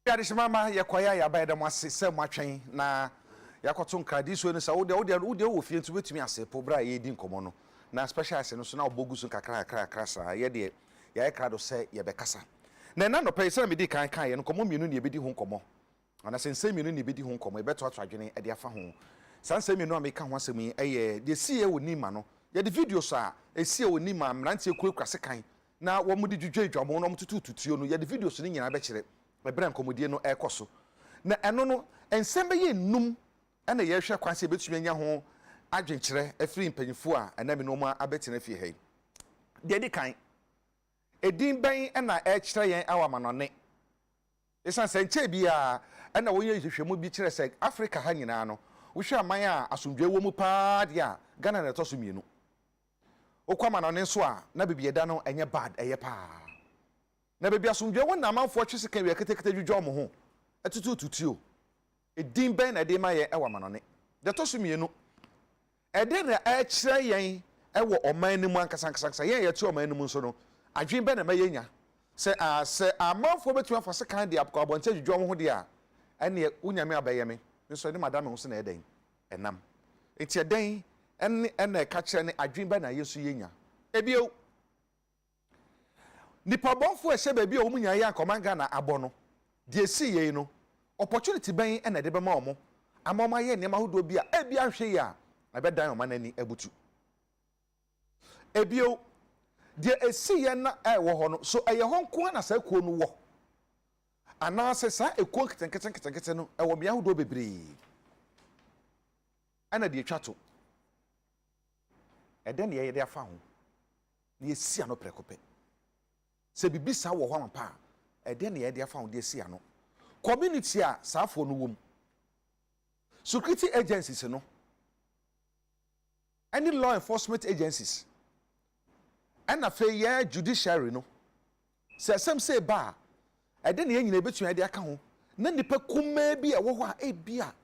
Mama yakwaya ya ba edam ase se mwatwen na yakoto nkradi so ne sa wo de wo fie ntu betumi ase po bra ye di nkomo no na special ase no so na obogu so kakra sa ye de ya krado se ye bekasa na no pay se me di kan ye no nkomo mienu ne ye bedi ho nkomo ana sense mienu ne bedi ho nkomo ye beto atwadwene e de afa ho sanse mienu ameka ho asem yi eye de sie wo nima no ye de video so a esie wo nima mrante ekura kan na wo mu di dwedwedwamo no mtutututuo no ye de video so ne nyina be kire ebran komodie no ekoso na eno no ensem be ye num ana ye hwe kwase betumi anya ho adwenkire afiri mpanyifo a anami no ma abetena fie hei de di kan edin ban na kire yen awamanone esan se nche bia ana wo ye hwehwemu bi kire se Africa ha nyina no wo hwe aman a asomdwe wo mu paa dia Ghana na toso mienu okwamanone so a na bibieda no enye bad eye paa na bebi asomdwe won na amanfo twese kan wi ketekete dwudwo mo ho etutututuo edin ben na de ma ye ewa manone de to so mienu ede na kire yen ewo oman ni mu ankasa yen ye ti oman ni mu so no adwen ben na ma yenya se amanfo betu afase kan de apko abonte dwudwo mo ho de a ene unyame abayeme nso de madam ho se na eden enam enti eden ene ka kire ne adwen ben na yesu yenya ebio nipa bonfo ehye ba bi o munya ya komanga na abono de esi ye no opportunity ben na de be ma omo amoma ye nema hodo bi a ebi ahwe ya abedan oma nani abutu ebio de esi ye na wo ho no so eye ho nko na sa kuo no wo ana se sa ekuo kitenkete no wo bia hodo bebre ana de twato eden ye de afa ho na esi ano prekope se bibisa wo ho ampa ede ne ye de afa ho de sia no community a saafo no wom security agencies no any law enforcement agencies and afa ye judiciary no se sem se ba ede ne ye nyina betua de aka ho na nipa kuma bi a wo ho a e bi a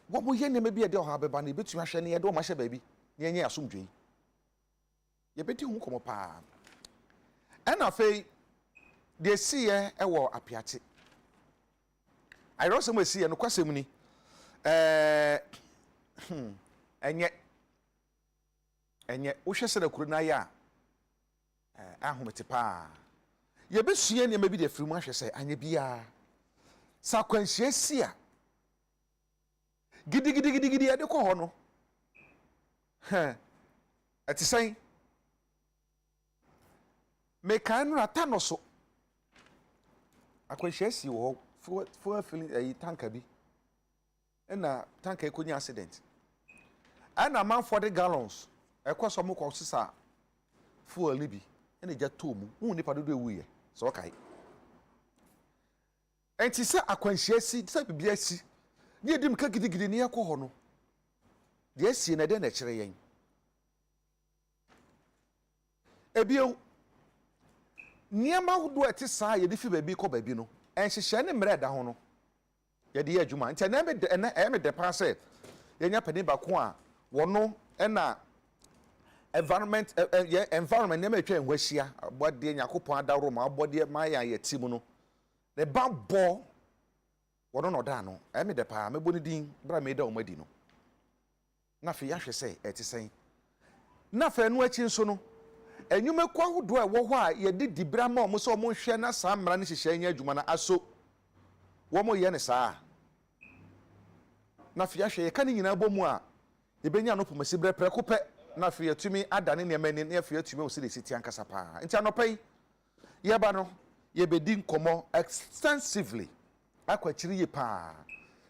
wo mo ye ne ma bi a de ho abeba na betua hwe ne ye de o ma hye ba bi ne ye asomdwe ye beti hu komo pa ena fei de siye ewo apiate ayro se mo siye no kwasem ni enye wo hwese da kuru na ya ahomete pa ye besue ne ma bi de firimu ahwese anye bia sa kwanhie sia gidi ade ko ho no atisan me kan no ata no so akwanhie si wo for feeling tanker bi na tanker ekonya accident ana man 40 gallons ekoso mo ko sisa fuel ni bi na ja tomu hu nipa dodo ewuye so kai enti se akwanhie si se bibia si ni edim ka gidigidi ne yakọ no de si na de na kire yen ebio niema hudo eti saa ye de fi baabi kọ baabi no enhyehyɛ ne mmerɛ da ho no ye de adwuma nti na me de pa se ye nya pani ba ko a wono na environment environment na atwa enhwahia bode nyakopon adawro ma bode ma ya ye tim no ne ba bo wono no da no me de pa me boni din bra me da o madi no na fe ya hwe se eti sen na fe no achi nso no enyume kwa hodo a wo ho a ye de dibra ma omo so omo hwe na saa mra ne hyehyɛ nya adwuma na aso wo mo ye ne saa na fia hwe ye ka ne nyina bomu a ye benya no pomasi bre prekopɛ na fia tumi adane ne mani na fia tumi o se de siti ankasa pa nti anopai ye ba no ye bedi nkomo extensively akwachiri ye pa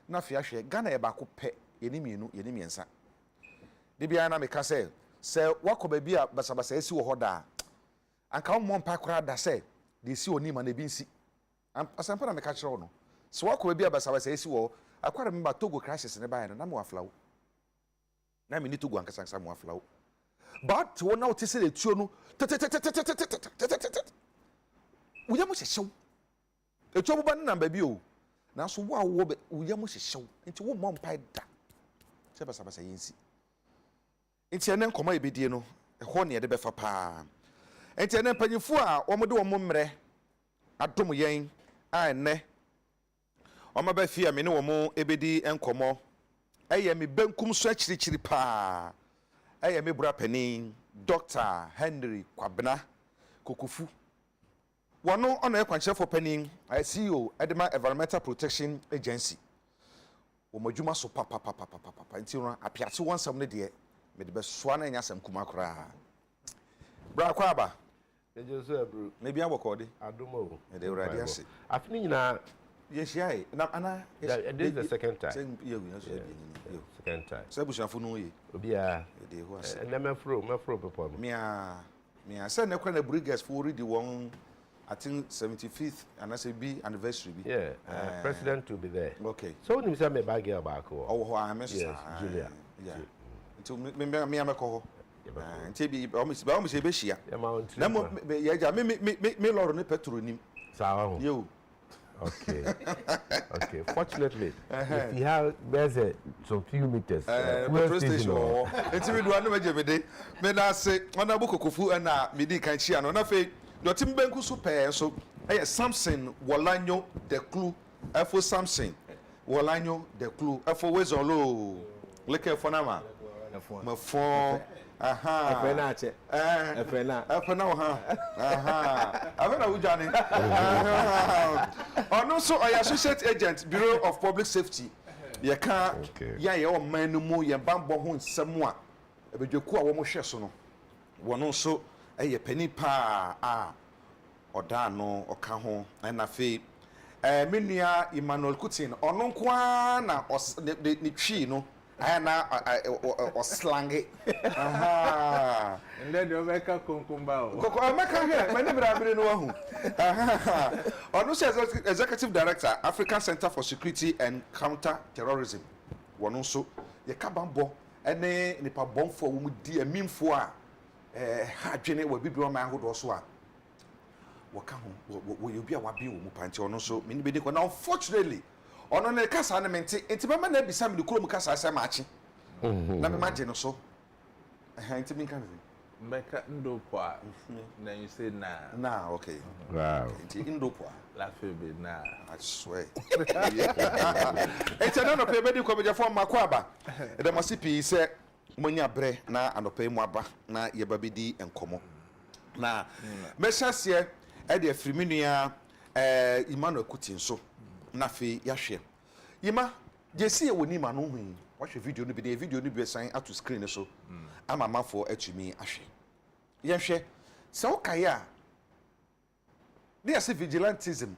na fia hwe Ghana ye ba ko pɛ ye ni mienu ye ni miensa de bia na me ka se wakoba bi a basabasa esi wo hoda anka mo mpa kora da se de si oni ma na bi nsi asampa na me ka kire no se wakoba bi a basabasa esi wo akwara me ba Togo crisis ne ba na mo aflawo na me ni Togo ankasa mo aflawo but wo na otise le tuo no uya mo hyehyew etuo bo ba na ba bi o na so wo awo uya mo hyehyew enti wo mo mpa da se basabasa yensi enti ene nkoma ebedie no ho ne de befa pa enti ene panyifo a wo de wo mmre adom yen ne oma ba fie me ne wo mo ebedi enkomo eye me bankum so akirichiri pa eye me bura panin Dr. Henry Kwabena Kokofu wono ono ekwanche for panin CEO Edema Environmental Protection Agency wo madwuma so papa nti no apiate wonsam ne de me de besoa na nya sam kuma kora bra kwa ba Ejoso bro me bia bokode adomo e de urade ase afini nyina yes yai na ana this is the second time second time se bushafo no ye obia e de ho ase na mefro people mia se ne kwa na brigades for already one I think 75th and that's a B anniversary. Yeah, president to be there. Okay. So when you say me bag here back oh I miss yes, Julia. Yeah. Until me am ko. Until be almost be behia. Na mo me lord ne petrol nim. Sawa. Yo. Okay. Okay. Fortunately, if you have there's some few meters. Petrol station. Until we do anu me me na say ona bokokofu na me di kan chia no na fe do timbenku so pe so Samson Wolanyo de Clou efo Samson Wolanyo de Clou efo wezolo leke fo na ma fo aha efena che efena aha afena ujani ono so oya associate agent Bureau of Public Safety ye ka ya ye o man no mu ye bambo ho nsem a ebedweku a wo mo hwe so no wono so eye pani pa oda no oka ho na fe menua Emmanuel Kutin ono nko na ni twi no na oslange aha nle de omeka konkumba o koko amaka he mani brabire no wahu aha ono se executive director African Center for Security and Counter Terrorism wono so ye kabambo ene nipa bomfo wo mu di amimfo a ha dwene wa bibiro ma ahodo so a waka ho wo yobi a wabi wo mu panche ono so mini bedi ko na unfortunately ono ne kasa na mente enti ba ma na bisa mi kurom kasa asa maachi na me maje no so enti min kan mbeka ndopo a na you say na okay wow enti ndopo a la febe na I swear enti na no pe bedi ko beje form makwaba e da masipi se monya bre na anopai mu aba na ye ba bedi enkomo na mesiasie e de afriminua Emmanuel Kutin so na fe yahwe yima jesi e woni ma no hu wahwe video no bi de video no bi san ato screen so ama mafo atumi ahwe yahwe se o kai a they are vigilantism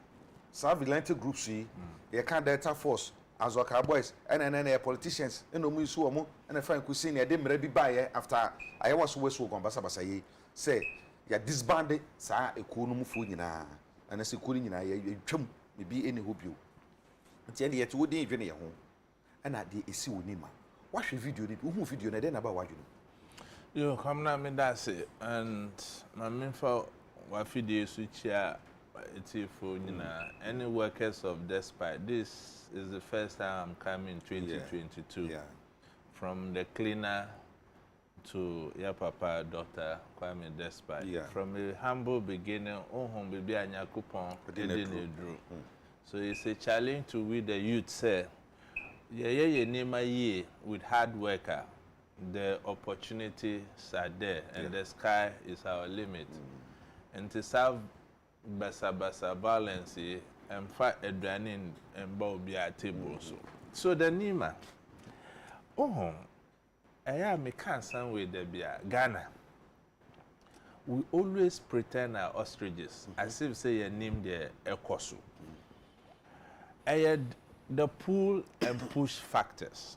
sa vigilante groups yi ye kan Delta Force Azoka boys and politicians eno mu isu omo and fan kusi ne de mra bi baye after aye was weso gombasa basaye say ya disband sa ekuo no mufu nyina ana se kuo nyina ya twam me bi eni hobio ntia de yete wodi edwene ye ho ana de esi woni ma wahwe video ni hu video na de na ba wadwene yo come na me that say and my minfa wa video su chia for any workers of Despite. This is the first time I'm coming 2022. Yeah. From the cleaner to your papa, Dr. Kwame Despite. Yeah. From a humble beginning, home baby and coupon didn't drew. So it's a challenge to we the youth say, yeah, name a year with hard worker. The opportunities are there and the sky is our limit. And to serve basa balance and fight a draining and bow be at table so the Nima I am a cancer with the beer Ghana. We always pretend our ostriches as if say a name the Ekosu. I had the pull and push factors.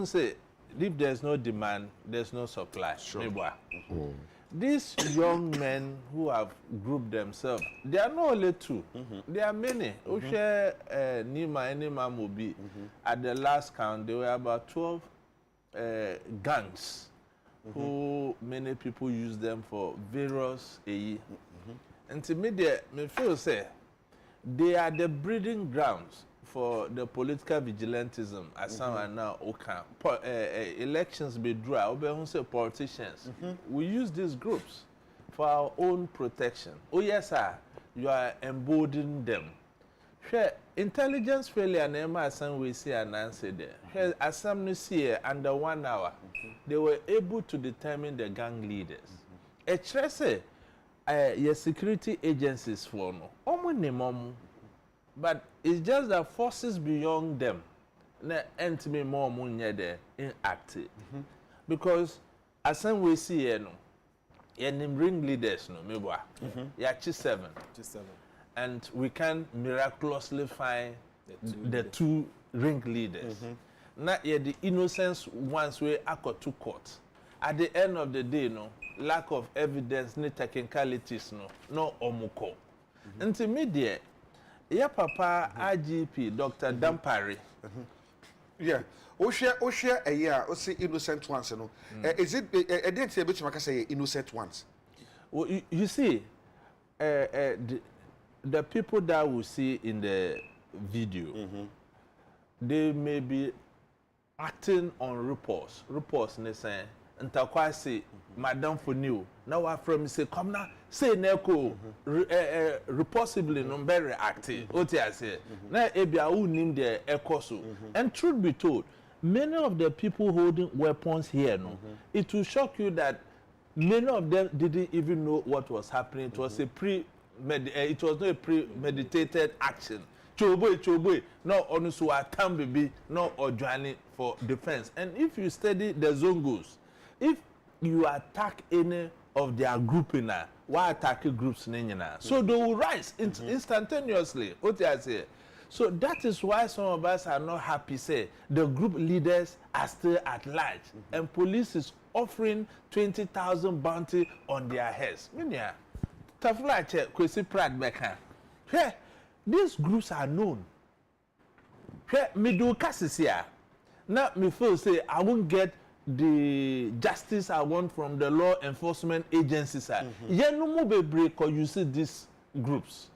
Say if there's no demand, there's no supply. Sure. These young men who have grouped themselves, they are not only two, there are many. Oshe Nima Mobi, at the last count, there were about 12 gangs, who many people use them for various And to me, me feel say, they are the breeding grounds for the political vigilantism as some are now elections be draw say politicians we use these groups for our own protection. Oh yes sir, you are emboldening them Intelligence failure na ema asam we see and answer there. Asam no see under 1 hour. They were able to determine the gang leaders. A say your security agencies for no. But it's just that forces beyond them. Na entime more munye there inactive. Because asam we see no. Yenim ring leaders no mebwa. Yachi 7. And we can miraculously find the two ring leaders. Not yet the innocent ones we are to court. At the end of the day, no lack of evidence, no technicalities, no omuko. Until media, yeah, Papa IGP Dr. Dampari. Yeah. Oshia a year, or say innocent ones, no. Is it a didn't say which I say innocent ones? Well, you see, the people that we see in the video, they may be acting on reports. Reports, they say, and Takwa say, Madam for new. Now I from say, come now, say neko, reportedly no very active. What I say, now Ebia who named the Ekosu. And truth be told, many of the people holding weapons here, no, it will shock you that many of them didn't even know what was happening. It was it was not a premeditated action. Choboy, no onusu atam baby, no ojani for defense. And if you study the Zongos, if you attack any of their grouping, why attack groups nina? So they will rise instantaneously. What I say. So that is why some of us are not happy. Say the group leaders are still at large, and police is offering 20,000 bounty on their heads. Minya. Taflache Kwesi Prad Beka. Hey, these groups are known. Hey, me do casisia. Now me feel say I won't get the justice I want from the law enforcement agencies. Yeah, no more be break or you see these groups.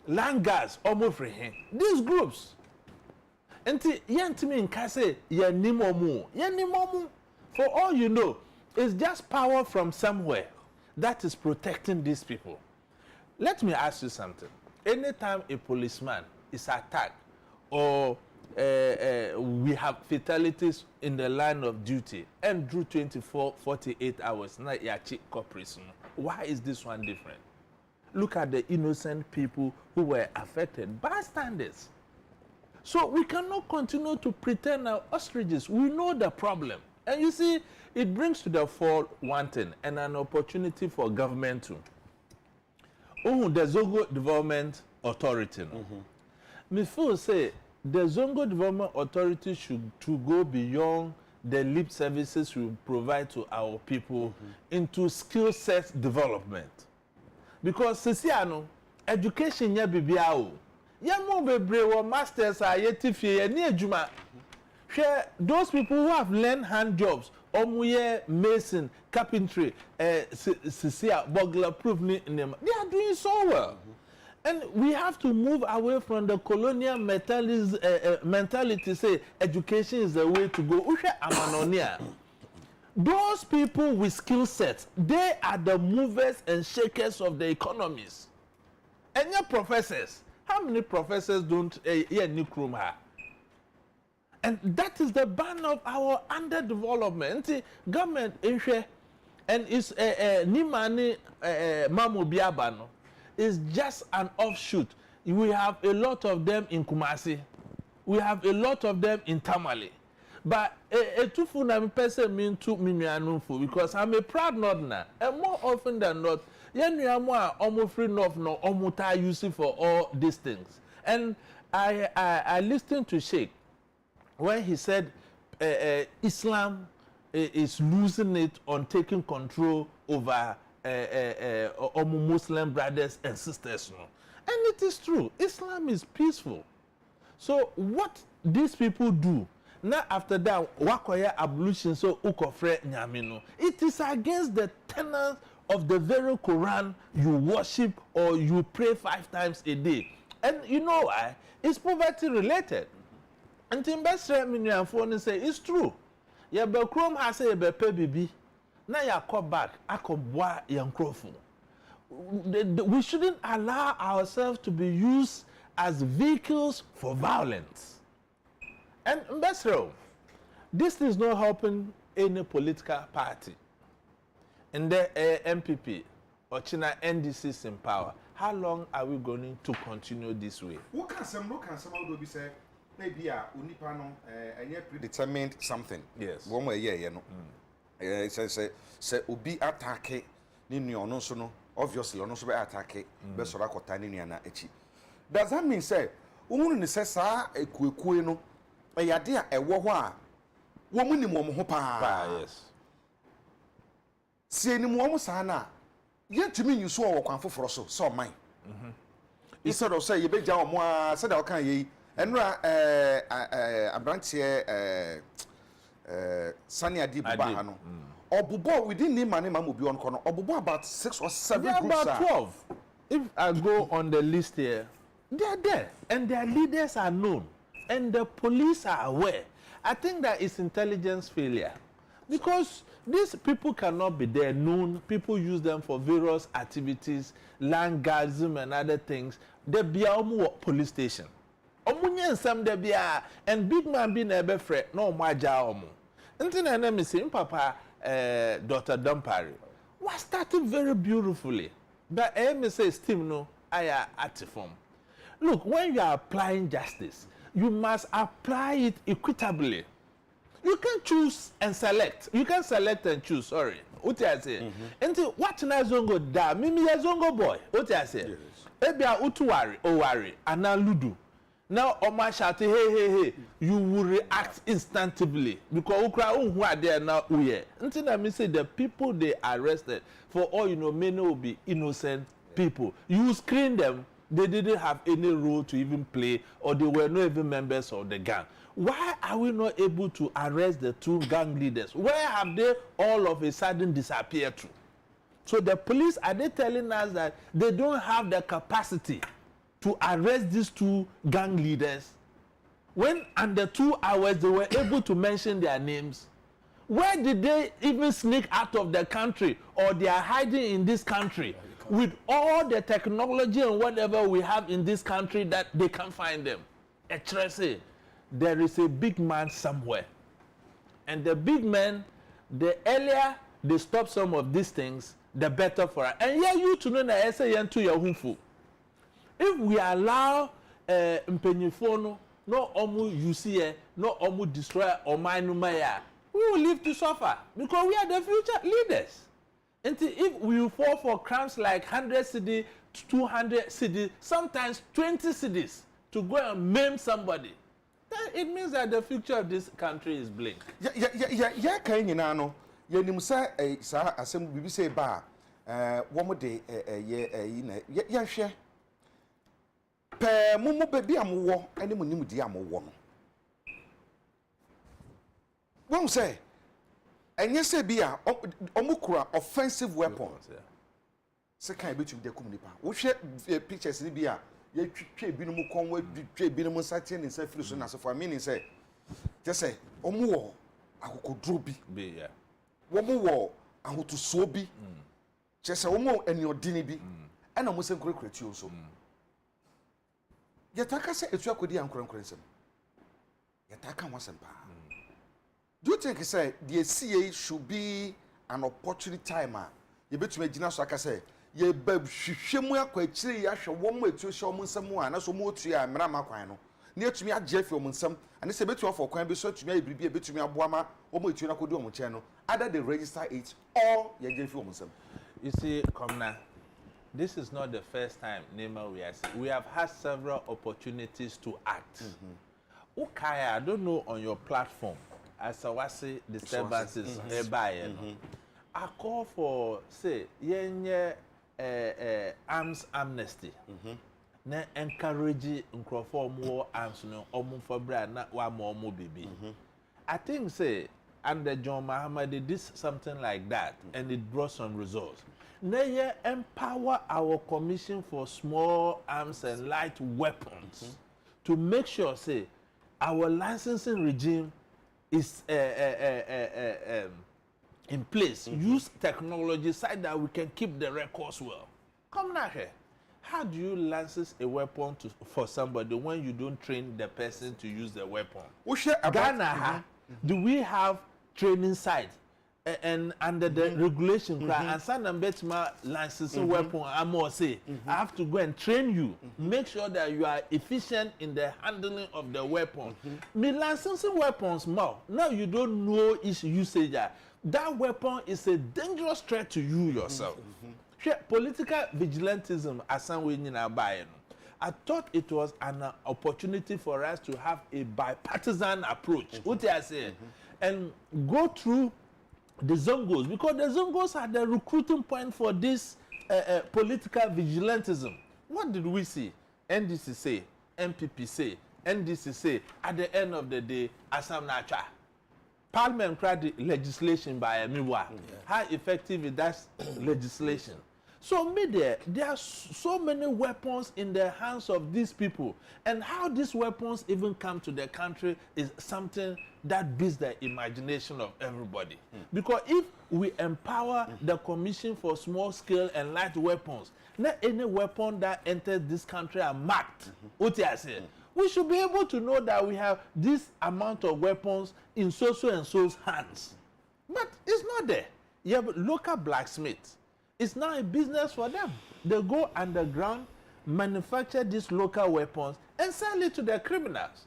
Langas almost free. These groups. And yantimi in kase ya nimomu. Ya nimomu. For all you know, it's just power from somewhere that is protecting these people. Let me ask you something. Anytime a policeman is attacked or we have fatalities in the line of duty and through 48 hours, why is this one different? Look at the innocent people who were affected, bystanders. So we cannot continue to pretend our ostriches. We know the problem. And you see, it brings to the fore one thing and an opportunity for government to. Oh, the Zongo Development Authority. Me feel say the Zongo Development Authority should to go beyond the lip services we provide to our people into skill set development. Because Sisiano, education ya bibiao. Ya mo bebre wo masters are yeti fie ni adwuma. Those people who have learned hand jobs, omuye mason, carpentry, sisia, burglar proof ni them, they are doing so well. And we have to move away from the colonial mentality, say education is the way to go. Ushe amanonia. Those people with skill sets, they are the movers and shakers of the economies. And your professors, how many professors don't hear Nikrumha? And that is the ban of our underdevelopment. Government and it's Nimani Mamu Biabano is just an offshoot. We have a lot of them in Kumasi. We have a lot of them in Tamale. But a tufu na person mean to minuanumfu because I'm a proud northerner. And more often than not, yenuamwa almost free north no omuta using for all these things. And I listened to Sheikh when he said Islam is losing it on taking control over Muslim brothers and sisters. And it is true. Islam is peaceful. So what these people do, now after that, wakoya ablution so ukofre nyamino. It is against the tenets of the very Quran you worship or you pray 5 times a day. And you know why? It's poverty related. And Timbestre Minian say it's true. Ya be krom ha say be pe bibi. Na ya come back, akobwa yankrofu. We shouldn't allow ourselves to be used as vehicles for violence. And Mbesro, this is not helping any political party. And the MPP or China NDC in power. How long are we going to continue this way? What can some will be said? Maybe unipano predetermined something. Yes. 1 way, you know. Say ubi attack ni ono so no obviously ono so be attack be so ra kota ni na echi. Does that mean say uhunu ni say sa ekuekue no yade a ewo ho a wo mu ni mo ho pa. Yes. Sie ni mo sa na yetumi nyuso wo kwan foforo so man. Instead of say you be ja omo a say da kan yi enra abrantie Sani Adibu ba no. Obubo within the money mamubi on kono. Obubo about 6 or 7 groups. About 12. If I go on the list here, they are there and their leaders are known and the police are aware. I think that is intelligence failure because these people cannot be there known. People use them for various activities, land guardism and other things. They be a police station. Omunye nsam de bia and big man be na be frɛ na omo agya omo nti na na me say papa Dr. Dampare was started very beautifully but me say steam no aya atifom. Look, when you are applying justice you must apply it equitably. You can choose and select. You can select and choose, sorry. What I say? Nti what na zongo da mimi ya zongo boy. What I say? Ebia utuwari owari analudu. Now, Oma shout, hey, you will react instinctively because ukra who are there now. Until I say the people they arrested, for all you know, many will be innocent people. You screen them, they didn't have any role to even play, or they were not even members of the gang. Why are we not able to arrest the 2 gang leaders? Where have they all of a sudden disappeared to? So the police, are they telling us that they don't have the capacity to arrest these 2 gang leaders when under 2 hours they were able to mention their names? Where did they even sneak out of the country or they are hiding in this country with all the technology and whatever we have in this country that they can't find them? There is a big man somewhere and the big man, the earlier they stop some of these things the better for us. And yeah, you to know that I say to your home. If we allow Mpenyifono, no omu UCA, no omu destroy Omanumaya, we will live to suffer because we are the future leaders. And if we fall for crimes like 100 cedi, 200 cedi, sometimes 20 cedis to go and maim somebody, then it means that the future of this country is bleak. Yeah, can you know? You nim say sa asem bibi say ba wo mo de ye hwe pe mo baby amwo ene mo nim di amwo no won say enye say bia omukura offensive weapons se kan betu de kum nipa wo hwe pictures ni bia ye twetwe bi no mu kon wa twetwe bi no mu satie ni sa firi so na so for meaning say just say omu wo akokodro bi Yeah. Womo wo ahotoso bi chese womo eniodini bi ena mo se nkorekreti oso yetaka se etu akodi ankorenkorensem yetaka wasem pa. Do you think say the CA should be an opportunity time ye betu agina so aka say ye ba hwehwemu akwa akire ya hwe womo etu hye womo nsem a na so mo otu ya mra makwan no na etumi agye afi womo nsem ane se betu afọ kwan bi so etumi ayibribi e betumi aboama womo etu na kodi womo che no either they register it or you get for themselves. You see, Kwabena, this is not the first time we have had several opportunities to act. Okay, I don't know on your platform, as I was saying, disturbances nearby. I call for, say, arms amnesty. Na encourage for more arms, no, for brand, not one more baby. I think, say, under John Mahama, they did something like that, and it brought some results. Now, empower our Commission for Small Arms and Light Weapons to make sure, say, our licensing regime is in place. Use technology so that we can keep the records well. Come now here. how do you license a weapon for somebody when you don't train the person to use the weapon? Ghana, do we have training sites? And under the regulation, and some betima licensing weapon, I say, I have to go and train you, make sure that you are efficient in the handling of the weapon. Me licensing weapons more. Now you don't know its usage. That weapon is a dangerous threat to you yourself. Political vigilantism, as I thought it was an opportunity for us to have a bipartisan approach. What I say, and go through the Zongos, because the Zongos are the recruiting point for this political vigilantism. What did we see? NDC say, MPP say, NDC say, at the end of the day, Assam Nacha. Parliament tried the legislation by Miwa. How effective is that legislation? So there are so many weapons in the hands of these people, and how these weapons even come to the country is something that beats the imagination of everybody. Because if we empower the Commission for Small Scale and Light Weapons, not any weapon that enters this country are marked. We should be able to know that we have this amount of weapons in so and so's hands. But it's not there. You have local blacksmiths. It's now a business for them. They go underground, manufacture these local weapons, and sell it to the criminals.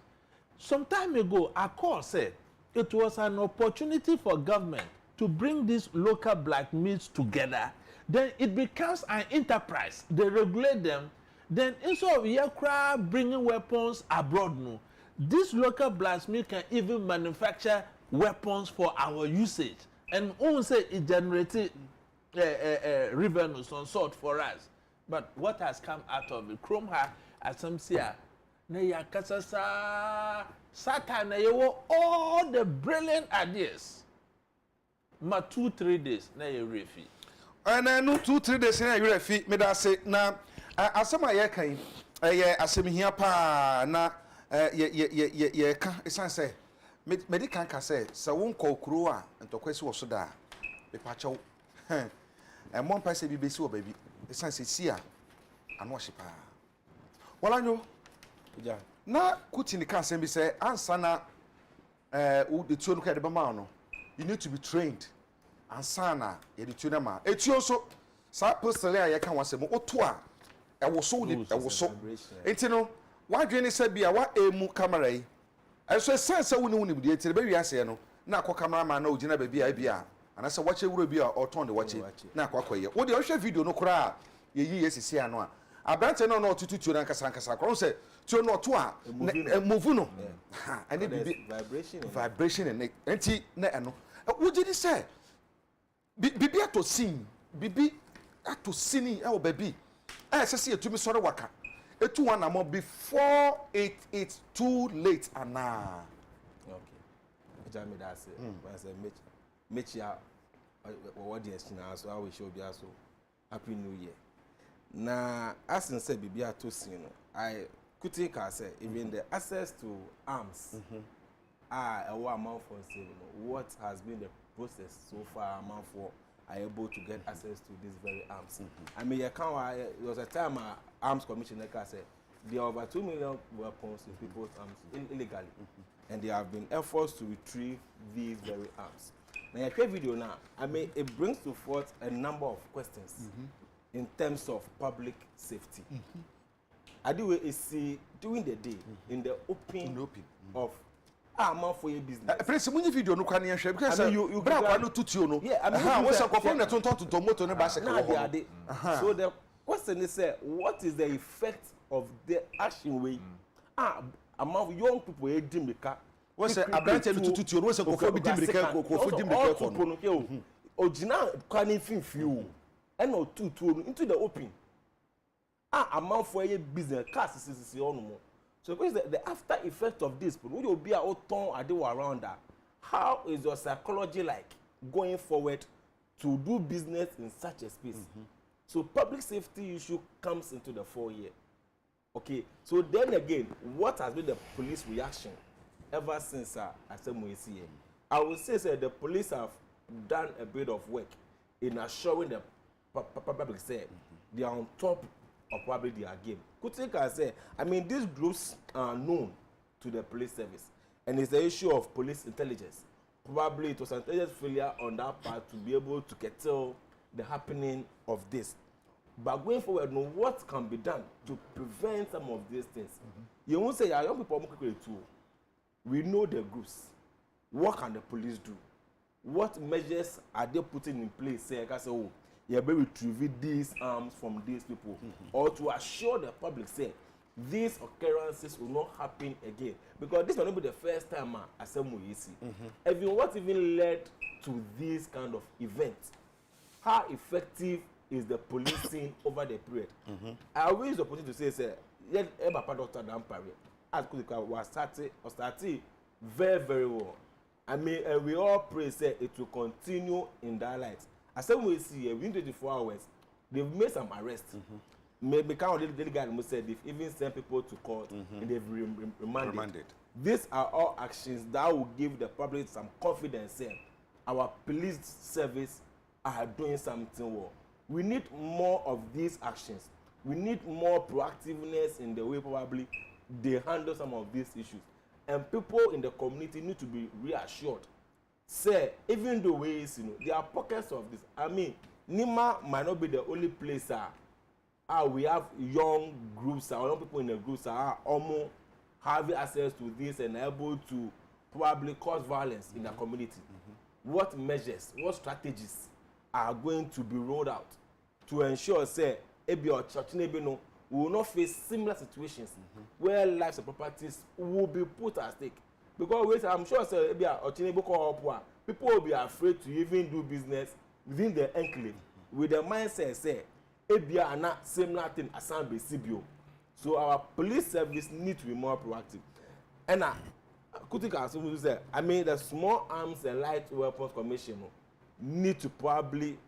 Some time ago, Accord said it was an opportunity for government to bring these local blacksmiths together. Then it becomes an enterprise. They regulate them. Then instead of aircraft bringing weapons abroad, this local blacksmith can even manufacture weapons for our usage. And we say it generated revenue, some sort for us. But what has come out of it? Chrome ha asamsia na ya kasasa Satan na yewo all the brilliant ideas. Ma 2-3 days na ye refi. And no 2-3 days na ye refi. Me da say na asama ye kan asem hia pa na ye ka esan say me kan ka say sa won kokuro a ntokwesi wo so da be pa chew and one person be besi wo baby esan say sia ano hye pa wala nyo ja na kutini kan say be say ansa na the tuo no ka de ba ma no you need to be trained ansa na ye de tuo na ma etuo so sa postele a ye kan wasem oto a ewo so ni ewo so enti no wadwe ni say bia wa emu camera yi eso sense woni bi de be wi ase no na akọ camera man na ogina ba bia anasa wache wuro bi a oton de wache na akwakoye wo de ohwe video no kora ye yi yesisi ano a abrante no no tututu na nkasa kro se tuo no to a move no ha ani bibi vibration and enti na eno wo gidi say bibi atosin bibi atosini e wo baby sese etumi sore waka etu one am before it's too late ana okay ejami da say when say mechi ya what the na so I will show be so happy new year na asin say bibi atosin no I could take say even the access to arms a amount for say what has been the process so far amount for are able to get access to these very arms. I mean, there was a time arms commissioner said there are over 2 million weapons in people's arms illegally, and there have been efforts to retrieve these very arms. Now, I share video now. I mean, it brings to forth a number of questions in terms of public safety. I do see during the day in the open of man for your business. Prince, when video no can share because you bra kwa no tutuo no. Yeah, I mean, what's a confirm that to motor no bicycle. So the question is, what is the effect of the action way? Among young people, a dimika. What's a branch no tutuo? What's a confirm dimika? Confirm dimika. Original can infin few and no tutuo into the open. Among for your business, cast is on. So what is the after effect of this? Would you be out around that? How is your psychology like going forward to do business in such a space? So public safety issue comes into the 4 year. Okay, so then again, what has been the police reaction ever since Asemuesi? I would say the police have done a bit of work in assuring the public say they are on top or probably their game. Kutika say, I mean, these groups are known to the police service, and it's the issue of police intelligence. Probably it was an intelligence failure on that part to be able to curtail the happening of this. But going forward, know what can be done to prevent some of these things. You won't say, young people too. We know the groups. What can the police do? What measures are they putting in place? Say, I can say, oh, you're able to retrieve these arms from these people, or to assure the public, say, these occurrences will not happen again, because this will not be the first time I say what even led to this kind of events? How effective is the policing over the period? I always use the opportunity to say, yeah, Papa Doctor Dampari, as was started very, very well. I mean, we all pray say it will continue in that light. As we see, within 24 hours, they've made some arrests. Maybe kind of the guy must say they've even sent people to court and they've remanded. These are all actions that will give the public some confidence in our police service are doing something well. We need more of these actions. We need more proactiveness in the way probably they handle some of these issues. And people in the community need to be reassured. Say, even the ways, there are pockets of this. I mean, Nima might not be the only place we have young groups, young people in the groups are almost having access to this and able to probably cause violence in the community. What measures, what strategies are going to be rolled out to ensure, say, or church we will not face similar situations where lives and properties will be put at stake? Because I'm sure, say, people will be afraid to even do business within the enclave with the mindset, say, not similar thing as CBO. So our police service need to be more proactive. And I mean, the Small Arms and Light Weapons Commission need to probably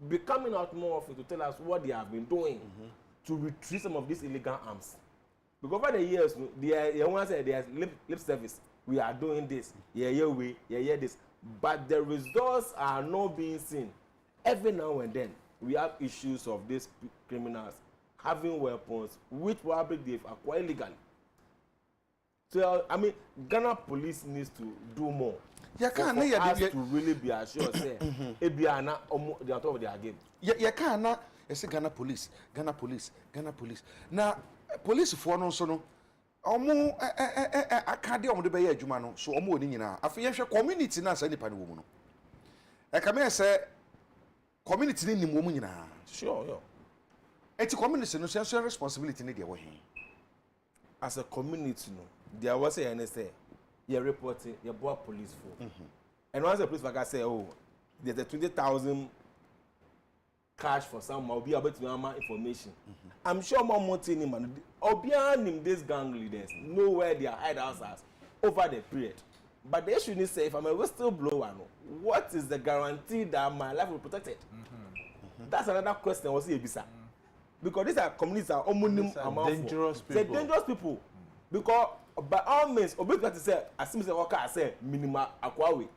be coming out more often to tell us what they have been doing to retrieve some of these illegal arms. Because over the years, they want to say there's lip service. We are doing this, this. But the results are not being seen. Every now and then, we have issues of these criminals having weapons which probably they've acquired legally. So, I mean, Ghana police needs to do more. For us to really be assured, say, they are on top of their game. You can't say Ghana police. Now, police for no so no. I can't do the bay Jumano, so almost in a community na send the woman. I come say community in the woman. Sure, yeah. It's a community, no sense responsibility in the way. As a community, there was a NSA, you're reporting, you're bought police for. And once the police like I say, oh, there's a 20,000 cash for some, I'll be able to know more information. I'm sure more money, man. I'll be on these gang leaders know where their hideouts are over the period. But they shouldn't say, if I'm a whistleblower, what is the guarantee that my life will be protected? That's another question. Was it bisa? Because these are communities are dangerous people. They're dangerous people. Because by all means, obviously, to say, as soon as the worker say, minima aquawe.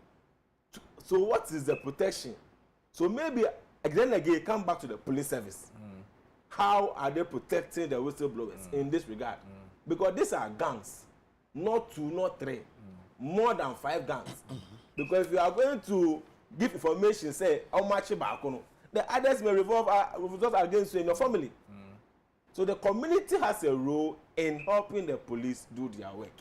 So what is the protection? So maybe again, come back to the police service. How are they protecting the whistleblowers in this regard? Because these are gangs, not 2, not 3, more than 5 gangs. Because if you are going to give information, say how much the others may revolve against you in your family. So the community has a role in helping the police do their work.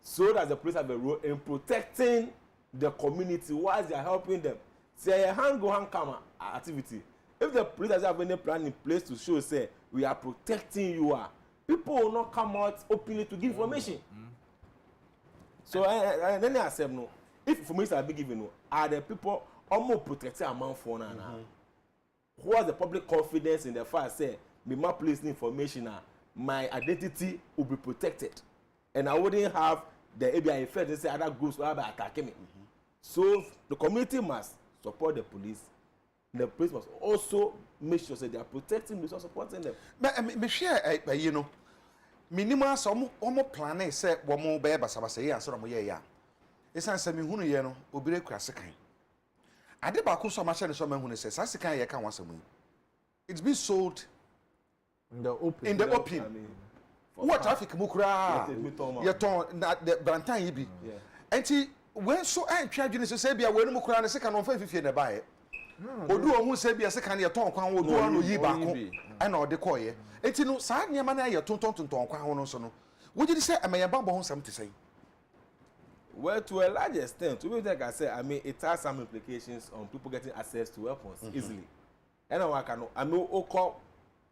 So that the police have a role in protecting the community whilst they are helping them. Say a hand go hand come activity. If the police doesn't have any plan in place to show, say, we are protecting you, people will not come out openly to give information. So then I said, no, if information are being given, are the people almost protecting among for now? Who has the public confidence in the fact, say, me my police information, my identity will be protected. And I wouldn't have the ABI effect and say other groups will be attacking me. So the community must support the police. The police must also make sure that they are protecting those who are supporting them. Me share, you know, minimum some almost plan say one more baby sabase ya so mo ye ya. Esan se me hunu ye no obire kura sekan. Ade ba ko so ma share so ma hunu say sa sekan ye kan wasam. It's been sold in the open. In the open. I mean, What traffic mukura? You turn that the Brantan yibi. Enti when so I charge you say bia we no mukura na se kan on 550 na buy. Odu ohun say bia se kan ye turn kwan odu anu yi ba ko. E na ode koye. Enti no saa niam na ye tonton kwan ho no so no. Wo gi say amaye bambo ho sam te say. Well, to a large extent, like I said, I mean, it has some implications on people getting access to weapons easily. And I know, Oko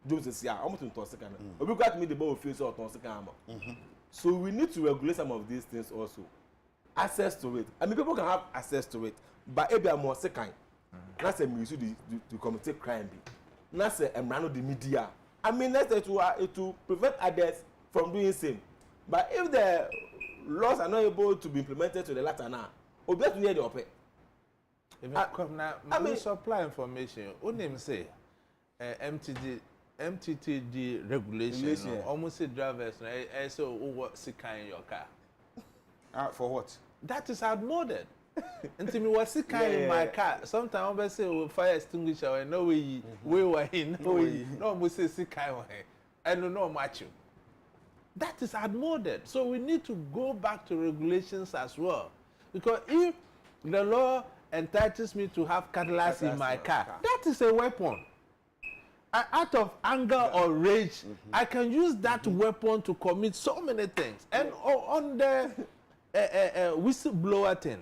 Jones here, almost in Toscana. But we got me the ball of face or Toscana. So we need to regulate some of these things also. Access to it. I mean, people can have access to it, but if they are more second, that's a misuse to commit crime. That's a man the media. I mean, that's to prevent others from doing same. But if the laws are not able to be implemented to the latter now, obey to hear the opera. If you come now, I mean, supply information. What name say? MTTD regulation. Almost say drivers. I say, what sick in your car? For what? That is outmoded. Until me was sick in my car. Sometimes I say, "Oh, fire extinguisher." No way, we were in. No way. No, we say sick in. I don't know much. That is outmoded. So we need to go back to regulations as well. Because if the law entitles me to have cutlass in my car, that is a weapon. Out of anger or rage, I can use that weapon to commit so many things. And on the whistleblower thing,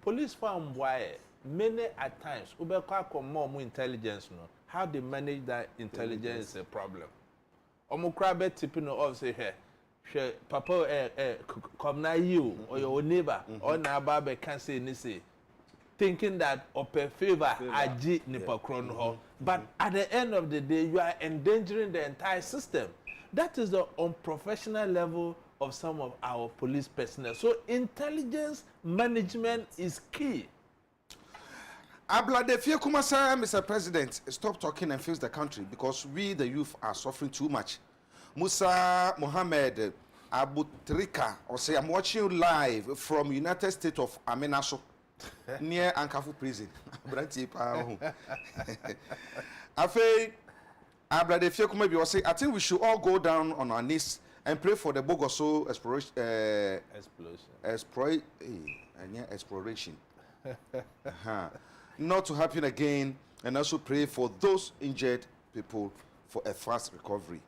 police found why many at times, more intelligence, how they manage that intelligence is a problem. Omokrabe tipping off say here. Papa come na you or your neighbor or na babe can say ni say thinking that open favor aji nipa kron ho, but at the end of the day you are endangering the entire system. That is the unprofessional level of some of our police personnel. So intelligence management is key. Abladefie Kumasa, Mr. President, stop talking and fix the country because we, the youth, are suffering too much. Musa Mohammed Abutrika, or say, I'm watching you live from United States of Amenaso, near Ankafu prison. Abladefie Kumasa will say, I think we should all go down on our knees and pray for the Bogoso exploration. Not to happen again, and also pray for those injured people for a fast recovery.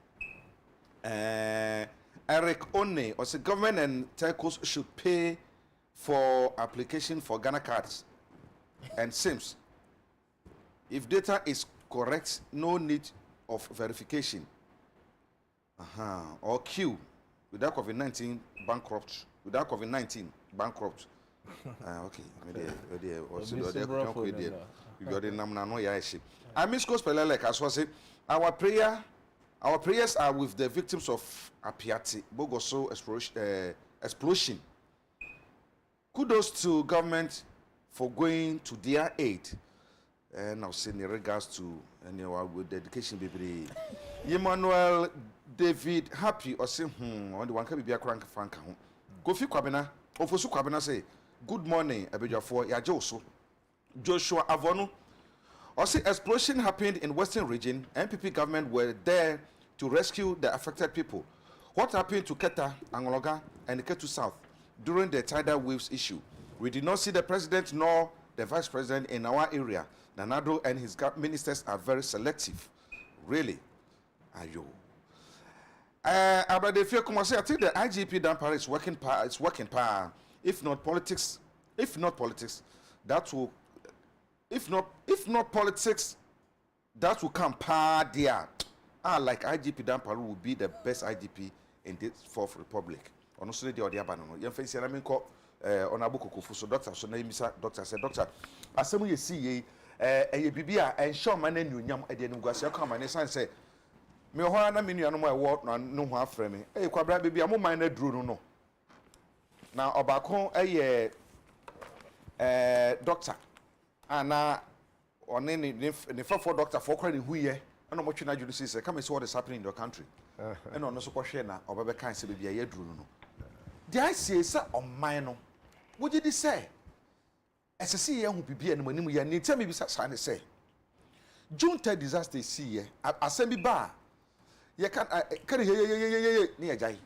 Eric One, or the government and telcos should pay for application for Ghana cards and SIMs. If data is correct, no need of verification. Or Q, without COVID-19 bankrupt. Without COVID-19 bankrupt. Okay. I miss Gospel like as was it. Our prayers are with the victims of Apiati Bogoso explosion. Kudos to government for going to their aid. And I'll say in regards to with dedication baby. Emmanuel David Happy or say on the one can be a crank frank. Kofi Kwabena, Ofosu Kwabena say, good morning, Abidjafo, Yajoso. Joshua Avono. Also, explosion happened in Western region. NPP government were there to rescue the affected people. What happened to Keta, Angologa, and Ketu South during the tidal waves issue? We did not see the president nor the vice president in our area. Nanado and his ministers are very selective. Really? Ayo. I think the IGP Dampara is working power. It's working power. If not politics, that will. If not politics, that will come power there. Like IGP Dampara will be the best IGP in this Fourth Republic. Honestly, the other banana. You face I mean, honorable Kukufu. So doctor, so name is doctor. Said doctor. Asemu ye see ye bibia and show man and you nyam edienu guasia come and say. Me ho na me nua no mo ewo no ho afre me kwabra bia mo man na duru no na obako doctor ana one ne for doctor for kwani huye na mo twi na judu say come see what is happening in your country and on so kwhwe na obebe kan se bia ye duru no the I say on man no wo gi di say esese ye hu bibia no manim ye ni tell me bi sa ne say June 3rd disaster see ye asem bi ba ye kan ye ne agya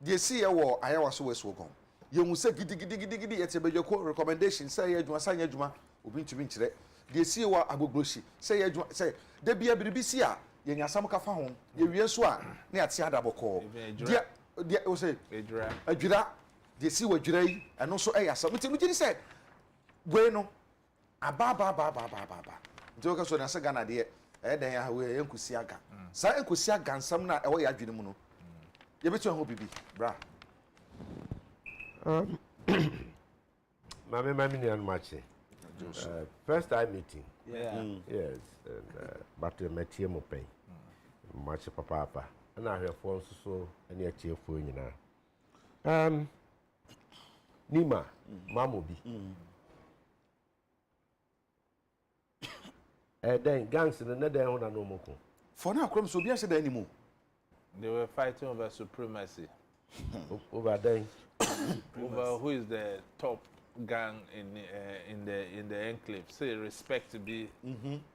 de see ye wo ayawa so we so gon ye hu se gidi ye te beje ko recommendation say ye adwuma say ye adwuma obi ntumi nkyere de see wa agogroshi say ye adwuma say de bia biribi si a ye nyasam ka fa ho ye wie so a ne ate adaboko de o say adwira de see wa adwira yi eno so asam ntimi gidi say we no aba nti ka so na se Ghana de dan ya we enkusi aga sa enkusi aga nsam na ewo ya adwene mu no ye betu ho bibi bra Mami ni anmache. First time meeting. Yeah. Yes, but metie mo pay. Mache papa. And I hear for so any achie fo nyina. Nima, mamobi. Then gangs in the day on no moko. for now krom so bia se da animu They were fighting over supremacy. Over then. Over who is the top gang in the enclave. Say respect to be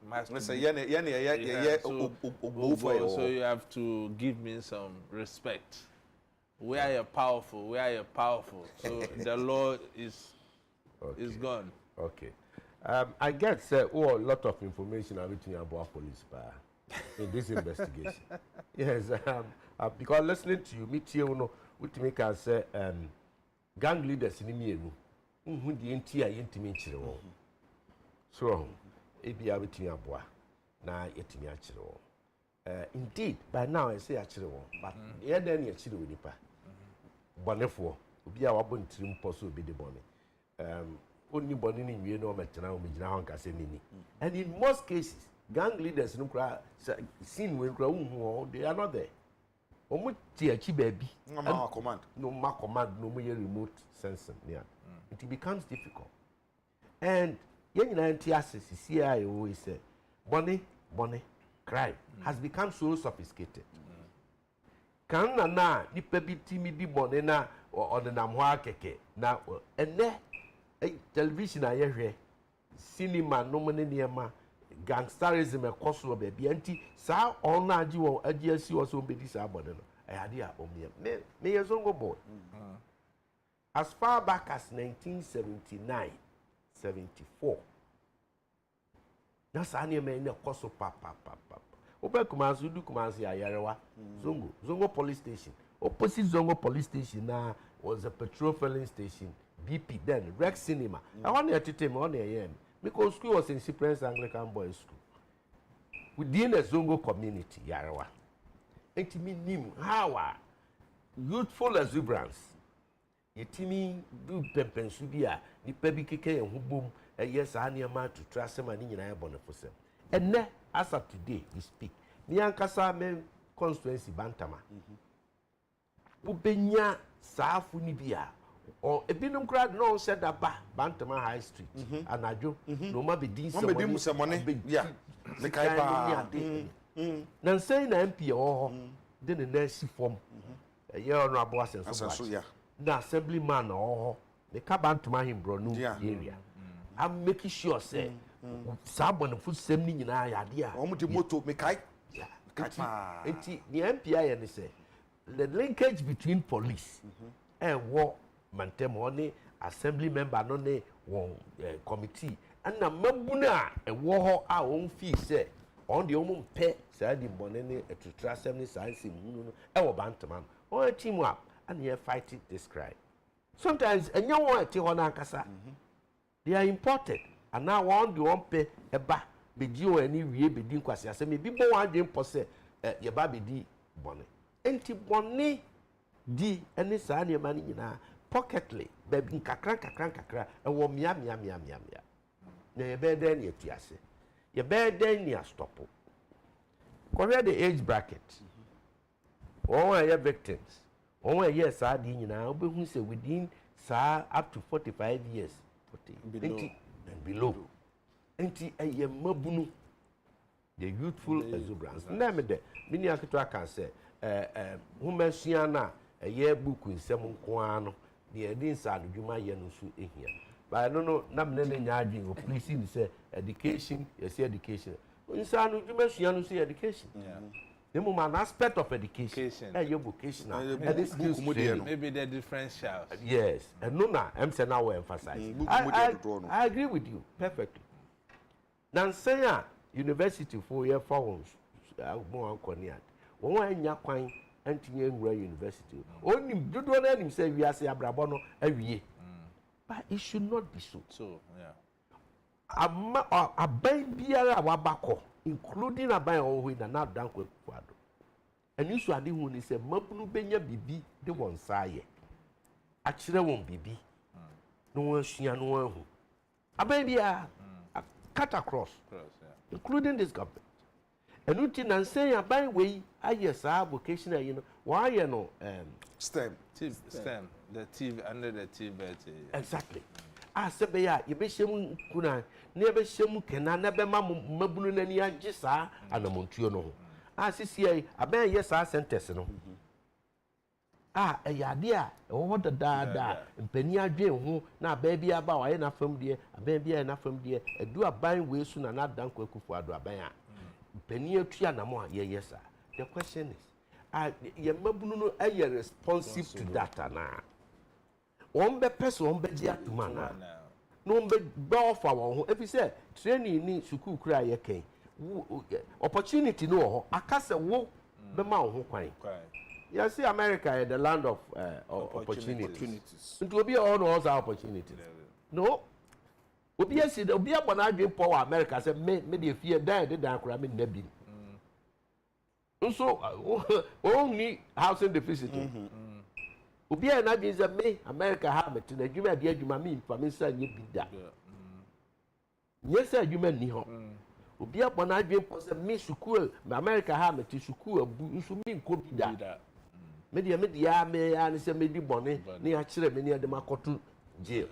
must let's be- say yeah so you have to give me some respect. We are powerful. So the law is gone. Okay. I get a lot of information about police in this investigation. Yes, because listening to you, meet you, what make us say gang leaders in me, who the entire intimate. So, if you have it in your boy, now it's me actually. Indeed, by now I say actually, but yeah, then you're chilling with the Bonefo, be our bone trim possible be the bonnet. Only bonnie in no matter now, and in most cases, gang leaders no cry seen when they are not there. Omo tiachi baby. no command No more command, no more remote sensing. Yeah. It becomes difficult. And young anti-assess, I always say, bonnie, crime has become so sophisticated. Can na ni pebi timidi bonnie na or the namwa keke na and television I hear cinema no money near gangsterism a cost of baby anti sa all na ji won agiasi also be this abode no I had ya me yezongo boy as far back as 1979 74 na sa ne me ne cost papa open Kumasi do Kumasi ayarewa zongo police station opposite zongo police station na was a petrol filling station BP then Rex Cinema I want to tell me on the because school was in Cypress Anglican Boys School. Within the Zongo community, Yarawa. And to me, how youthful exuberance. Yetimi do Pempensubia, the Pebikeke and Hubum, a yes, I near man to trust him and in a bonnet. And now, as of today, we speak. Niankasa men constituency Bantama. Ubenya Safunibia. Or a binum crowd no said that Bantama High Street and Ajo no ma be decent money yeah the kai nan say na MP or then the next form a year on our boss and so yeah na assemblyman or the Bantama him bro no area I'm making sure say someone food sending in our idea omo the moto me kai the MPI and say the linkage between police and war mantem oni assembly member no ne won committee and na mabuna e wo ho a won fi say on the omum pe say di bone ne etutra assembly science mu no e wo bantama on team up and you fight this crime sometimes enya won ati ho na akasa they are imported and now one the one pe eba beji o ani wie bedi nkwase asem bi bo wan dwen po say ye ba bedi bone enti bone di ene saa ne ma ni nyina pocketly baby kakra e wo mia na ye be den ye tiase ye be den ni stop where the age bracket all are victims all years saa di nyina obehu say within saa up to 45 years 40 and below enti eye mabunu the youthful exuberance na me de mini akito aka say humasuya na eye buku nsem nko ano the inside Juma Yanusu here. But I don't know, Namne Yajin or pleasing say education, yes, education. Inside Juma Yanusu education. an aspect of education. Your vocational. And this skills training. Maybe they're differentials. Yes. And no, I'm saying now we emphasize. I agree with you perfectly. Now, say university for your phones. More coniac. One young quine and university. Only do not let him say we are say Abrabono every year. But it should not be so. So, yeah. A baby a wabako, including a buy all with another dunk with Quado. And you should when he said, Mapunu Benya Bibi, the one sire. Actually, won't Bibi. No one she and one who. A baby a cut across, including this government. And you didn't say a by way, I yes, our vocational, you know, why you know, STEM. STEM, the TV under the TV. Exactly. I said, you be shame kuna, never shame can I never mabun any jisa and a montuno. I see, I bear yes, I sent test. A idea, what the da, and penny I dream who now baby about enough from dear, a baby enough from dear, a do a buying way soon and not done quick for a drabaya. Penny triana more, yes, sir. The question is, your mabuno are responsive to that now. One be person, one be dear to man. No be bow for one. If you say training need suku cry yake, opportunity no. I can't say wo be ma who kwai. You see, America is the land of opportunities. It will be all those opportunities. No. Obi esi obi abona adwe power America say me dey fear die dey dan kura me nabi. So only housing deficit. Obi na adwe say me America ha me na adwuma dey adwuma me fa me say nye bida. Yes adwuma ni ho. Obi abona adwe po say me school America ha me ti school abu nso me nko bida. Me ya ni say me di bone ni a kire me ni ade makoto jail.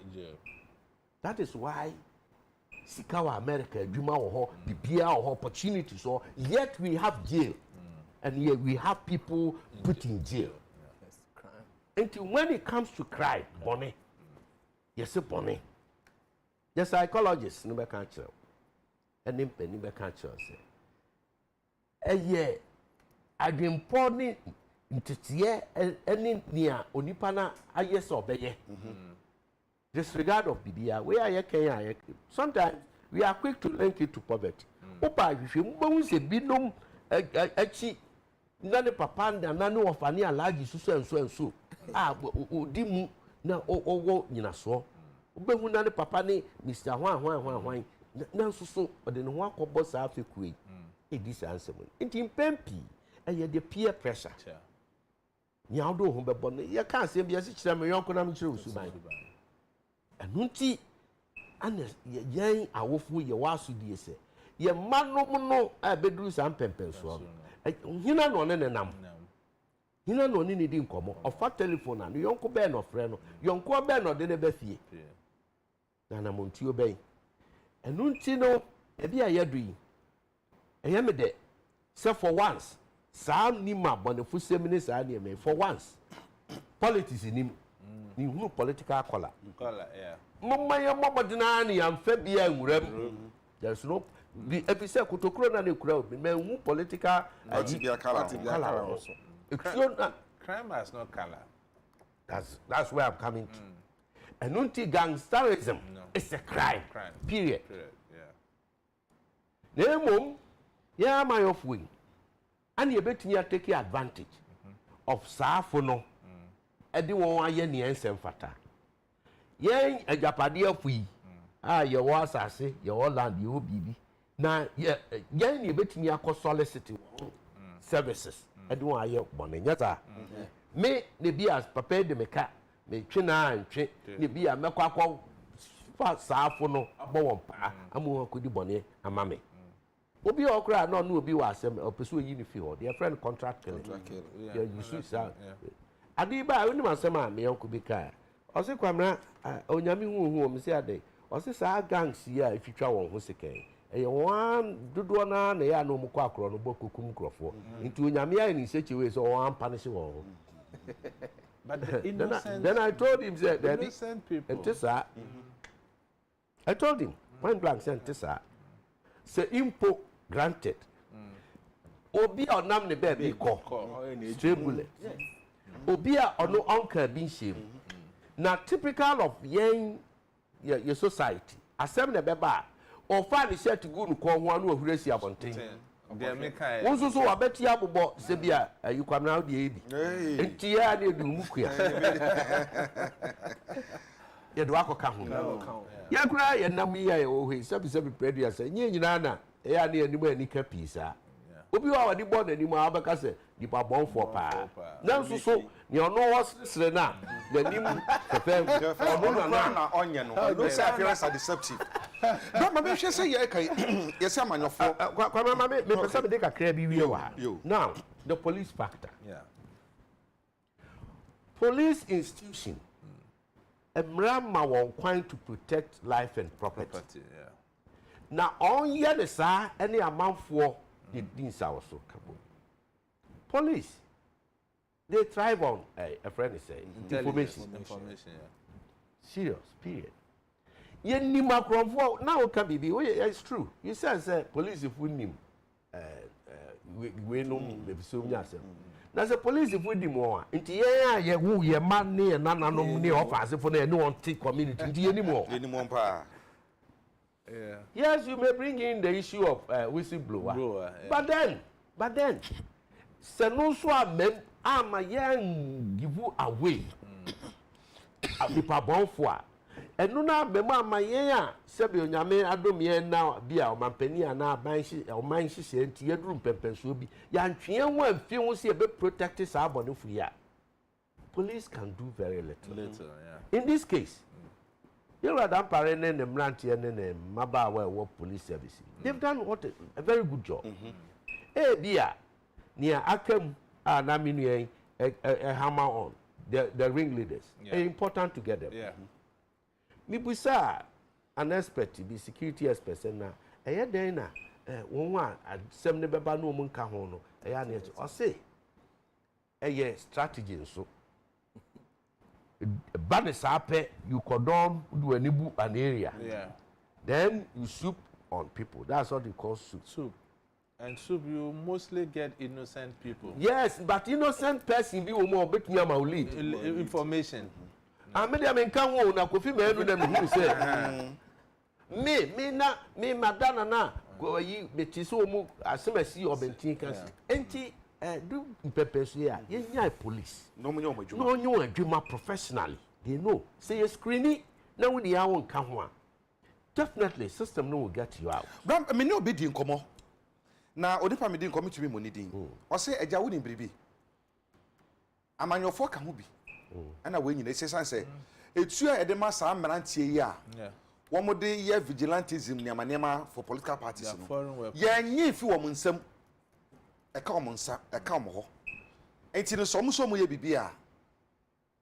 That is why Sikawa America, Juma or Bibia or opportunities, so yet we have jail. And yet we have people put in jail. Until when it comes to crime, Bonnie, yes, Bonnie. The psychologist, no can't tell. And then Penny can't tell. And yet, I've been pouring into any near Onipana, I yes or Beye. Disregard of BBA, where I can. Sometimes we are quick to link it to poverty. Opa, if you bones a binum, a cheat, none of papa and none of any large so and so. Ah, dimu now, oh, you know, so. But when none of papa, Mr. Why, now so, but then one boss after queen. It is answer. It in Pempi, and yet the peer pressure. Now do home, but you can't say, yes, it's a young economic truth. Anunti ana yan awofo ye waso die se ye no abedru san pempenso hina no ne nam hina no ne di nkomo ofa telephone na yonko be no frɛ no yonko be no de ne ba fie na montuo be anunti no e bia yadu yi eye me de say for once sa nima bonefo semini sa ne me for once politics nim ni who political color yeah. Mama ya mama dinani am febia nwuram. There's no the episode kutokuro na nekura me who political color also. Crime has no color. That's where I'm coming to. And anti-gangsterism is a crime. Period. Yeah. Nemum ya my of wing. And you bet me take advantage of safono. Edi won aye ne ensem fata yen ajapade afui ye wo asase ye wo land ye wo bibi na yen ne betimi akọ solicity services edi won aye bone nyata me ne bi as papa de meka me twe na antwe ne bi a mekọ akọ fa saafo no abo won pa amu akodi bone ama me obi okra no obi wa asem opeso yi ni fi ho their friend contract killing yeah you see that Adiba, I only say, "My uncle be car." I say, "Kwabena, onyami hu me say ade." I say, "Sa gangs here if you try one who second." E one dodo na ya no mo kwa akro no bokukum krofo. Into onyami ya in such a way so one punish one. But the innocent, then I told him that innocent people. I told him, point blank said, "Tessa, say impo granted." obi a onam ne baby ko straight bullet obi a ono onka bi nhiem na typical of your society asem na beba o fa ne shirt go no ko ho anu ahuresi abonten wonso so wabeti abobọ se bia Kwabena de ebi enti ya na edu mukua ye do akoka ho ya kura ye nam ya o he sebi predia se nyina na ya na anim anika pisa obi wa wadi bọ n'anim abaka se dipa bonfo pa na nso so ne ono hosre na n'anim pepem ono na onye no say appearance are deceptive no ma be hwe say ye kai ye say amanyofo Kwabena me pesa me de kakra bi wie wa now the police factor police institution emrama won kwan to protect life and property na onye ne sa ene amanfo the things I was so kabo. Police, they thrive on a friend is saying information. Serious, period. Ye ni makrofo now can be it's true. You say police if we nim we no be so nya asem. Na say police if we dim one. Nti ye wu ye man ne nananom ne offense for na no take community. Nti ye nim one. Ye nim one pa. Yeah. Yes, you may bring in the issue of whistleblower. But then, Senoso amem ama yen give away. Abipa bonfo. Enu na memo ama yen a sebe onyame adom yen na bia o mampani ana man hye enti yeduru mpempenso bi. Ya ntwe ho amfi ho se be protect sa abonefo ya. Police can do very little. In this case, you are done parene and Mranti and Mabawa police service. They've done a very good job. Eh, dear, near Akem and Namini a hammer on the ringleaders. Important to get them. Mibusa an expert to be security expert and now a year dana one at 7 Baba no Munkahono, a yan or say a year strategy so. Badness happen, you cordon do an area. Then you soup on people. That's what you call soup. And soup you mostly get innocent people. Yes, but innocent person be more bit me my lead. Information. I made them in Kawo na Kofi me them who say me madana na go yi betiso mu asemasi obentin kan. Enti do purpose here. You police. No adwuma professionally. They know. Say you screening now we dey won ka ho. Definitely system no will get you out. Bram me no be di nkomo. Na odipa me di nkomo tumi mo ni din. O say eja wo ni biribi. Amanyofo ka ho bi. Ana we nyina sesan say etu a edema sa mmerantie yi a. Wo mo de ye vigilantism ni amanema for political parties no. Ye nyi fi wo mo nsam. Eka wo mo nsa, eka wo mo ho. Enti no so mo ye bibia.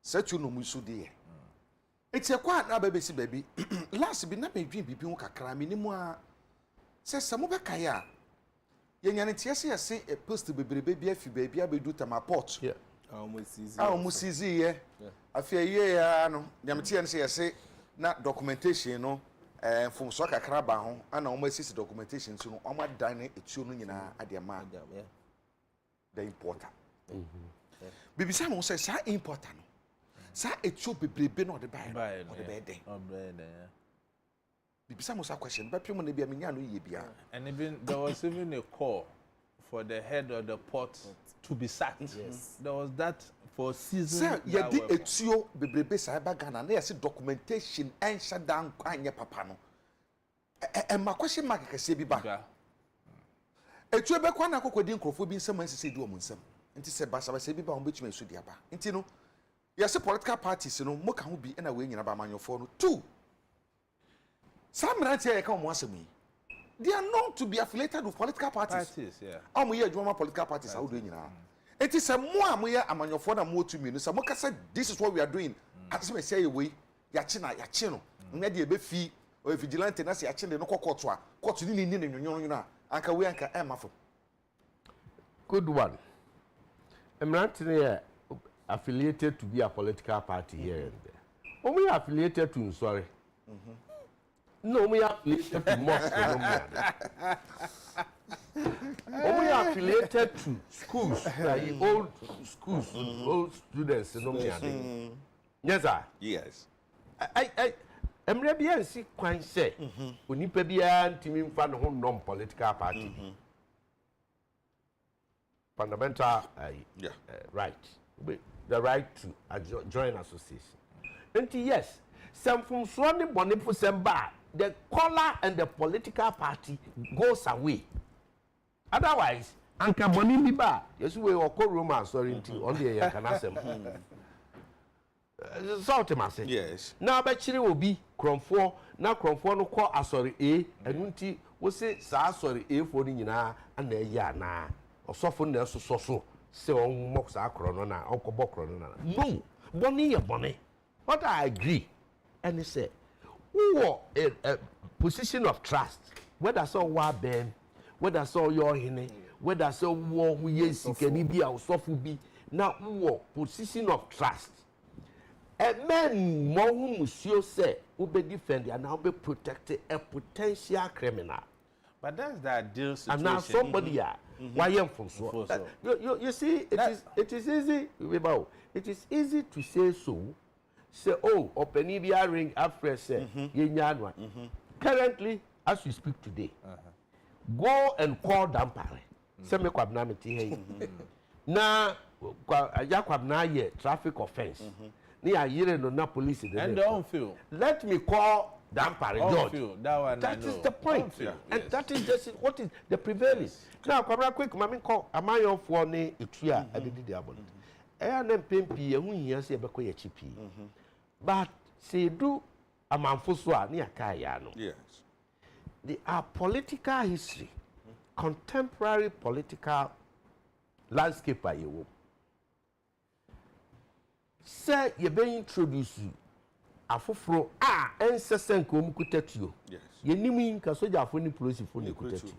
Setu no musu de. Enti ekwa na babesi baby. Last bi na bedwin bibi ho kakra me ni mu a se samo be kai a. Ye nyane tie se yese e post bebrebe bi afi baby abedu tamaport. Yeah. Almost easy yeah. Afia ye ya no. Nyame tie ne se yese na documentation no from so kakra ba ho ana o ma sisi documentation so no o ma dan na etuo no nyina ade ma. The important. Bibisa no say sa important. Sa etuo bebrebe no de buy. O de beden. Bibisa mo sa question ba pimo na bia menya no ye bia. And even there was even a call for the head of the port to be sacked. Yes. There was that for season. Sir, ye di etuo bebrebe sa ba Ghana na yesi documentation en shadan anye papa no. Ma question mark kese bi ba. Etuo be kwa na akokodi nkrofo bi nsem ansese di omo nsem. Nti se ba sa bi ba on betumi esu di aba. Nti no yesi political parties no mo ka ho bi na we nyina ba manyofo no. 2. Some rants here come once a me. They are known to be affiliated with political parties. I'm here, political parties. How do you know? It is a more we are among your phone and more to me. So, Moka said, this is what we are doing. As I say, away, Yachina, Yachino, maybe a fee or vigilante, and I say, actually, no court, court in Nina, Uncle Wianka, Emma. Good one. I'm not affiliated to be a political party here and there. Only affiliated to, sorry. No, we are affiliated to mosque. We are affiliated to schools, old schools, old students. Yes, sir. Yes. I'm ready to see quite say. We need to be anti non-political party. Fundamental right. The right to join association. And yes, some from Swanee Bonipo Semba, the color and the political party goes away. Otherwise, Anka Boni Biba, yes, we will call Roma, sorry, on the Yakanasem. Salty message. Yes. Now, but she will be Cromford, now Cromford no call a sorry A, and Unti will say, sorry A for the Yana and the Yana, or soften their so. So mocks are chronona, Uncle Bocronona. No, Bonnie, Bonnie. But I agree. And he said, who a position of trust, whether so war ben, whether so your hinny, whether so war who yes, can be our soft will be now war position of trust. A man more whom monsieur say will be defended and now be protected a potential criminal. But that's the ideal situation. And now somebody why am from so you see it is easy it is easy to say so say oh openibia ring after say yenyanwa currently as we speak today go and call Dampare say me Kwabena meti here na Agya Kwabena ye traffic offense ni ayire no na police and don't feel let me call Dampare George. That is the point. And that is just what is the prevailing. Now, come quick, Mammy call a mayor for ne Itria, I did the abon. And then Pimpy, and we hear say Bakoya chippy. But say do a man for swa near Kayano. Yes. They are political history, contemporary political landscape by you. Say you're being introduced. Afofro ensesen ko mukutatuo yes yenimi nka soja afoni police fo ne kutatuo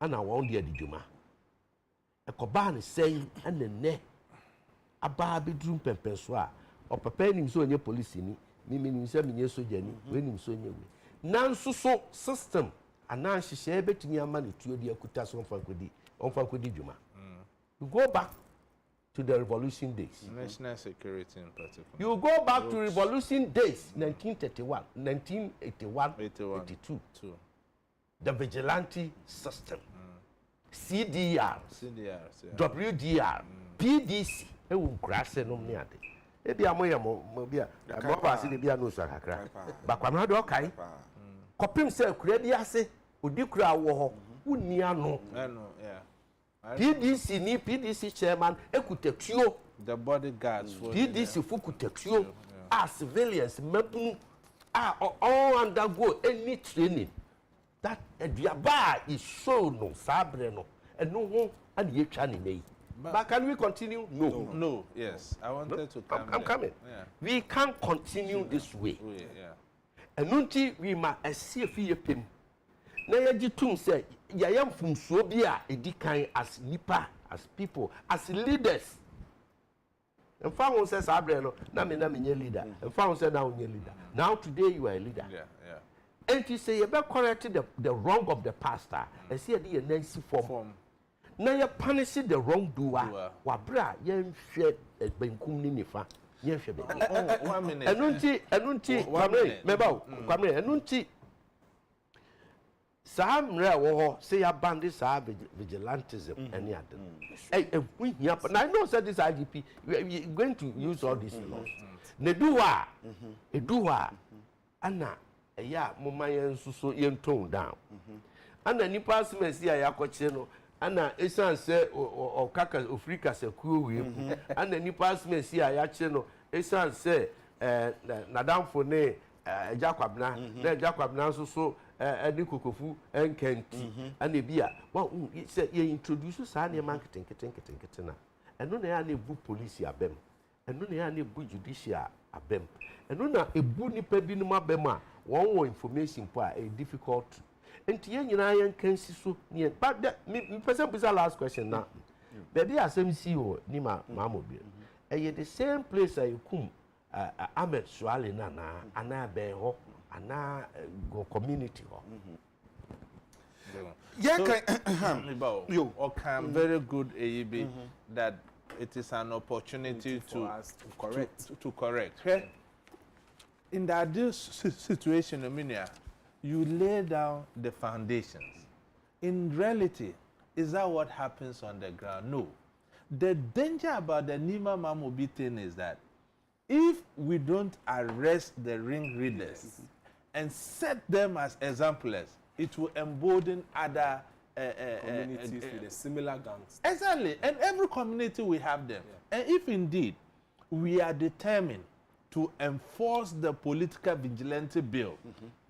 ana won de adidwuma ekoba ne sei anene aba bedrum pempenso a opapa nim so onye police ni mimi nim se menye soja ni we nim so onye we nanso so system ana hyehyɛ betumi ama ne tuo de akuta so onfa kodi dwuma you go back to the revolution days. National security in particular. You go back to revolution days, 1931, 1981, 82. The vigilante system. CDR, WDR, PDC. E wo grase no me ade. E bia mo ye mo bia. Mo pa se de bia no so akakra. Ba kwamna de okai. Kopim se kura bi ase, odi kura wo ho. Wonni ano. Yeah. PDC ni PDC chairman ekutetuo the bodyguards for PDC fukutetuo as civilians mepunu all undergo any training that eduaba is so no sabre no eno ho and ye twa ne mai. But can we continue? No. Yes, I wanted to come. I'm coming. Yeah. We can't continue this way. And until we ma see fie pem na yagitum say yayam fumso bia edikan as nipa, as people, as leaders. And found says Abre no na me leader. And found said now you leader. Now today you are a leader. Yeah. And you say you better correct the wrong of the pastor and see the Nancy form. Now you punish the wrongdoer. Wabra yen share benkum ni nifa. Yen share benkum. 1 minute. Enunti kwame meba kwame enunti Samre wo say ya band this vigilantism any other. We here but I know said this IGP we going to use all these laws. Ne duwa eduwa ana ya moma yen suso yen tone down. Ana nipa smesi ya yakoche no ana esan se o kaka Africa se kuo we ana nipa smesi ya yache no esan se nadamfo ne Agya Kwabena na Agya Kwabena so eni kokofu enkenti ana bia well say you introduce sa na marketing keten na eno na ya na ebu police abem eno na ya na ebu judicial abem eno na ebu nipa bi no abem a won information po a difficult enti ye nyina yan kansi so ne but me person bisa last question na baby asem si o ni ma bi the same place I come Ahmed Suale na ana ben ho ana go community ho Very good AEB that it is an opportunity to correct. In the ideal situation, Aminia, you lay down the foundations. In reality, is that what happens on the ground? No. The danger about the Nima Mamobi thing is that if we don't arrest the ring readers and set them as exemplars, it will embolden other communities with a similar gangs. Exactly. And every community we have them. Yeah. And if indeed we are determined to enforce the political vigilante bill,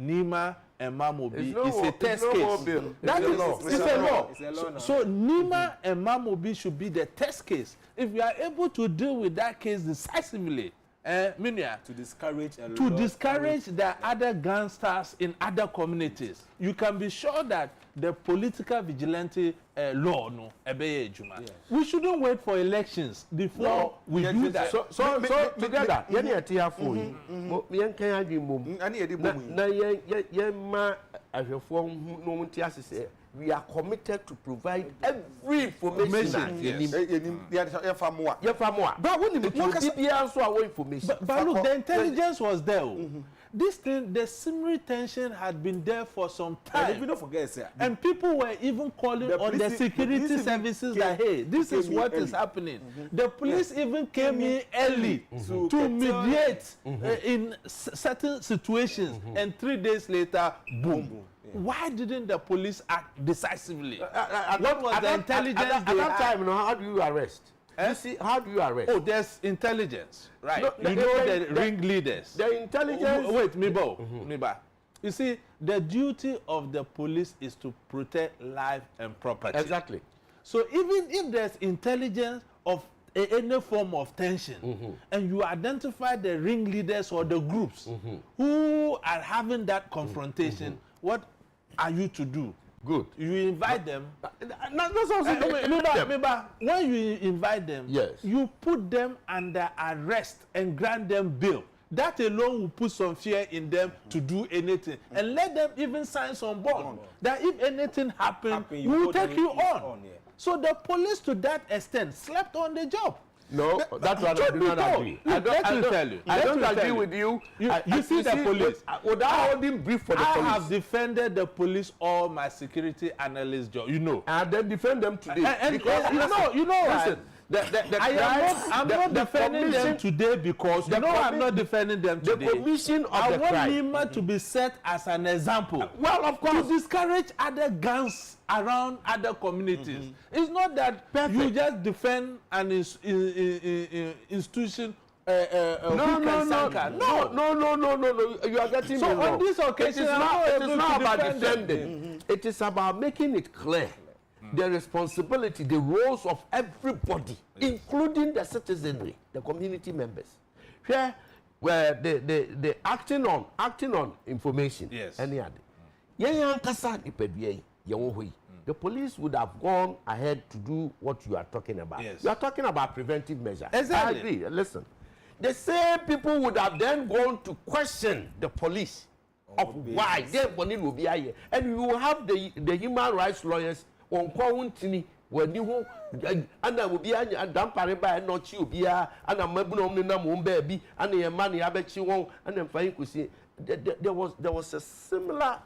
Nima and Mamobi is a test case. That is a law. So Nima and Mamobi should be the test case. If we are able to deal with that case decisively, Minia, to discourage the other gangsters in other communities, you can be sure that the political vigilante law we shouldn't wait for elections before we do that. So together, we are committed to provide every information. But look, the intelligence was there. This thing, the similar tension had been there for some time. And don't forget, and people were even calling on the security services that, hey, this is what is happening. The police even came in early to mediate in certain situations, and 3 days later, boom. Why didn't the police act decisively? What was the intelligence at that time? How do you arrest? You see, how do you arrest? Oh, there's intelligence, right? No, the ring leaders. The intelligence. Wait, Miba. You see, the duty of the police is to protect life and property. Exactly. So even if there's intelligence of any form of tension, and you identify the ring leaders or the groups who are having that confrontation, what are you to do? Good. You invite them. That's also Remember, when you invite them, yes, you put them under arrest and grant them bail. That alone will put some fear in them to do anything, and let them even sign some bond that if anything happens, we will take you on. So the police, to that extent, slept on the job. No, that's what I do not agree. I don't agree with you. You see the police. Without holding brief for the police. I have defended the police all my security analyst job, And then defend them today. And listen, I'm not defending them today because I'm not defending them today. The commission of the crime. I want Nima to be set as an example. Well, of course. To discourage other gangs around other communities. It's not that you just defend an institution. No. You are getting me wrong. So on this occasion, it is not about defending. It is about making it clear the responsibility, the roles of everybody, including the citizenry, the community members. Here, where the acting on information. Yes. Any other. The police would have gone ahead to do what you are talking about. Yes. You are talking about preventive measures. Exactly. I agree. Listen, the same people would have then gone to question the police of why their money will be here, and you will have the human rights lawyers on Kwabena when you and I will be a dampare by not you be and a mabunum baby and your money I bet you won't and then fine could see there was a similar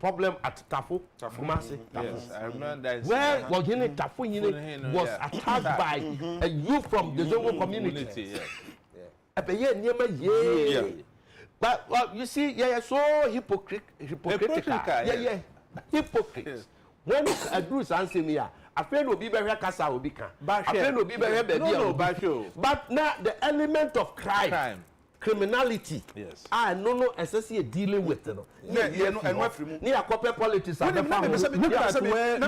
problem at Tafu. Yes, I remember that. Where Tafu was attacked by a youth from the Zongo community. But you see, so hypocritical. Hypocrites. When I do something here, I feel no be very casa will become. I feel no be very baby. But now the element of crime. Criminality. Yes. I no associate dealing with it. Near corporate politics. Look at where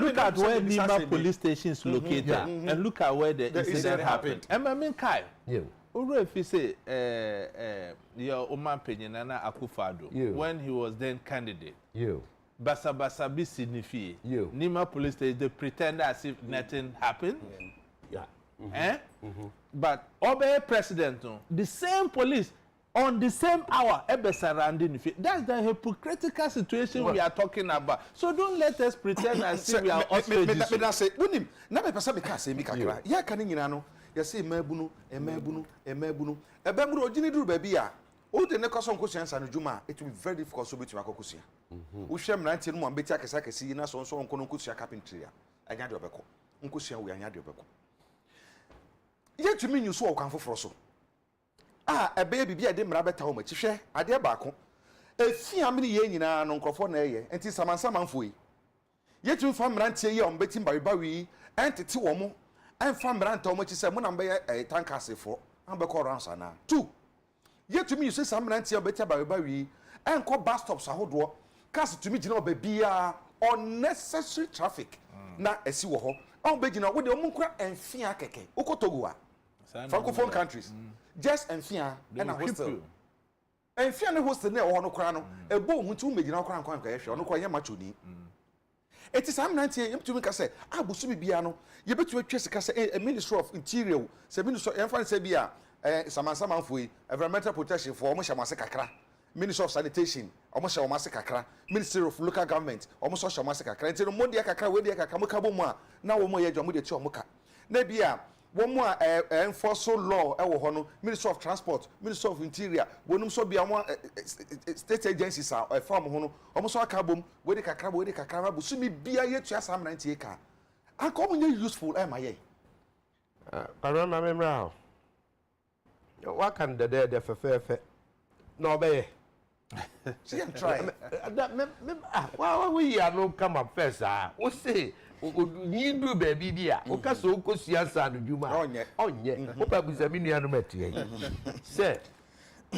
Nima police station is located, and look at where the incident happened. And I mean, Kai. If you say your Oman Penyanana Akufado, when he was then candidate, Basa be signify. Nima police station, they pretend as if nothing happened. But obey president, the same police. on the same hour ebe surrounding if that's the hypocritical situation we are talking about. So don't let us pretend as if we are ostriches. Me say unim na me pesa me ka say mi kakra ya ka ni nyina no ya say emabunu ebemuru ogini duru ba bia o de ne koso nkosia nsa no dwuma it will be very difficult so betu akokosia wo hwem na ntie no mo ambeti akesa akesi na so nso nko nkosia carpentry a anya de obeko nkosia we anya de obeko ye tumi nyu so o kan foforo so ebe bibia de mra beta o ma chihwe ade baako efia me ye nyina no nkrofo na eye enti samansa manfo ye tumi fa mra ntie ye o mbeti mbarebawi entete wo mo enfa mra nta o ma chi se mo na mbe tankasefo ambeko ransa na 2 yetumi yuse sam nantia betia barebawi enko bus stops ahodo cars tumi gina obabia unnecessary traffic na esi wo ho on be gina wo de omunkura enfia keke ukotogo a francophone countries just enfia na hostel enfia na hostel na wo no kura no ebo ohun ti wo megina kura nkwan kwa yehwe ono kura ye macho ni eti sam nantia yetumi ka se abusu bibia no ye betu atwa sika se ministry of interior se ministry enfa se bia samansa manfoi environmental protection for omo shamase kakra ministry of sanitation omo shamase kakra ministry of local government omo so shamase kakra enti no modi kakra we dia kakra mo ka bomu a na wo mo ye dwamo de ti omo ka na bia wo mo enforce law e wo ho no ministry of transport ministry of interior wonum so bia mo state agencies a farm ho no omo so aka bom we de kakra ma bu sumi bia ye tua sam 90 ka aka omo ye useful e ma ye corona memra what can the fefe no obey see I'm trying why we are no come up first we say you do baby dia o ka so ko siasa no djuma onye o pa buza mi nua no matie say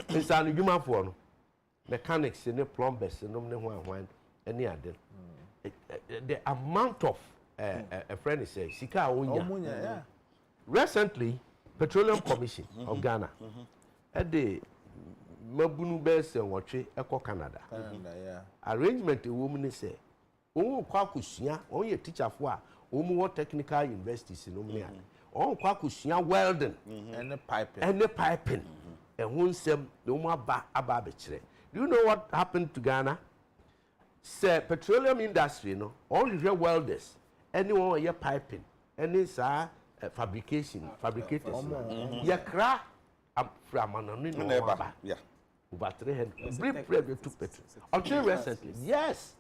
siasa no djuma fo no mechanics ne plumbers no ne ho ahwan any ade the amount of a friend is say sika onya recently Petroleum Commission of Ghana the mabunu bese wotwe eko Canada arrangement a woman say o kwa kusua on ye teacher fo a o mu technical universities no me on kwa kusua welding and piping e ho nsem no mu aba be kire. Do you know what happened to Ghana? Say petroleum industry no on the welders anyone ye piping any sa fabrication fabricators ya kra from anonu no ba over 300 brief took petrol until recently yes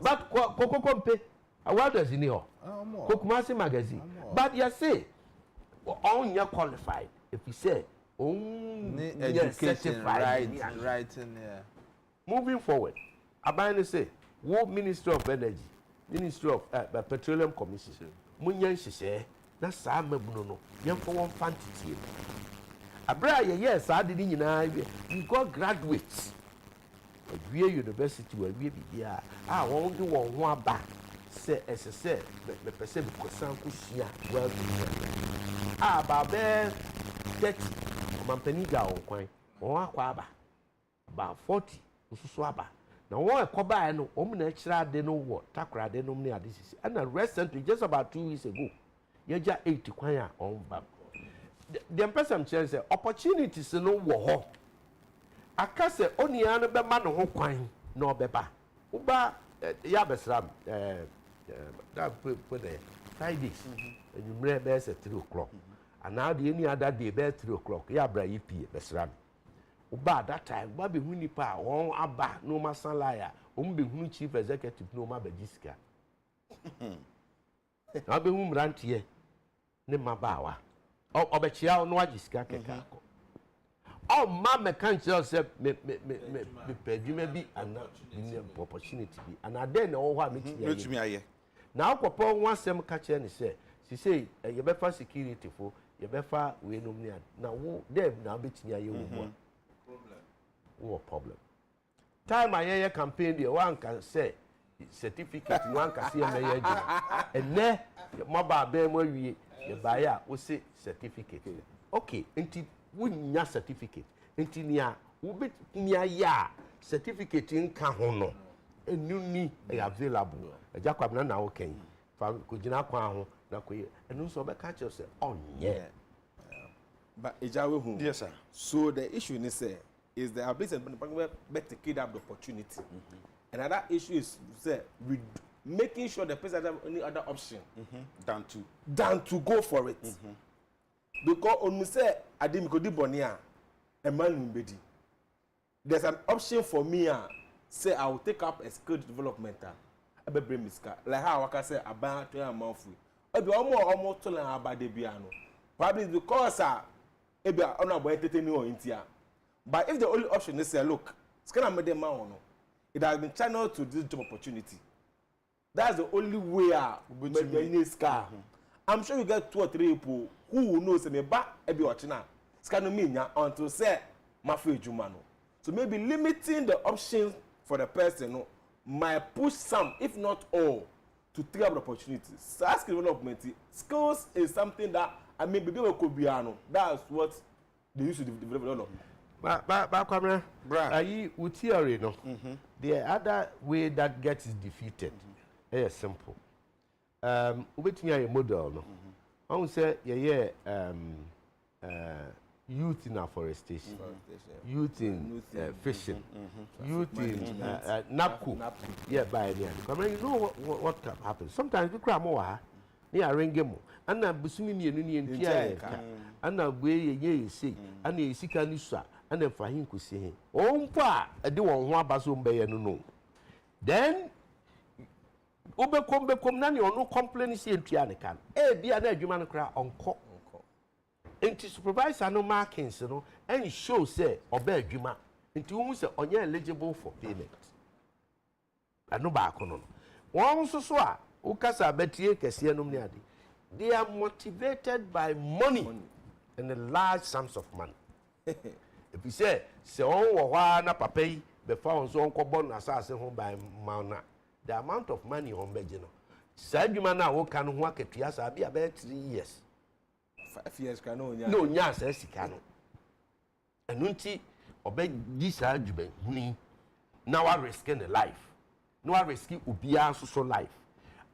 but kokokompe welders in here kokumasi magazine but you say on you qualified if you say education right in there moving forward abane say wo Ministry of Energy, Ministry of Petroleum Commission munyan hyehyɛ na saa mabuno no yɛmfa wɔn fantitie abra yɛ saa de ni nyinaa we got graduates awie university wa wie bibia a wɔn de wɔn ho aba sɛ ɛsɛ bɛpɛ sɛ bikosan ko sua well a baabɛ 30 ɔmampani ga wɔn kwan wɔn akɔ aba ba 40 nso aba na wɔn ɛkɔbaa no wɔn na akyerɛ ade no wɔ takora ade no ne ade sisi and recently just about 2 weeks ago yɛgya 80 kwan a wɔn ba the person kyerɛ sɛ opportunities no wɔ hɔ aka sɛ onia no bɛma ne ho kwan na ɔbɛba woba yɛ abɛsra that put there Fridays anwummerɛ bɛyɛ sɛ 3 o'clock anaa de any other day bɛyɛ 3 o'clock yɛ abra yɛ pie bɛsra woba at that time woba bɛhu nipa a wɔn aba na wɔn asan lie a wɔn bɛhunu chief executive na wɔn abɛgye sika na wɔbɛhu mmeranteɛ ne mmabaawa ɔbɛkyia wo na wagye sika kɛkɛ akɔ ɔmma mɛka nkyerɛ sɛ mepɛ adwuma bi ana opportunity bi ana dɛn na ɛwɔ hɔ a mɛtumi ayɛ na wokɔpɛ ho asɛm ka kyerɛ ne sɛ sisei yɛbɛfa security fo yɛbɛfa weinom ne na wo dɛn na wobɛtumi ayɛ wɔ mu a wɔ problem time a yɛyɛ campaign deɛ woanka sɛ certificate woanka sɛ yɛmɛyɛ adwuma ɛnɛ mmabaa bɛn mu awie yɛbaeɛ a wose certificate okay nti wonya certificate nti nia wobɛtumi ayɛ a certificate nka ho no ɛnu ni ɛyɛ available agya Kwabena na wokan fa kogyina kwan ho na koyɛ ɛno nso ɔbɛka kyerɛ sɛ ɔnyɛ but agya we hu yes sir so the issue is say is the ability to kidnap the opportunity. Another issue is say making sure the person has any other option than to go for it. Because when we say Adim Kodi Bonia, a man bedi, there's an option for me. Say I will take up a skill development. I be bring miska. Like how I can say about 2 months free. I be almost to learn about the piano. Probably because I be on a boy entertaining or India. But if the only option is say, look, it's gonna make them man. It has been channeled to this job opportunity. That's the only way I'm sure you get 2 or 3 people who knows me back every watching now. It's kind of mean until say my free Jumano. So maybe limiting the options for the person might push some, if not all, to take up the opportunities. So skill development, skills is something that I mean people could be that's what they used to develop. But Kwabena, with theory, no. The other way that gets defeated is simple. With me a model, no. I would say youth in afforestation, youth in fishing, youth in NAPCO. Yeah, by the end. I mean, you know what happens. Sometimes we cry more. They are ringing. And I'm busumi ni tia. And I'm way say. And you see can and then for him to see him. Oh, pa, I do want basum bay no. Then Obekom nani no complain see tia can. Be an adjuman cry on cock. And to supervise no markings, and show say obey adjuma. Into whom say on eligible for payment. And no back on. One so Ukasa betie kesiye no mniadi. They are motivated by money and the large sums of money. If you say on wa na papay before on so bon asase home by mauna, the amount of money on begino. Sadjuma na wo kan ho akatua sa bia be 3 years. 5 years can no nya sa sika no. Enunti obe di sa adwuma huni na wa risk in life. No wa risk ubia so life.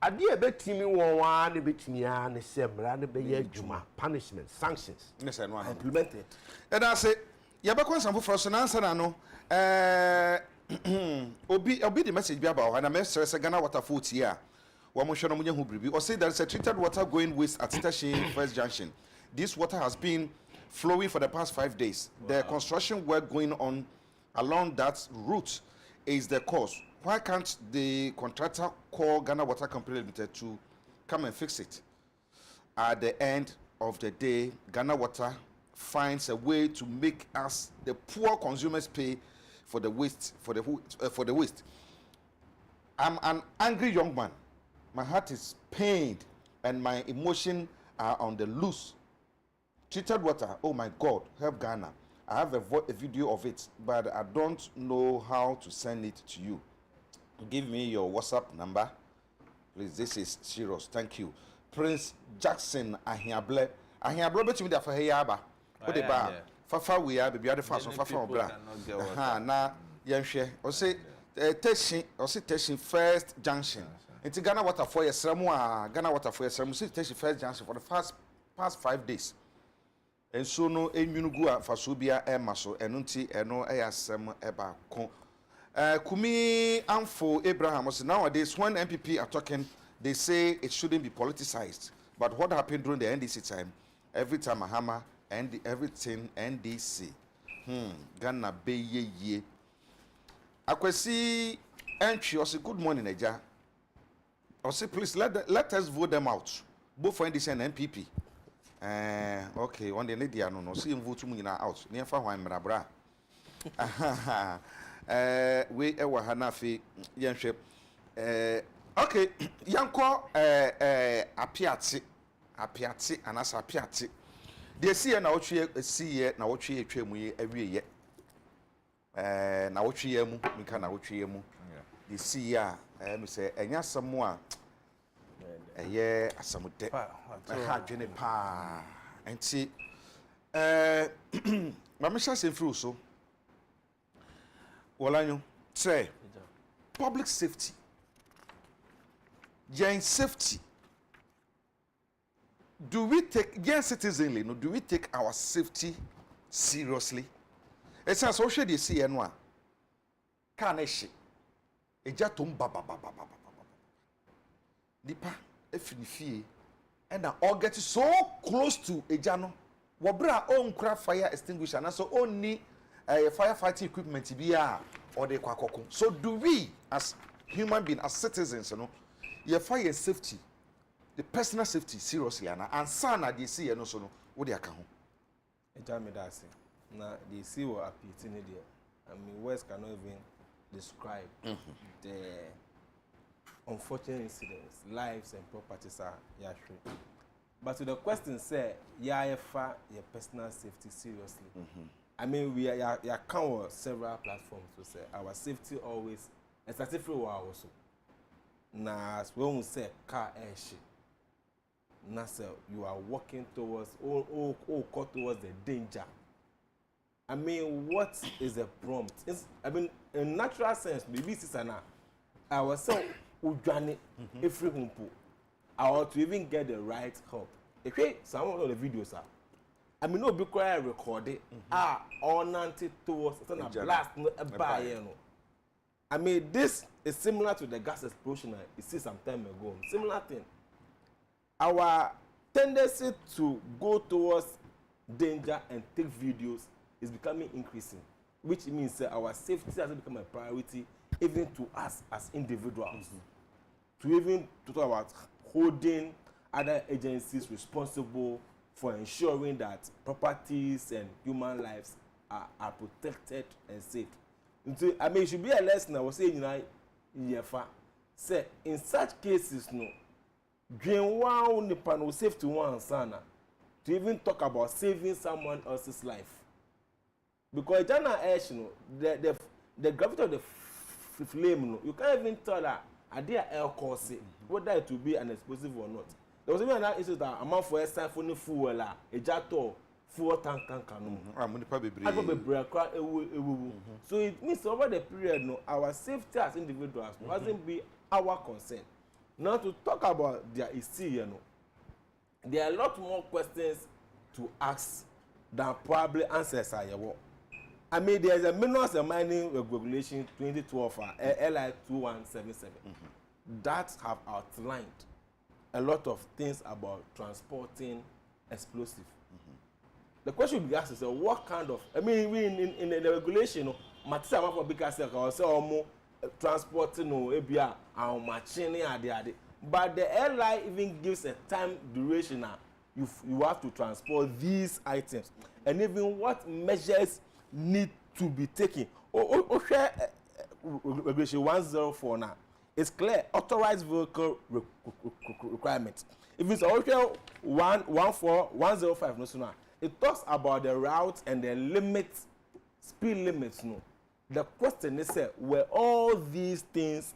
Ade e betimi won wa ne betimi a ne semra ne be ye adwuma punishment sanctions ne se no implemented. And I say ya be kon samfo for so na answer na no obi the message bi about na me stress Ghana water fault here wo mo hwe no munye hu bribi o say there is a treated water going waste at Tashin First Junction. This water has been flowing for the past 5 days. Wow. The construction work going on along that route is the cause. Why can't the contractor call Ghana Water Company Limited to come and fix it? At the end of the day, Ghana Water finds a way to make us, the poor consumers, pay for the waste. For the waste. I'm an angry young man. My heart is pained, and my emotions are on the loose. Treated water. Oh my God, help Ghana. I have a video of it, but I don't know how to send it to you. Give me your WhatsApp number, please. This is serious. Thank you. Prince Jackson Ahiable bet me there for Hayaba. What the bar? Fafa we are baby. The fast from Fafa Obra. Na yenhwe. O say Teshin First Junction. It's Ghana Water for your Ghana Water for your Teshin First Junction for the past 5 days. And so no enyunugu for Subia Emaso enunti eno eyasem eba kon. Kumi Amfo Abraham was nowadays when MPP are talking, they say it shouldn't be politicized. But what happened during the NDC time? Every time a hammer and everything NDC. Ghana be ye. Akwesi entry or say good morning, Agya. Or say please let us vote them out, both for NDC and MPP. Okay, on the media no see him vote muna out. Near for why mrabra. We ewa hanafi yenhwe okay yanko apiati anasa apiati de see na wotwe see na wotwe etwemu ye awie ye na wotwe ye mu mika na wotwe ye mu de see ya me say enya samu a eye asamude ha dwene pa enti mama sha se fru so Walanyo say public safety. Gen safety. Do we take citizenly? No, do we take our safety seriously? It's a social de see no a car na hye eja tom baba nipa efini fie and all get so close to eja no wo bra on kra fire extinguisher na so oni firefighting equipment bi a or the kwakoko. So do we as human beings, as citizens, you know, you fire safety, the personal safety seriously, and sana they see no so no what they account. Ejame dasi na they see what appearing there. I mean, words cannot even describe the unfortunate incidents, lives and properties are yashwe. But to the question say, your personal safety seriously. I mean, we are count several platforms to say our safety always. It's as if we were also. Now, when we say car airship, now say you are walking towards towards the danger. I mean, what is the prompt? I mean, in natural sense, maybe it's an ourselves ujani every humpu. Or to even get the right help. Okay, some of the videos are. I mean, no, because recorded. All 90 towards a blast a buy. I mean, this is similar to the gas explosion I see some time ago. Similar thing. Our tendency to go towards danger and take videos is becoming increasing, which means that our safety has become a priority even to us as individuals. To even to talk about holding other agencies responsible for ensuring that properties and human lives are protected and safe. I mean, it should be a lesson I was saying, you know, say in such cases, no, dream one the panel safe to one sana to even talk about saving someone else's life. Because Jana Ash, you know, the gravity of the flame, no, you can't even tell that are there air course whether it will be an explosive or not. There was even another issue that a man for a siphon fuel, a jato, fuel tank so it means over the period, no, our safety as individuals hasn't been our concern. Now to talk about their issue, you know, there are a lot more questions to ask than probably answers are your. I mean, there is a minerals and mining regulation 2012 LI 2177 that have outlined a lot of things about transporting explosive. The question we ask is what kind of, I mean, we in the regulation, material for big asset or say transporting ABR and machining and but the LI even gives a time duration now. You have to transport these items and even what measures need to be taken. Regulation 104 now. It's clear authorized vehicle requirements. If it's also 105 no sooner, it talks about the routes and the limits, speed limits. No, the question is, were all these things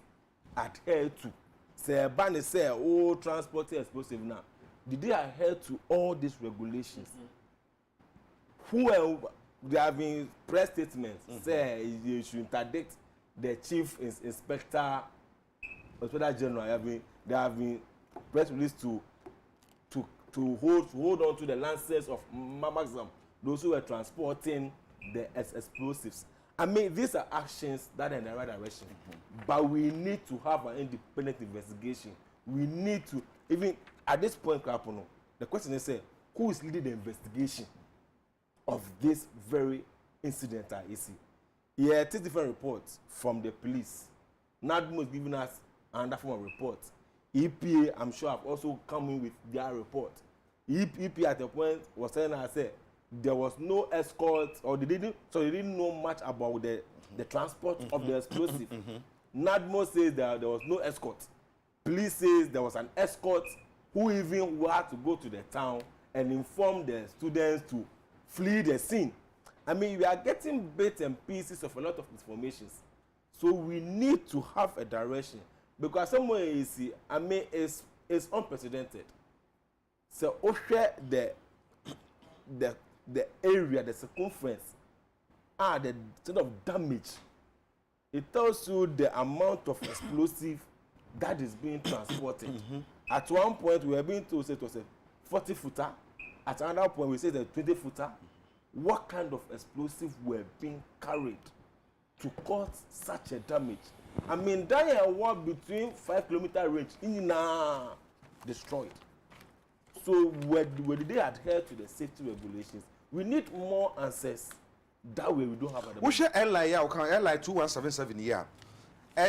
adhered to? Say, ban is say, oh, transporting explosive now. Did they adhere to all these regulations? Who they have been press statements say you should interdict the chief inspector. Inspector General they have been press release to hold on to the lances of maximum those who were transporting the explosives. I mean, these are actions that are in the right direction, but we need to have an independent investigation. We need to even at this point, the question is, who is leading the investigation of this very incident? You see, yeah, 2 different reports from the police. NADMO is giving us another form of report. EPA, I'm sure, have also come in with their report. EPA at the point was saying, I said, there was no escort, or they didn't know much about the transport of the explosive. NADMO says that there was no escort. Police says there was an escort who even had to go to the town and inform the students to flee the scene. I mean, we are getting bits and pieces of a lot of information. So we need to have a direction. Because somewhere you see, I mean, it's unprecedented. So, the area, the circumference, the sort of damage. It tells you the amount of explosive that is being transported. At one point, we were being told it was a 40-footer. At another point, we said a 20-footer. what kind of explosive were being carried to cause such a damage. I mean, that war between 5 kilometer range in destroyed. So where did they adhere to the safety regulations? We need more answers. That way we don't have. We share airline ya, airline 2177 here.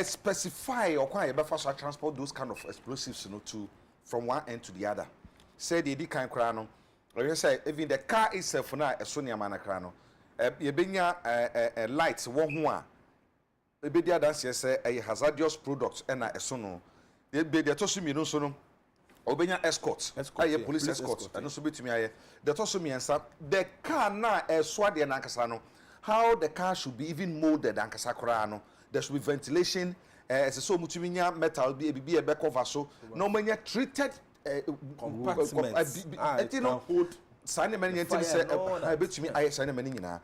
Specify or quite a transport those kind of explosives, to from one end to the other. Say the kind crano. Or you say even the car itself now a Sonia Manacrano. You bring a lights one. The media dance say a hazardous products and a sono. They be the Tosumi no sono. Obenya escort. Aye police escort. And also between me the Tosumi and the car now a swadi and ankasano. How the car should be even molded ankasakurano. There should be ventilation. As a so mutuminya metal be a back of so no many treated compartments. You know, sign many say I bet me I sign many na.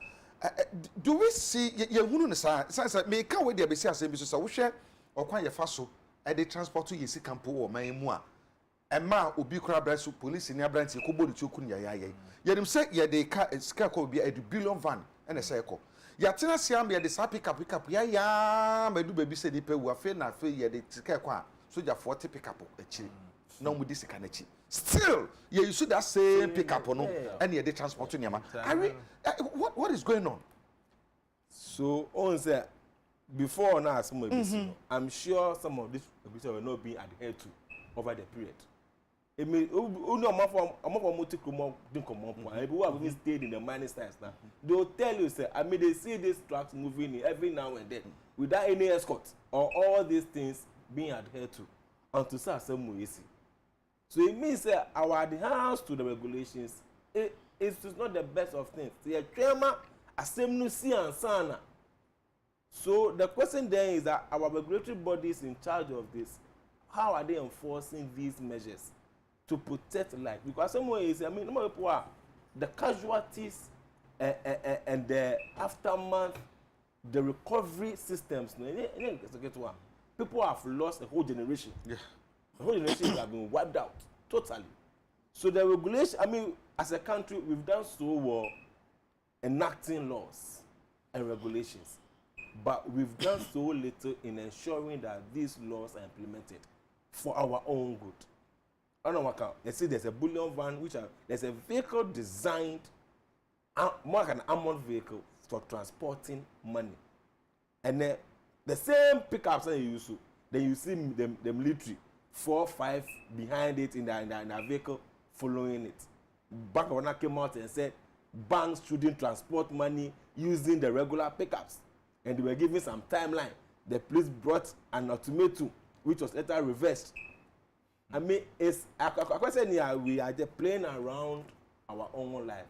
Do we see ye hunu sa me ka we dey be say asem bi so we share or kwan ye fa so e dey transport to yesi campo o man mu a e ma obi kura branch police ni branch ko bodu choku ni ya ye dem say ye dey ka ska ko bi a billion van e na say ko ya tena siam ye dey sa pick up ya medu baby say dey pe wu afi na afi ye dey ska ko a soja 40 pick up echi na mu disika na echi still you see that same pick up no and ye dey transport to niama what is going on? So on say before now some of I'm sure some of this were not being adhered to over the period. It may only a month for multi-common people have even stayed in the mining sites now. They will tell you, say, I mean, they see these trucks moving every now and then without any escort or all these things being adhered to unto some way. So it means that our adherence to the regulations is not the best of things. The trema assembly and sana. So the question then is that our regulatory bodies in charge of this, how are they enforcing these measures to protect life? Because some ways, I mean, people are the casualties and the aftermath, the recovery systems. People have lost a whole generation. Yeah. The whole generation have been wiped out totally. So the regulation, I mean, as a country, we've done so well enacting laws and regulations, but we've done so little in ensuring that these laws are implemented for our own good. I don't know what you see. There's a bullion van, there's a vehicle designed more like an armored vehicle for transporting money, and then the same pickups that you use to, then you see the military 4 or 5 behind it in the vehicle following it. Bank of Ghana came out and said banks shouldn't transport money using the regular pickups, and they were giving some timeline. The police brought an ultimatum which was later reversed. I mean, it's a question here. We are just playing around our own life.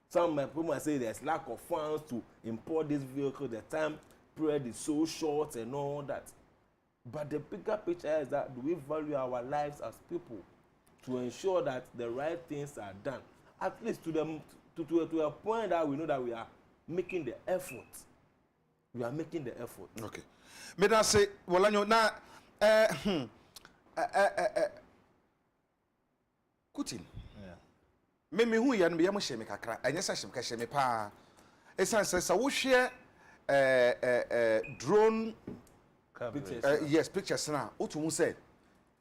Some people might say there's lack of funds to import this vehicle. The time period is so short and all that. But the bigger picture is that do we value our lives as people to ensure that the right things are done, at least to a point that we know that we are making the effort. We are making the effort. Okay. Me da say Wolanyo na Kutin. Yeah. Me hu ya no me yam hye me kakra. Anya sa hye me ka hye me pa. Esan say wo hye drone yes, pictures now. Otu say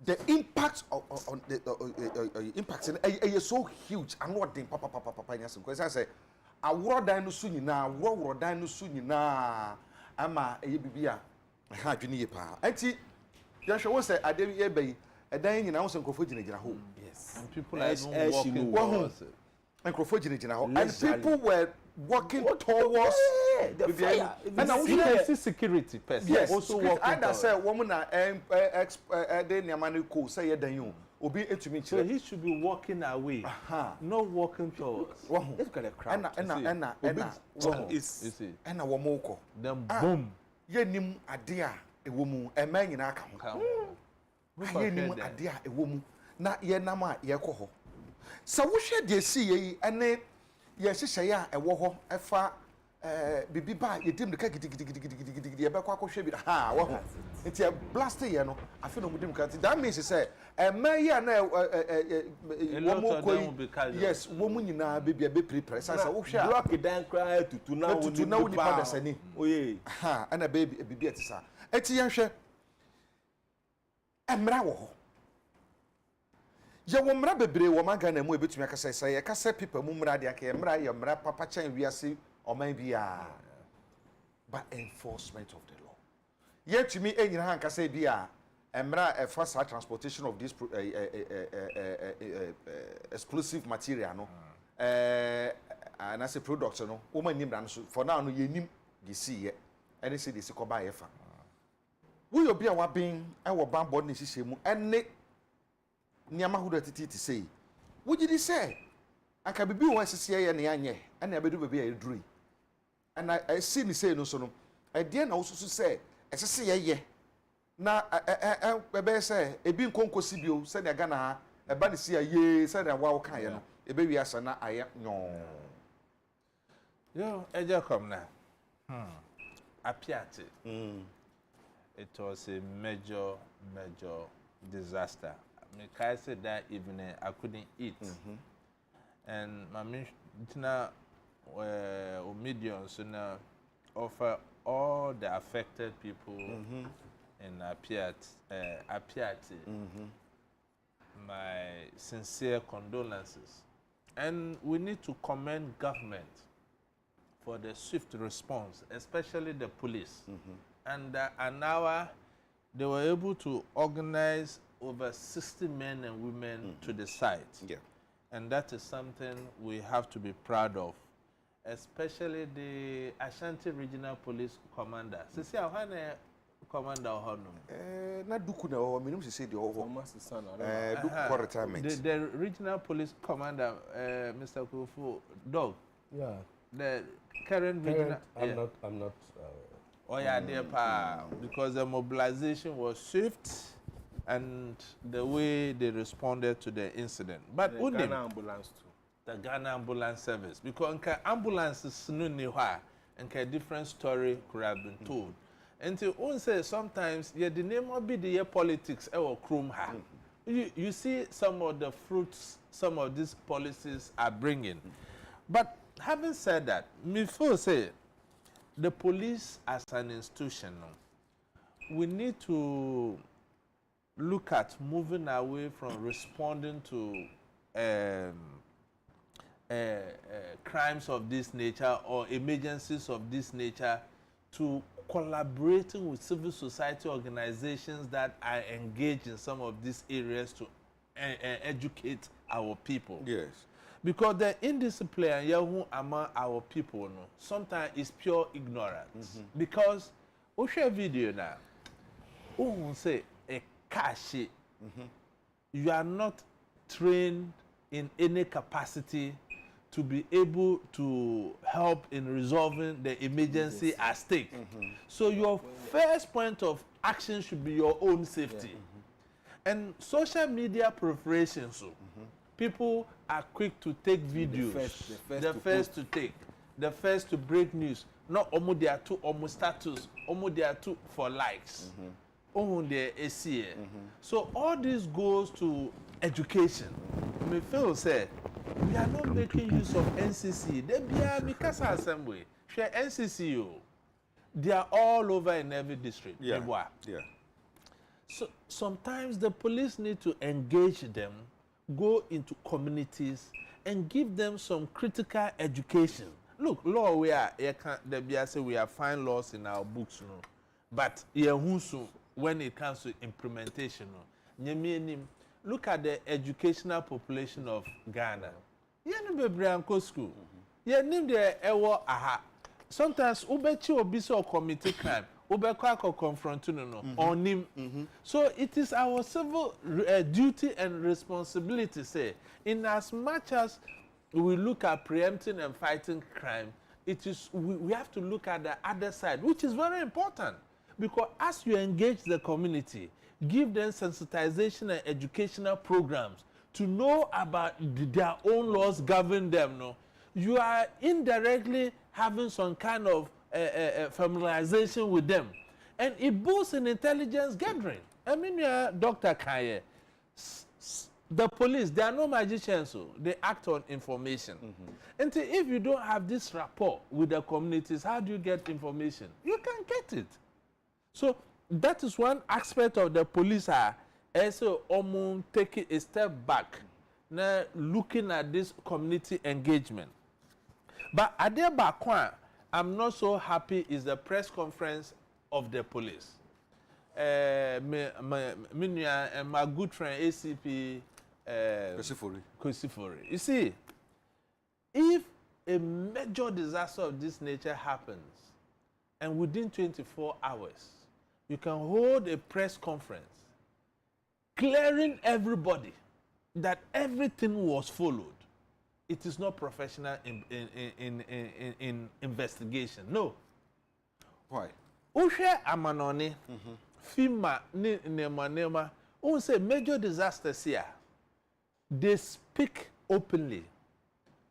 the impact on the impact is so huge and what them papa nyasem because I say aworo dan no su nyina aworo dan no su nyina ama bibia ha dwene ye pa anti ya hwe wo say ade ye bai edan nyina wo say nkofo ginagina ho yes and people are even walking nkofo ginagina ho and people were walking towards the fire. And you can see security person yes, also walking. And I say woman na dey niamani ko say ye dan you obi etumi so he should be walking away, not walking towards. Look at the crowd. And wo mo ko then boom ye nim ade a ewo mu e man nyina aka ho ye nim ade a ewo mu na ye nam a ye kɔ ho so wo hwɛ de si ye ene ye hyehyɛ a ewo ho efa bibi ba yedim de ka gidigidi ebe kwa hwe bi ha wo nti blast ye no afi no mudim ka that means say ema ya na wo mo koi yes wo mu nyina bebi be prepare say wo hwe a block dan kra tutu na wo ni pa desani oye ha ana bibi etisa eti ye hwe emra wo ho ye wo mra bebre wo maga na mu ebetumi akasa say ye kasa people mu mra de aka ye mra papa chan wiase oman bia but enforcement of the law yet me enyina han kasa bia emra first transportation of this explosive material no and as a product no woman nim dan so for now no yenim di see ye any say this ko ba ye fa we obi a wa ben e wo ban board ni hihye mu ene niama hudo titi say wo gidi say aka bibi wo asese ye ne anye ene abedu bebi ya eduru and I see ni say no so no e de na wo susu say esese ye na ebe say ebi nkonkosi bio say na Ghana ha e ba ni si ye say na wa wo kan ye no ebe wi asa na aye nyon yo Agya Kwabena Apiati it was a major disaster. I said that evening I couldn't eat and my mission mediums offer all the affected people in Apiati my sincere condolences, and we need to commend government for the swift response, especially the police. And an hour they were able to organize over 60 men and women to the site. yeah, And that is something we have to be proud of, especially the Ashanti Regional Police Commander. Sisi ahane commander honum. Na duku na o minimum say the o master son duku for retirement. The Regional Police Commander, Mr. Kufu Dog. Yeah. The current regional. I'm not. Oh yeah, dear pa, because the mobilization was swift and the way they responded to the incident. But the Ghana ambulance too. The Ghana ambulance service, because ambulance is no new and a different story could have been told. And to say sometimes yeah, the name will be the politics or chrome ha. You see some of the fruits some of these policies are bringing. But having said that, me feel say the police as an institution, we need to look at moving away from responding to crimes of this nature or emergencies of this nature to collaborating with civil society organizations that are engaged in some of these areas to educate our people. Yes. Because the indiscipline among our people sometimes is pure ignorance. Because we share video now, we say a cash, you are not trained in any capacity to be able to help in resolving the emergency at stake. So your first point of action should be your own safety. And social media proliferation, so people are quick to take videos. The first to break news. Not almost they are too almost status, almost they are too for likes. So all this goes to education. Me feel say we are not making use of NCC. They be a Mikasa Assembly. Share NCC. They are all over in every district. Yeah. So sometimes the police need to engage them, go into communities, and give them some critical education. Look, law we are we have fine laws in our books, but when it comes to implementation, look at the educational population of Ghana. School. Sometimes ubechi obisi or commit crime, ubekwa confront on him. So it is our civil duty and responsibility, say, in as much as we look at preempting and fighting crime, it is we have to look at the other side, which is very important. Because as you engage the community, give them sensitization and educational programs to know about their own laws govern them. you are indirectly having some kind of familiarization with them. And it boosts in intelligence gathering. I mean, Dr. Kanye, the police, they are no magicians, so they act on information. And if you don't have this rapport with the communities, how do you get information? You can't get it. So that is one aspect of the police are also taking a step back, now looking at this community engagement. But Agya Bakwan, I'm not so happy is the press conference of the police. My good friend ACP Kwabena. You see, if a major disaster of this nature happens, and within 24 hours, you can hold a press conference clearing everybody that everything was followed, it is not professional in investigation. No. Why? Ushe amanoni, FIMA, nema, say major disasters here. They speak openly,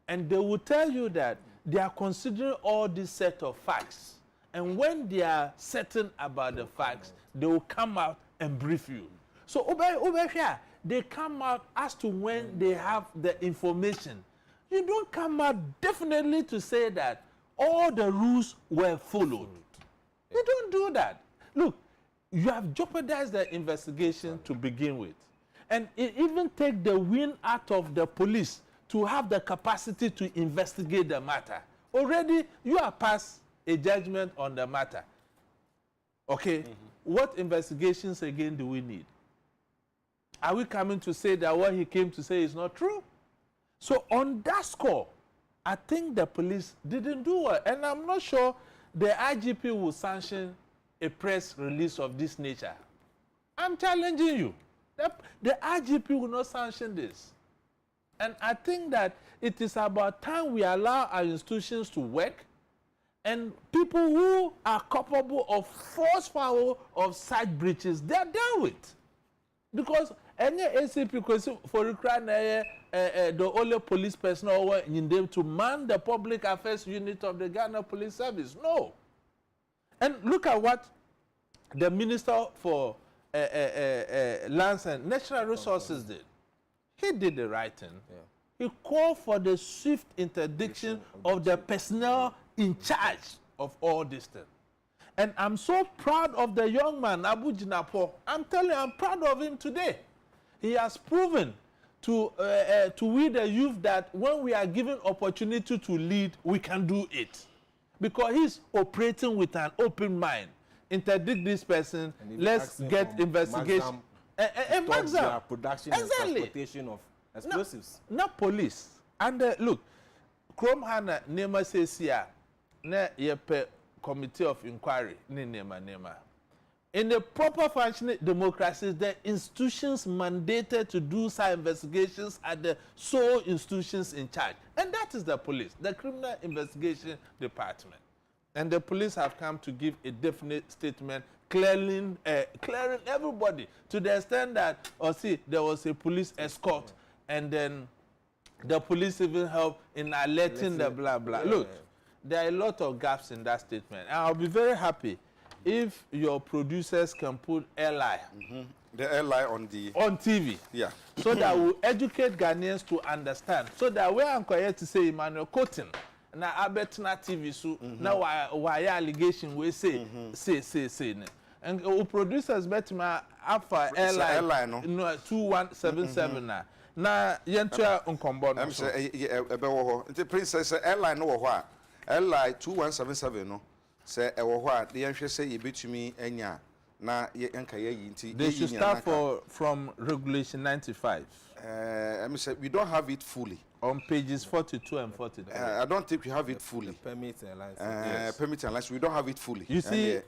and they will tell you that they are considering all this set of facts. And when they are certain about the facts, they will come out and brief you. So over here, they come out as to when they have the information. You don't come out definitely to say that all the rules were followed. You don't do that. Look, you have jeopardized the investigation to begin with. And it even takes the wind out of the police to have the capacity to investigate the matter. Already, you are past a judgment on the matter. Okay? What investigations again do we need? Are we coming to say that what he came to say is not true? So on that score, I think the police didn't do well. And I'm not sure the IGP will sanction a press release of this nature. I'm challenging you. The IGP will not sanction this. And I think that it is about time we allow our institutions to work, and people who are capable of force foul of such breaches, they are dealt with. Because any ACP, for the only police personnel in them to man the public affairs unit of the Ghana Police Service. No. And look at what the Minister for Lands and Natural Resources did. He did the right thing. Yeah. He called for the swift interdiction of the personnel in charge of all this thing. And I'm so proud of the young man, Abu Jinapo. I'm telling you, I'm proud of him today. He has proven to we the youth that when we are given opportunity to lead, we can do it. Because he's operating with an open mind. Interdict this person, let's get investigation. And production and transportation of explosives. Not police. And look, Chrome Hana Nema says here, na yepe committee of inquiry, nema. In the proper functioning democracies, the institutions mandated to do such investigations are the sole institutions in charge. And that is the police, the Criminal Investigation Department. And the police have come to give a definite statement clearing everybody to the extent that, there was a police escort, and then the police even helped in alerting the blah, blah. Look, there are a lot of gaps in that statement. And I'll be very happy if your producers can put LI. The LI on TV. Yeah. So that will educate Ghanaians to understand. So that when I'm quiet to say Emmanuel Cotton, now Abetna TV, so now why allegation we say. And producers bet me after LI no 2177 now. Na yentua unkombo no. Say ebe wo ho. Nti princess LI no wo ho a. LI 2177 no. Say e wo ho a de yenhwe say yebetumi anya na yenka ye yi nti. They should start from regulation 95. Say we don't have it fully. On pages 42 and 43. I don't think we have it fully. The permits and license. Yes. Permits and license. We don't have it fully. You see,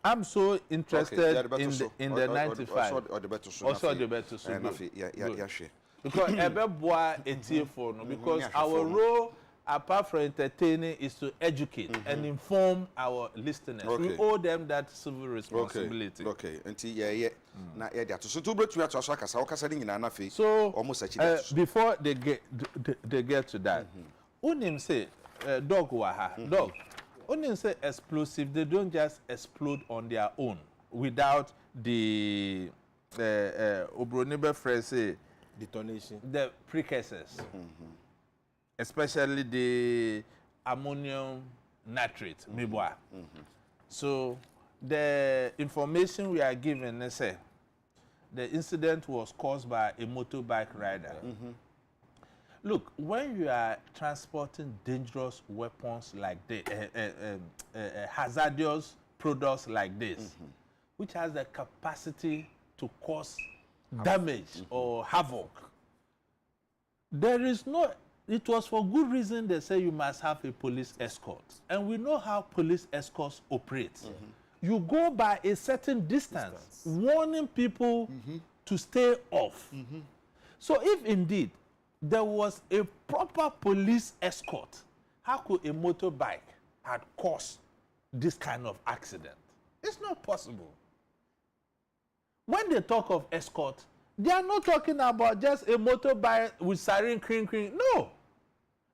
I'm so interested in the 95. Also the better so. Because because our role apart from entertaining, is to educate and inform our listeners. Okay. We owe them that civil responsibility. Okay. Until yeah. Na yeah that. So to break to so akasa okasa ni nyina na fe. So almost achieve. before they get to that, unim say dog waha dog. Unim say explosive. They don't just explode on their own without the Obronibe phrase say detonation. The precursors. Especially the ammonium nitrate, mibwa. So the information we are given, they say, the incident was caused by a motorbike rider. Look, when you are transporting dangerous weapons like this, hazardous products like this, which has the capacity to cause damage or havoc, there is no. It was for good reason they say you must have a police escort. And we know how police escorts operate. You go by a certain distance. Warning people to stay off. So if indeed there was a proper police escort, how could a motorbike have caused this kind of accident? It's not possible. When they talk of escort, they are not talking about just a motorbike with siren, cring. No.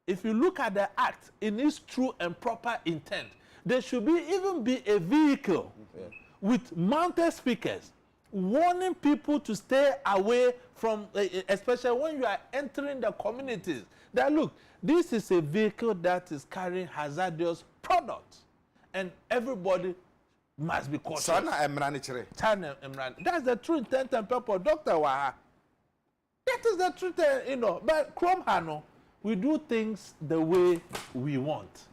If you look at the act in its true and proper intent, there should even be a vehicle with mounted speakers warning people to stay away from, especially when you are entering the communities. That look, this is a vehicle that is carrying hazardous products, and everybody must be cautious. Sana emrani chere. That's the true intent and purpose, Dr. Waha. That is the truth, But Chrome Hano, we do things the way we want.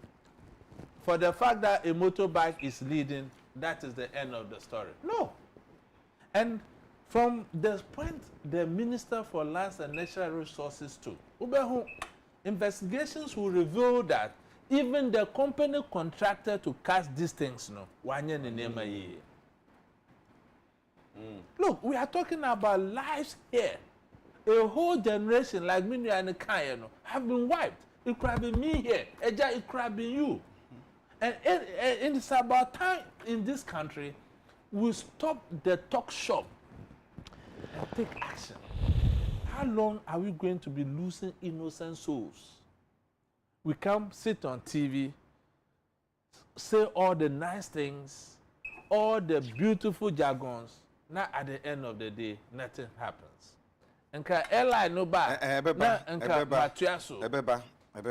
For the fact that a motorbike is leading, that is the end of the story. No. And from the point the Minister for Lands and Natural Resources took, investigations will reveal that even the company contracted to catch these things, Look, we are talking about lives here. A whole generation like me and Kayano have been wiped. It could have been me here. Eja, it could have been you. And it's about time in this country we stop the talk shop and take action. How long are we going to be losing innocent souls? We come sit on TV, say all the nice things, all the beautiful jargons. Now at the end of the day, nothing happens. Nka airline no ba na nka batuaso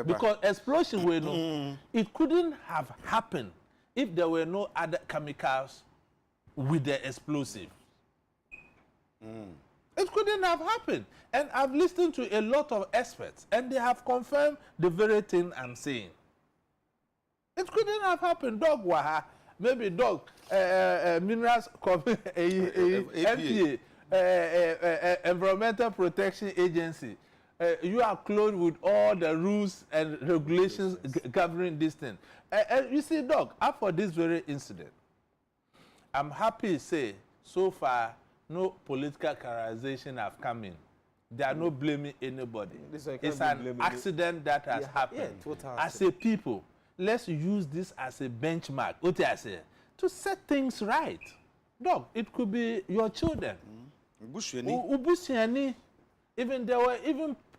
because explosion we know it couldn't have happened if there were no other chemicals with the explosive. It couldn't have happened, and I've listened to a lot of experts and they have confirmed the very thing I'm saying. It couldn't have happened. Dog waha, maybe dog minerals NPA. Environmental Protection Agency, you are clothed with all the rules and regulations governing this thing. You see, Doc, after this very incident, I'm happy to say, so far, no political characterization have come in. They are not blaming anybody. It's an accident that has happened. As a people, let's use this as a benchmark, to set things right. Doc, it could be your children. Ubusiani, even there were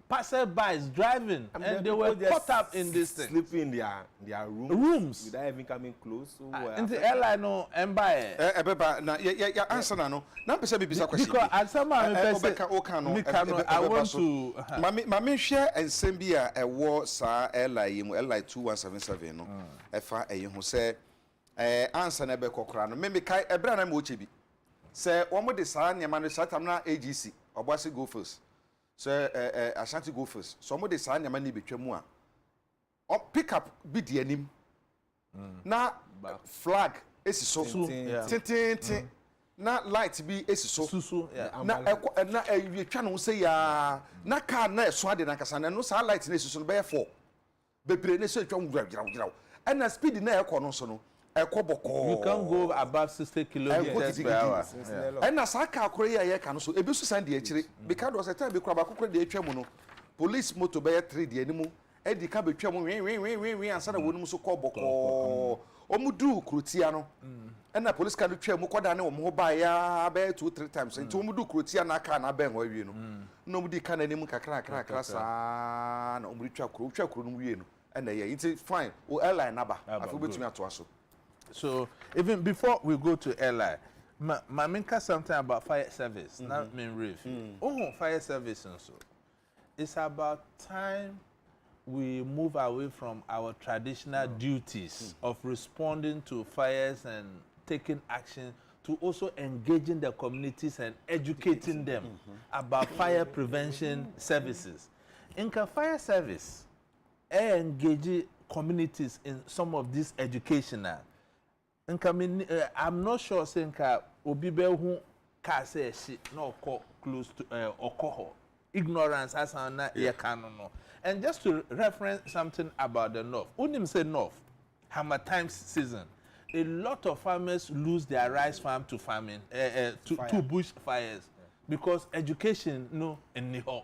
passerbys driving, and they were caught up in this thing. Sleeping in their rooms without even coming close. In the airline, no, and by answer no. Now, bisa question. Because as someone I want to. Mami share and sembia a war sa airline 2177 no. Efa eyehu say answer na be kokra no. Me kai ebra na mo chebi. Say omo de sa nyama no satam na AGC obasi go first. Say Ashanti go first. So omo de sa nyama ni betwa mu a pick up bi di anim. Na flag esi so. Tin. Na light bi esi so. Na twa no say ya na car na eso ade na kasa na no sa light na esi so no be 4. Bebre na so twa ngura. And na speed na ekọ no so no. You can go above 60 kilometers per hour. And na saka akore ya ka no so ebi so san de akire because was a time be kwaba kokore de atwa mu no police motor be 3 de animu edi ka betwa mu we ansa na wonum so kɔ bɔkɔ omudu krutia no na police ka twa mu kɔda ne wo ho ba ya be 2-3 times nti omudu krutia na aka na ben wa wie no na omudi ka na nim kakra sa na omudi twa kro no wie no na ye nti fine o airline naba afi betumi ato aso. So even before we go to airline, Maminka something about fire service, not main reef. Oh, fire service and so. It's about time we move away from our traditional duties of responding to fires and taking action to also engaging the communities and educating them about fire prevention services. Inka fire service, engage communities in some of this educational. I'm not sure saying obibe who can say she no close to or ignorance as an no. And just to reference something about the north, unim say north, hammer times season, a lot of farmers lose their rice farm to farming to bush fires because education no in the home.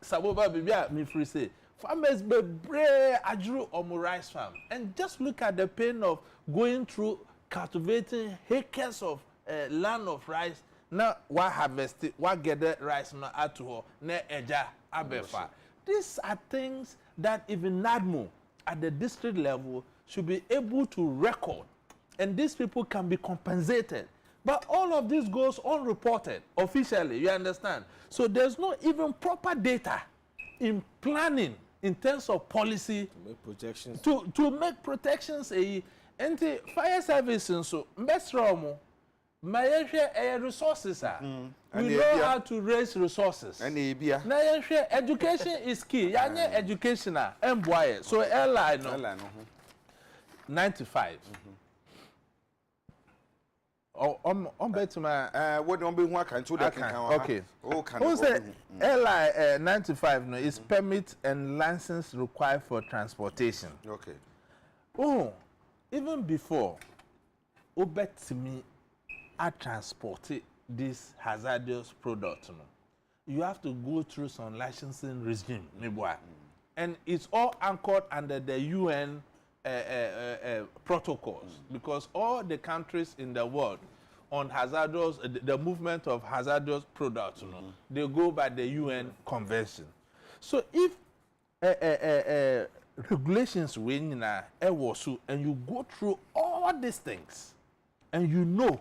Saboba bibia me free say farmers be brave ajuru omu rice farm and just look at the pain of going through cultivating acres of land of rice. Now what harvest what get the rice na atuho na eja abefa. These are things that even NADMO at the district level should be able to record, and these people can be compensated. But all of this goes unreported officially, you understand? So there's no even proper data in planning in terms of policy to make projections. To make protections. And the fire service and so best romo, my resources are. We know how to raise resources. And education is key. Yanya educational and boy. So airline 95. On bet my what don't be one can to that can okay. Who say LI 95 no is permit and license required for transportation. Okay. Oh, even before bet me I transported this hazardous product. No? You have to go through some licensing regime, and it's all anchored under the UN protocols because all the countries in the world on hazardous, the movement of hazardous products, they go by the UN convention. So if regulations win and you go through all these things and you know,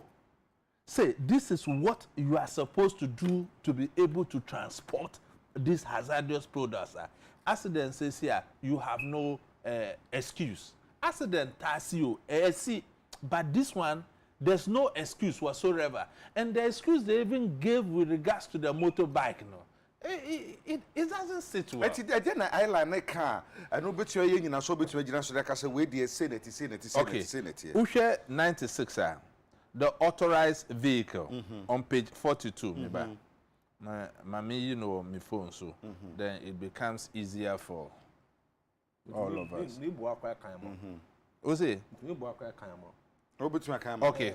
say this is what you are supposed to do to be able to transport these hazardous products. Accident says here you have no excuse. Accident see, but this one there's no excuse whatsoever. And the excuse they even gave with regards to the motorbike, it doesn't sit well. I didn't island car. I know bet you in a so between so that I say wait the Senate. Okay. Ushe 96 the authorized vehicle on page 42 my you know my phone so then it becomes easier for all of us. Okay.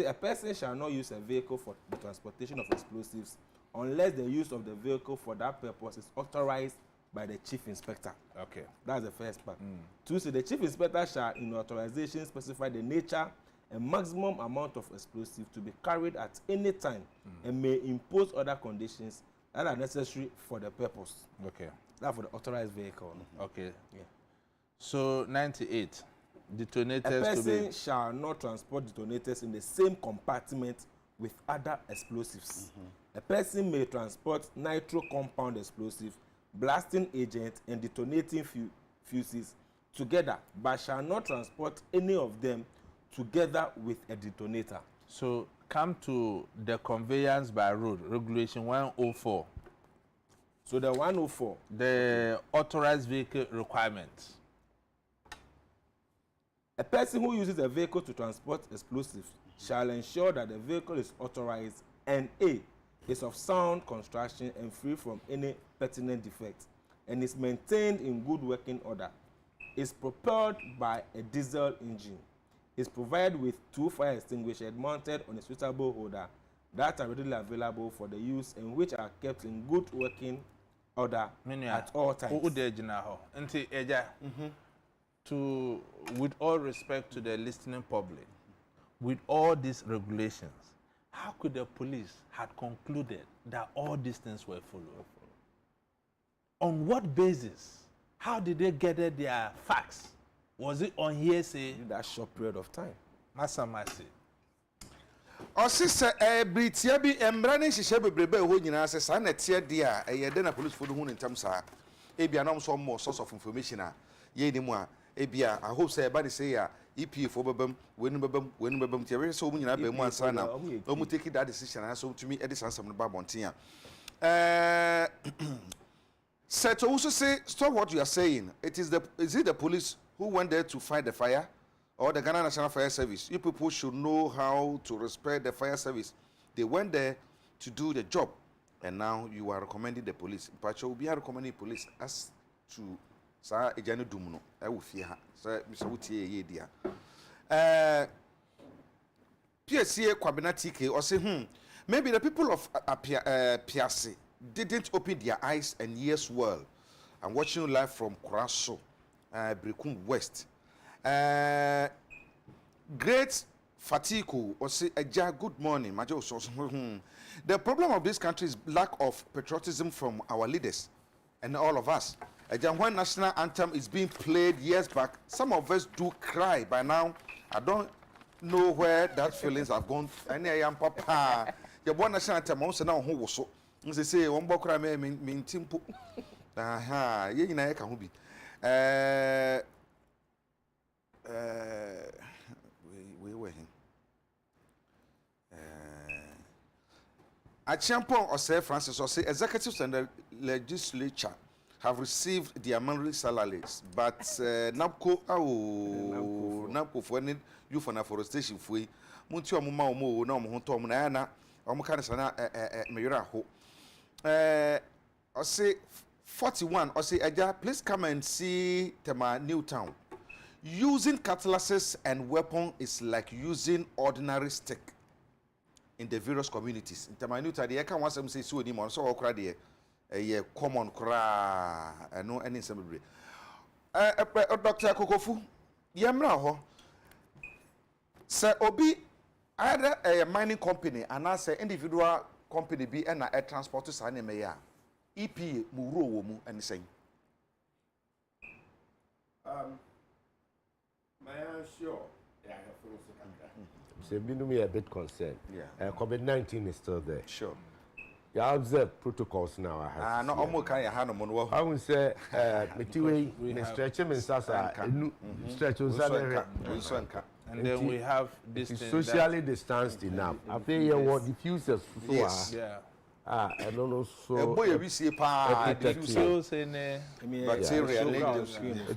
A person shall not use a vehicle for the transportation of explosives unless the use of the vehicle for that purpose is authorized by the chief inspector. Okay. That's the first part. Two, so the chief inspector shall in authorization specify the nature and maximum amount of explosive to be carried at any time and may impose other conditions that are necessary for the purpose. Okay. That's for the authorized vehicle. Okay. Yeah. So 98 detonators a person to be shall not transport detonators in the same compartment with other explosives. A person may transport nitro compound explosive, blasting agent, and detonating fuses together, but shall not transport any of them together with a detonator. So come to the conveyance by road regulation 104. So the 104, the authorized vehicle requirements. A person who uses a vehicle to transport explosives shall ensure that the vehicle is authorized and A, is of sound construction and free from any pertinent defect, and is maintained in good working order, is propelled by a diesel engine, is provided with 2 fire extinguishers mounted on a suitable holder that are readily available for the use and which are kept in good working order at all times. Nti Agya, to with all respect to the listening public, with all these regulations, how could the police had concluded that all these things were followed? On what basis? How did they gather their facts? Was it on hearsay? In that short period of time. Masamasi. Osisa britia bi emra ne hihye bebrebe ho nyina se sa na tie de a eyede na police for hu ntam sa ebia na so more source of information a ye ni mu a ebia I hope say eba de say ya EPA for bebam wenu bebam tie we so mu nyina be mu ansa na o mu take that decision and so to me e dey sansam no ba bonten a so to also say stop what you are saying. Is it the police who went there to fight the fire, or the Ghana National Fire Service? You people should know how to respect the fire service. They went there to do the job, and now you are recommending the police. But you will be recommending police as to sa ejane dumno. I will fear her. So Mr. Wutie ye dia. PSA Kwabena TK or say maybe the people of Piase didn't open their eyes and ears well. I'm watching you live from Kuraso, Brekum West. Great Fatiku or say Agya, good morning. The problem of this country is lack of patriotism from our leaders and all of us. Agya, when national anthem is being played years back, some of us do cry by now. I don't know where that feelings have gone. Any I am papa. The one national anthem also now who was so. They say one bokra me timpo. Aha, ye nyina ye ka ho bi. We were him. Achiampong or say Francis or say executives and the legislature have received their monthly salaries, but NAPCO for any you for afforestation free. Munti omuma omo na omo honto omo na na omo kan sana meyura ho. I say 41 or say Agya, please come and see Tema Newtown. Using cutlasses and weapon is like using ordinary stick in the various communities. In Tema Newtown, the can want some say so anymore, so okra de a common cra and no any assembly. Dr. Kokofu, Yamra ho. Sir Obi, either a mining company and as an individual company be and a transport to Sanemaya. EPA muro wo mu and saying. Sure. Yeah, so me a bit concerned. Yeah. COVID-19 is still there. Sure. You observe protocols now. I have. No, almost kind of hand on one. I would say, we stretch him in Sasa, stretch on and then we have this socially distanced enough. I think what diffusers. Yes. Yeah. I don't know. So boy, we see diffusers in bacteria.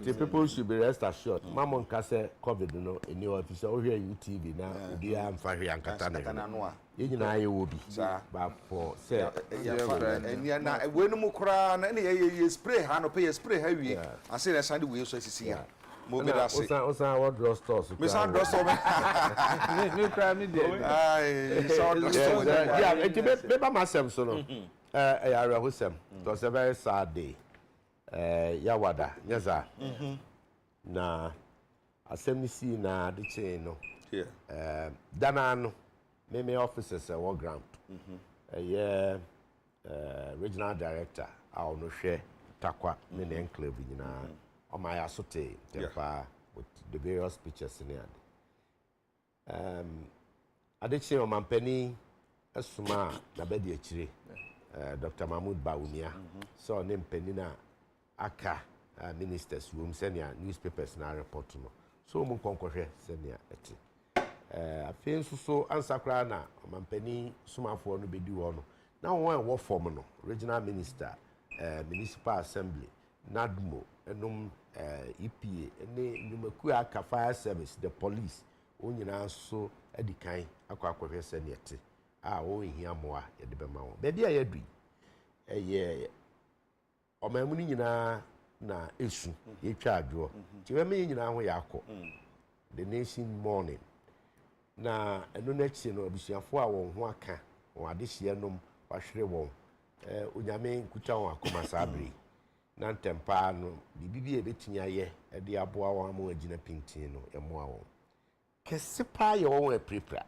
The people should be rest assured. Mamon Kase COVID, you know, in your official here UTV now. We are Fahri and Katana. You know, I will be. But for say, and yeah, when you cry, and spray, hand pay a spray heavy. I say that's how we also see. What drugstores? Miss Androstor. Me cry me there. Yeah, it remember myself so. I was him. It was a very sad day. Yawada, yes, sir. Na, I send me see na the chain. No. Yeah. Danano, me officers at war ground. Yeah, regional director. I'll no share Takwa, me enclave in on my asote with the various pictures in there. I did say on my penny a suma na bedi chire Dr. Mahmoud Bawumia so name penina aka ministers room senior newspapers na report no so mo konkohwe senior eti afin so answer kra na on penny sumafo no bedi wo no na won wo form no regional minister municipal assembly nadmo enum EPA ene numaku aka fire service the police onyina so edikan akwakwahwe senior eti o hia moa ye de bema wo be dia ye dui ye omamu ni nyina na esu ye twa adwo ti we me nyina ho yakọ the nation morning na eno na chi no abusuafo a won ho aka won ade hye nom wahwere won onyame nkuta won akoma sabri na ntempa no bibi e betinya ye de aboa won ama agina pintin no emoa won kese pa ye won aprepra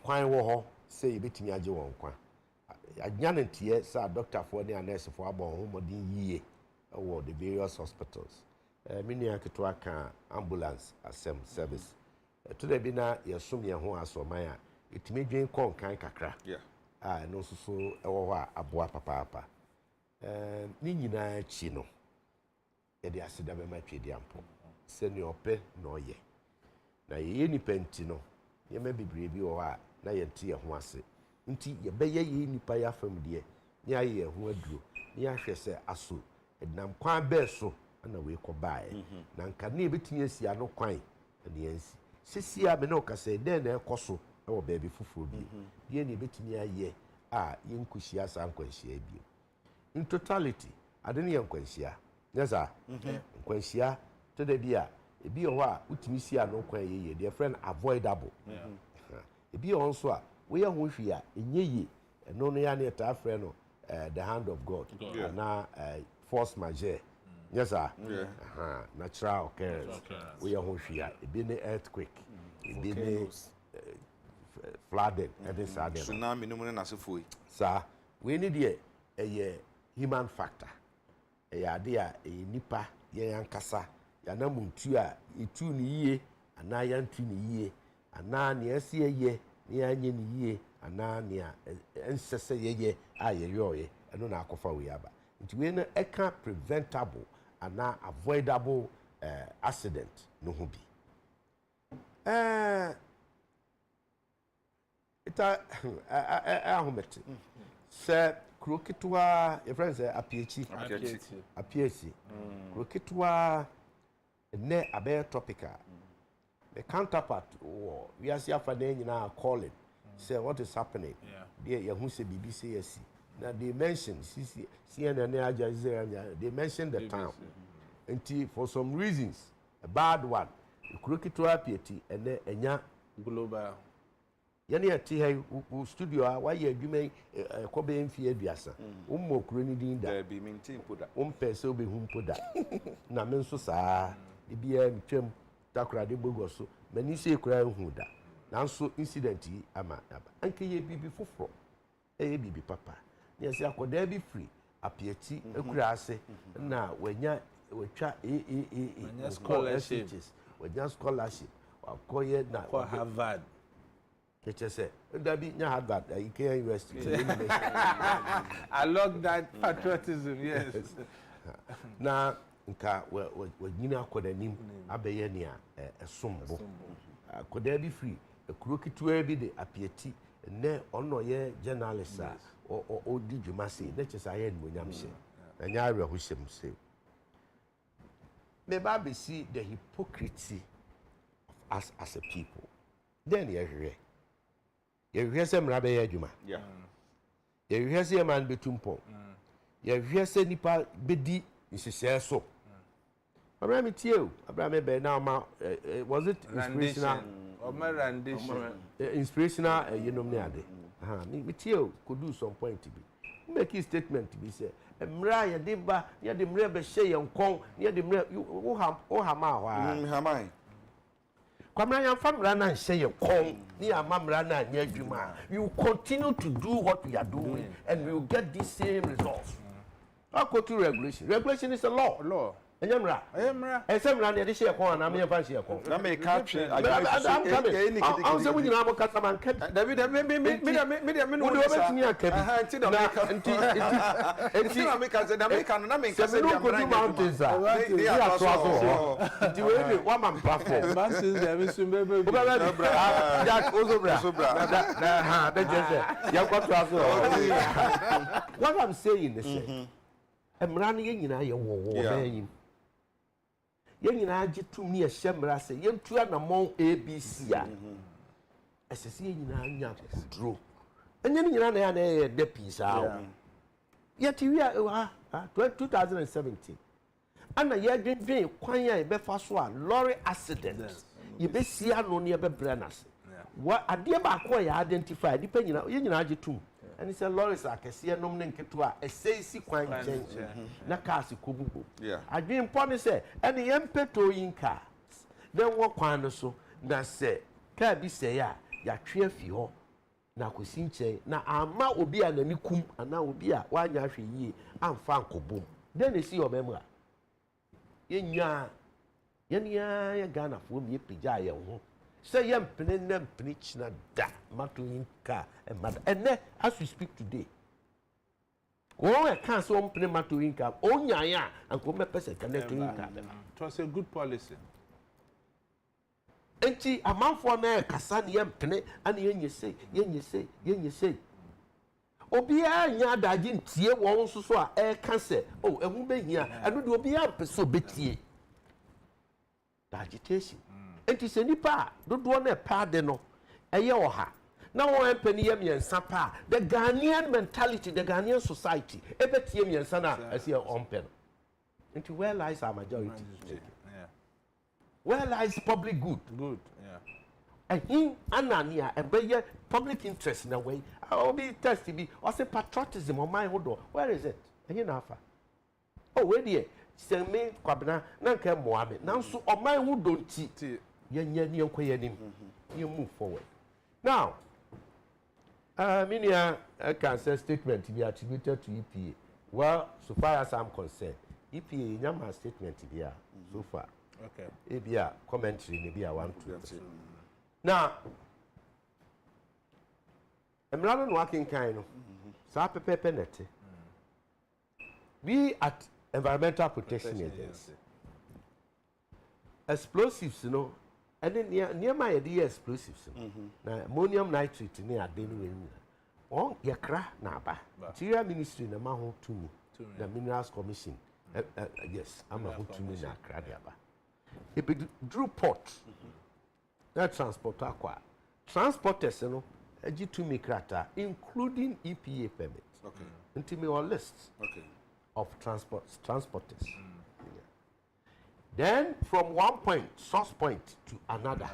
kwan wo ho se ye betinya age won kwa agnya ntie sa doctor fo ne nurse fo abon ho modin yiye wo the various hospitals mini aketo aka ambulance asem service to the bi na yesum ye ho asoman a etime dwen kon kan kakra no so ewo ho aboa papa ni nyina chi no e de aseda be ma twedi ampo se ne ope no ye na ye nipa nti no ye ma bibre bi wo a na ye nti ye ho ase nti ye be ye nipa ya fam de ni aye ho aduro ni ahwe se aso ednam kwan be so na we ko bae na nka na ebetumi asi ano kwan na yansi sisi a me no kase den na ekoso e wo baabi fufuro bi die na ebetumi aye a yenkuhia sa nkwanhia bi in totality ade ne yankwanhia nyeza nkwanhia to da bi a ebi ho a utumi si ano kwan ye the friend avoidable ebi ho nso a we ye ho hwi a enye ye eno no ya na ta friend no the hand of God na force majeure yes sir natural occurrence we are hwia ebi ne earthquake ebi ne flooding and this other tsunami no mun na sefoi sir we need a human factor ade a nipa ye yankasa ya na muntu a etu ni yie ana ya ntu ni yie ana ne ase ye ne anye ni yie ana ne ensese ye a ye yoye eno na akofa we aba nti we na eka preventable ana avoidable accident no ho bi ita ahomete se kroketwa your friends apieci kroketwa ne abe topical the counterpart we are see afa na nyina calling say what is happening there you who say BBC yes now they mentioned CNN and Agya, they mentioned the town. And for some reasons, a bad one, the Kroketwa piety and then enya global. Yani ati hay studio why you may kobe mfie aduasa. Ummo kroni din da. Be maintain poda. Pese obe hum poda. Na me nso saa e bia ntwam takra de bogoso. Mani se kura hu da. Nanso incident yi ama aba. Anke ye bibi foforo. Bibi papa. Yes, I could be free. Apieti, a crassy, now when ya scholarship, when ya scholarship, or call ye now Harvard. It just said, that be not Harvard, you can't invest. I love that patriotism, yes. Now, when you know, could a name, Abayania, a sumbo. Could there be free? A crooked to be the apieti, and ne honor ye journalists. Or did you must say, let us I end when I'm saying, and I will wish him say. May Baby see the hypocrisy of us as a people. Then you hear some rabbi Juma. You hear some man between Pong. You hear some nipa bedi, Mrs. So. Abraham Tio, Abraham Bay now, was it inspirational? Or my rendition? Inspirational, you know, nearly. Mitio could do some point to be. Make his statement to be said. Mra ya dimba, ya de mre be she yan kon, ya de mre o ha ma wa. Hamai. Kwamra yan famra na she yan kon, ni amamra na nya adwuma. You continue to do what we are doing and we will get the same results. Go to regulation. Regulation is a law. Enyamra. Esemra na de she kon na me fan she kon. Na me capture. I'm say we na mo kasa man cap. David me no do betimi akabi. Enti na me kasa na me kan na me kasa dia mra. Mountains are. They are so. Enti we one man platform. Mountains dem sun bebe. Jack Ozobra. Na that just ya kwatu so. What I'm saying is emra na nyina ye wo ben yen nyina age tum ne ehemra se yen tua na mon ABC a esese yen nyina anya dro enye nyina na ya na ye de pisa yet we are 2017 ana ye dwen kwan ya be fa so a lorry accident ye be sia no ne be branas what ade ba ko ya identify dipa nyina yen nyina age tum and it's a lorries akɛseɛ nom ne nketewa ɛsɛ si kwan nkyɛn na cars kobubu adwen pɔ ne sɛ ɛne yɛmpɛ towing car then wɔ kwan no so na sɛ car bi sɛe a yɛatwe afi hɔ na akɔsi nkyɛn na ama obi a n'ani kum anaa obi a wanya ahwɛ yie amfa nkɔbom then ɛsi ɔbɛmra yɛnyaa yɛnea yɛ ghanafoɔ mi yɛpagya yɛn ho sɛ yɛmpene na mpene kyina da matowing car ɛnɛ as we speak today wɔn ɛka sɛ wɔmpene matowing car ɔnyaeɛ a anka wɔmɛpɛ sɛ kane towing car bɛma it was a good policy enti amanfoɔ no ɛkasa ne yɛmpene ane yɛnyɛ sei obiara nyɛ adagye ntie wɔn nso so a ɛka sɛ ɛho bɛhia ɛno deɛ obiara mpɛ sɛ ɔbɛtie agitation enti sɛ nipa a dodoɔ no ɛpɛ ade no ɛyɛ ɔha na wɔn mpɛ ne yɛ mmiɛnsa pa the Ghanaian mentality the Ghanaian society ɛbɛtie mmiɛnsa no a ɛsɛ ɔmpɛ no nti where lies our majority where lies public good ɛhin anani a ɛbɛyɛ public interest na wei obi test bi ɔsɛ patriotism ɔman ho dɔ where is it ɛhin na afa wei deɛ sɛme Kwabena na nka mmoa me nanso ɔman ho dɔ nti yɛnyɛ ne yɛnkɔ yɛnim yɛn move forward now minia can say statement be attributed to EPA well so far as I'm concerned EPA nyama statement bi a so far okay ebia commentary ne bi a 1 2 now emrano no akenkan no saa pepepe nete we at Environmental Protection Agency explosives no and then near my idea explosives na ammonium nitrate ne ade no we on yakra na ba Interior Ministry na ma ho tumi na Minerals Commission yes ama ho tumi na akra de aba e be drew port that transport akwa transporters no agi tumi krata including EPA permits into me or list of transporters. Then from one point, source point to another,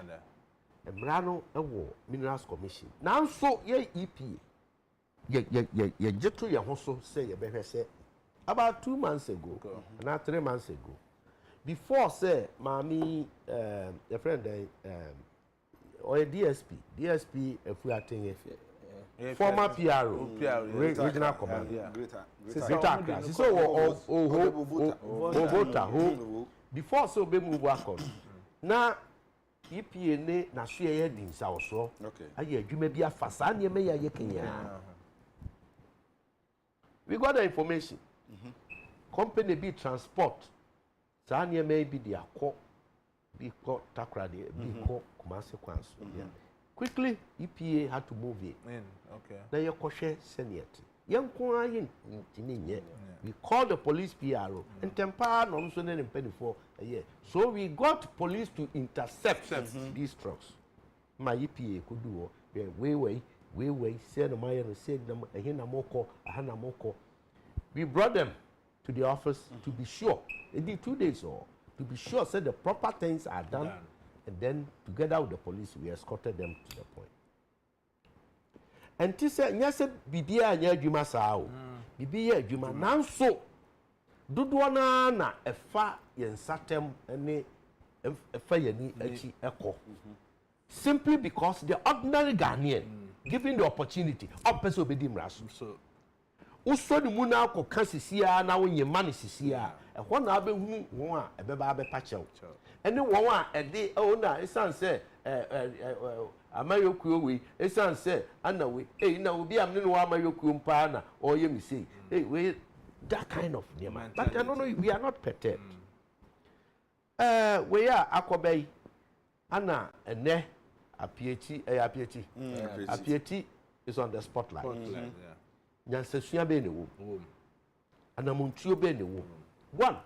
Emrano Ewo Minerals Commission. Now so ye EPA, ye jetu ye hoso say ye behe say about 2 months ago, and 3 months ago. Before say mami your friend or a DSP if we are taking former PRO, regional commander. Greater so vota who before so be move work on. Na EPA ne na so ye din sa so. Aye adwuma bi afasa ne me ye kenya. We got the information. Company be transport. Sa ne me bi dia ko bi ko takra de bi ko Kumasi kwanso. Quickly, EPA had to move it. Okay. Now you koshe seniority. We called the police PRO and temper no so na penny for a year. So we got police to intercept these trucks. My EPA could do way say no my no say them ahina moko. We brought them to the office to be sure. It did 2 days or to be sure said the proper things are done. And then, together with the police, we escorted them to the point. And she said, yes, Bibia, Yajuma Sao, Bibia, Juma, now so. Dudwana na efa yen satem any efa yeni echi echo. Simply because the ordinary Ghanaian, given the opportunity, opeso bedim rasu. So, uso ni muna ko kansisia na wonye mani sisia. Ehwo na abehu won a ebeba abepachew. Ene won a ede na isan say amayokuo we isan say ana we na obi am ne no amayokuo mpa na oye mi say we that kind of name. But I don't know, we are not perturbed. We are akobai ana ene apieti is on the spotlight. Nyansesua be ne wo. Anamuntuo be ne wo. One,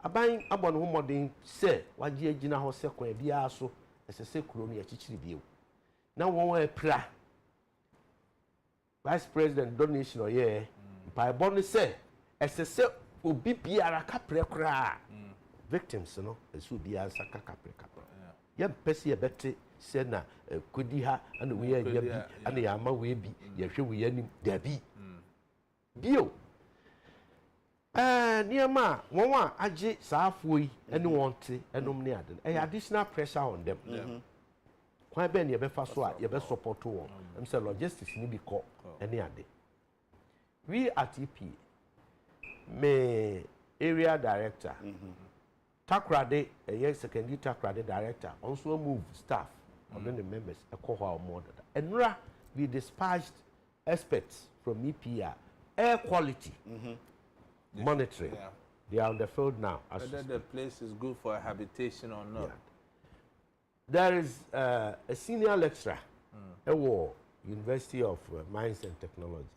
aban abon ho modern say waje agina ho se kwa bia so esese kuro no ya chichiri bio. Na won pra Vice President donation oye by bonu say esese obi biara kapre kra victims no esu bia saka kapre. yɛn pɛsi yɛbɛte sɛ na kodi ha ana wo yɛ nya bi ana yɛ ama wo bi yɛhwɛ wo yɛ nim dabi bio nneɛma a wɔn a agye saafoɔ yi ne wɔn te ɛnom ne ade ɛyɛ additional pressure on them kwan bɛn na yɛbɛfa so a yɛbɛ support wɔn ɛm sɛ logistics ni bi kɔ ne ade we at EPA me area director Takrade secondary Takrade director also move staff and then the members a more and we dispatched experts from EPA air quality monitoring. Yeah. They are on the field now. Whether the place is good for habitation or not. Yeah. There is a senior lecturer at University of Mines and Technology.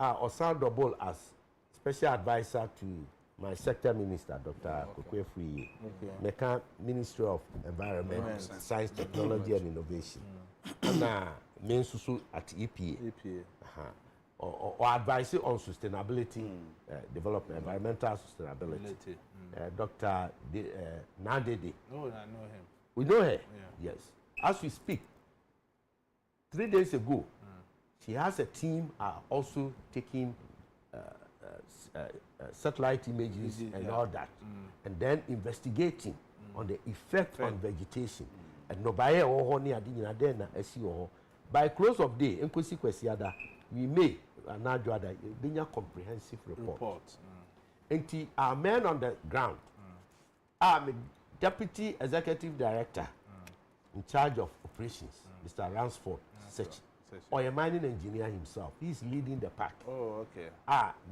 Also double as special advisor to my sector minister, Dr. Kwabena, Meka Ministry of Environment, Science, Technology and Innovation. And main susu at EPA. Or advice on sustainability, development, environmental sustainability. Dr. Nandede. Oh, I know him. We know her? Yeah. Yes. As we speak, 3 days ago, she has a team also taking satellite images and all that, and then investigating on the effect on vegetation. And no by by close of day, we may a comprehensive report. And our men on the ground, I'm deputy executive director in charge of operations, Mr. Ransford Sechi. Or a mining engineer himself. He's leading the pack. Oh, okay.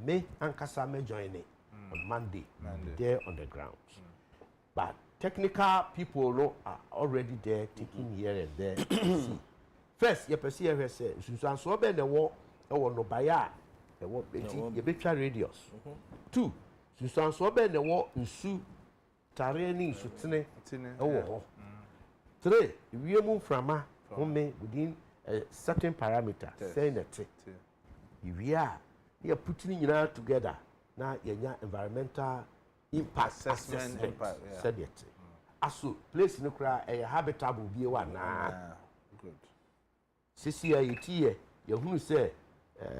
Me and Kasame joining on Monday. There on the ground. But technical people are already there, taking here and there. First, you perceive here say, Susan Sobe the war, or no buyer, the war, you betcha radius. 2, Susan Sobe the war, Su Tareni, Sutine, oh. 3, we move from home within a certain parameter, saying that if we are putting it together, now you environmental impact assessment. Said it. Also, place in the cry a habitable be one. Good. CCIT, you say,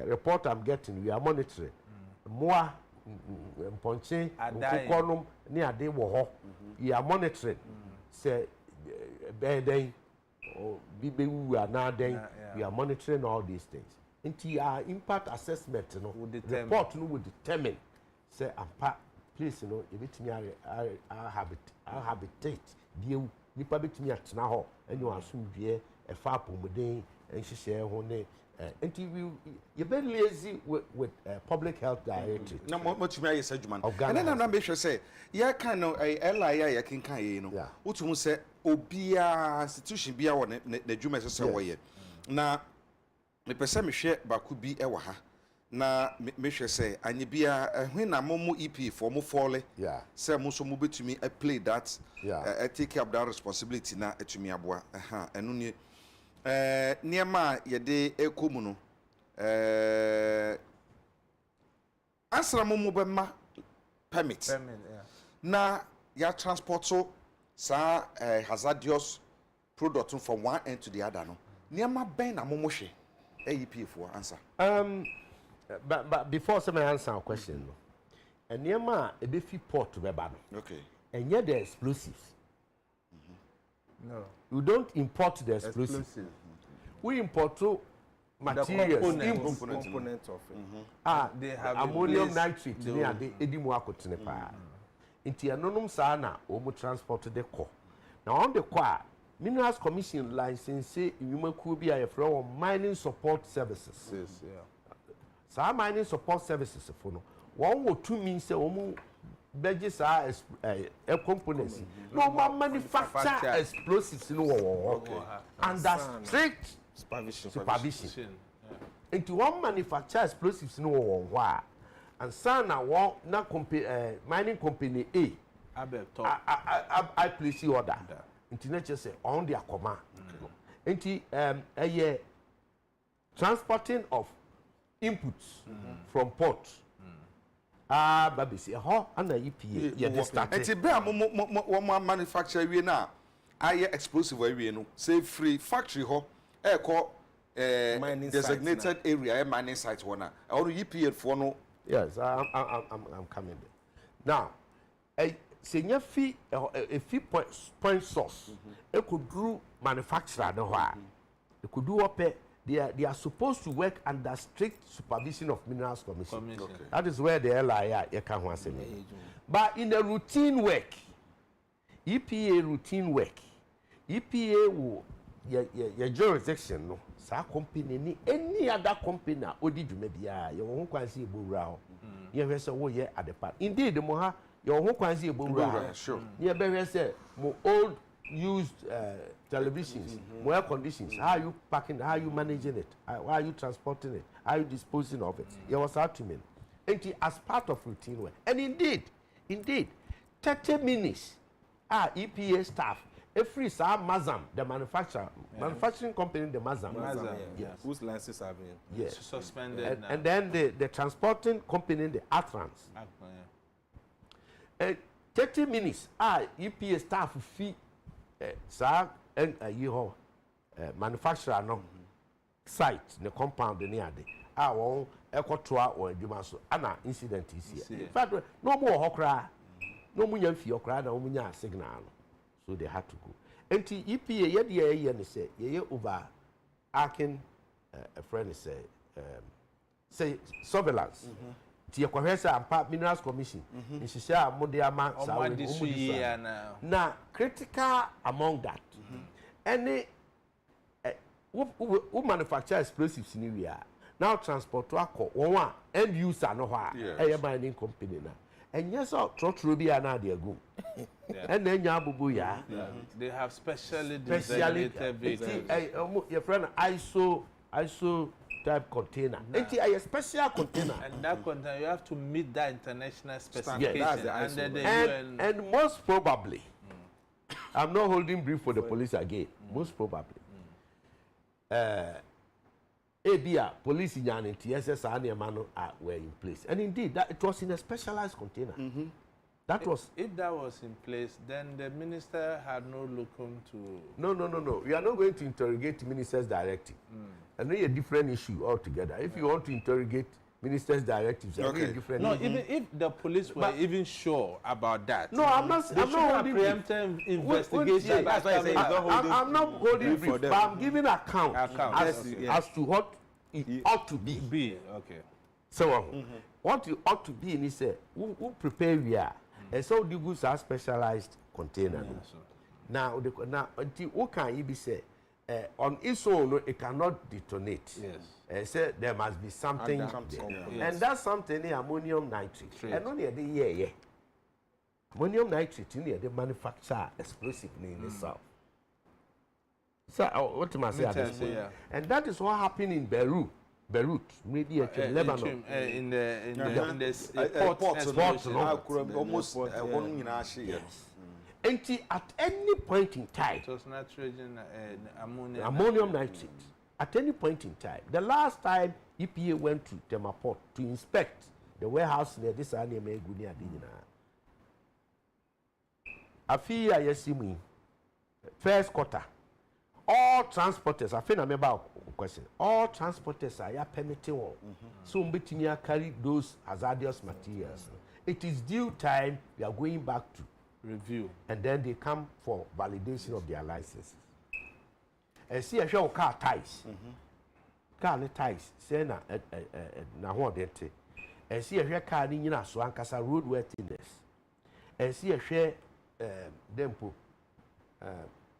report I'm getting, we are monitoring. More Ponche, Econom, near they were we are monitoring. Say, bad or we are now then we are monitoring all these things. Into our impact assessment, report will determine. Say, please, if it's me, our habitat, you probably me at now, and you assume a far pomade, and she share one. Until you're very lazy with public health directory. No, much may say, man. And then I'm not sure say, yeah, kind of a LIA, can you know, what you say, Obia institution be our the Jumas say, now, the person share Bakubi Ewaha. Na me say and you be when a momo EP for mo folly say mo so mo betumi I play that I take up that responsibility na etumi aboa enu ne niema ye de ekomu no asra mo be ma permit na ya transport so sa hazardous product from one end to the other no niema ben na mo hwe AEP for answer But before some answer our question, and Yama a beefy port to Bebano. Okay. And yet the explosives. No. You don't import the explosives. We import materials, component of it. They have ammonium nitrate near the Edimuako Tinepa. Into anonymum sana, or transport the core. Now on the car, Minerals Commission license say you could be a from mining support services. Yes, yeah. Some mining support services for no 1 or 2 means say badges are components. No one manufacture explosives in war. Under strict supervision. Into one manufacture explosives in war. And Sana not mining company A. I place the order. Into nature say on their command. Into a year transporting of inputs from port. Baby say, and the EPA, yeah, they started. And it's manufacture we now. aye explosive area no say free factory ho e call Mining designated sites area mining site one na or EPA for no. Yes, I'm coming there. Now, a senior fee a fee point source. It could do manufacturer no why. It could do up they are supposed to work under strict supervision of Minerals Commission. Okay. That is where the LIA you can say. But in the routine work, EPA routine work, EPA will your jurisdiction no. Sa company ni any other company na odi dwuma bia ye wo kwan se ebowura ho ye hwe se wo ye adepa indeed mo ha ye wo kwan se ebowura Sure. ye be hwe se mo old used televisions mo air conditions how are you packing, how are you managing it, how are you transporting it, how are you disposing of it. Ye was out to me and as part of routine work. And indeed 30 minutes EPA staff every Mazam, the manufacturing company, the Mazam. Yes. Whose licenses have been Suspended. And then the transporting company, the Atrans. And 30 minutes, EPA staff fee, manufacturer no site, the compound near the won't echo or Jumaso, Anna incident is here. In fact, no more hokra, no more fee or cry, no more signal. So they had to go. And the EPA, ye say, ye over arcing a friend say surveillance. Tia Kwabena and Part Minerals Commission. And she said, Modiama, now critical among that. Any who manufacture explosives in India now transport to one end user no a mining company now. And yes, trotro be another go. And then Yabubu ya. They have specially designated vehicles. Your friend ISO type container. And a special container. And that container you have to meet that international specification. Yes. Under the UN. And most probably, I'm not holding brief for the police again. Most probably. ABA, police in Yan, TSS, and Mano were in place. And indeed, that it was in a specialized container. That was. If that was in place, then the minister had no locum to. No. We are not going to interrogate minister's directive. And it's a different issue altogether. If you want to interrogate minister's directives, it's a different issue. Even if the police were even sure about that. No, I'm not holding preemptive investigation. That's why I say I'm not holding brief, but I'm giving account as to what it ought to be. Okay. So, what it ought to be is who prepare we are. And so the goods are specialized container. Now, what can you be say? On its own, it cannot detonate. Yes. And say there must be something there. Yes. And that's something ammonium nitrate. And only the ammonium nitrate in the manufacture explosive in the south. So what am I saying at this point? And that is what happened in Beirut, maybe Lebanon. In the port, almost yes. And at any point in time, it was nitrogen, ammonium nitrate. At any point in time, the last time EPA went to Temaport to inspect the warehouse near this area, first quarter, all transporters, I think I remember a question, all transporters are permitting one. So we carry those hazardous materials. It is due time, we are going back to review. And then they come for validation of their licenses. And see a show car ties. Car ties, say na what they take. And see a share car in a swankasa roadworthiness. And see a share dempo.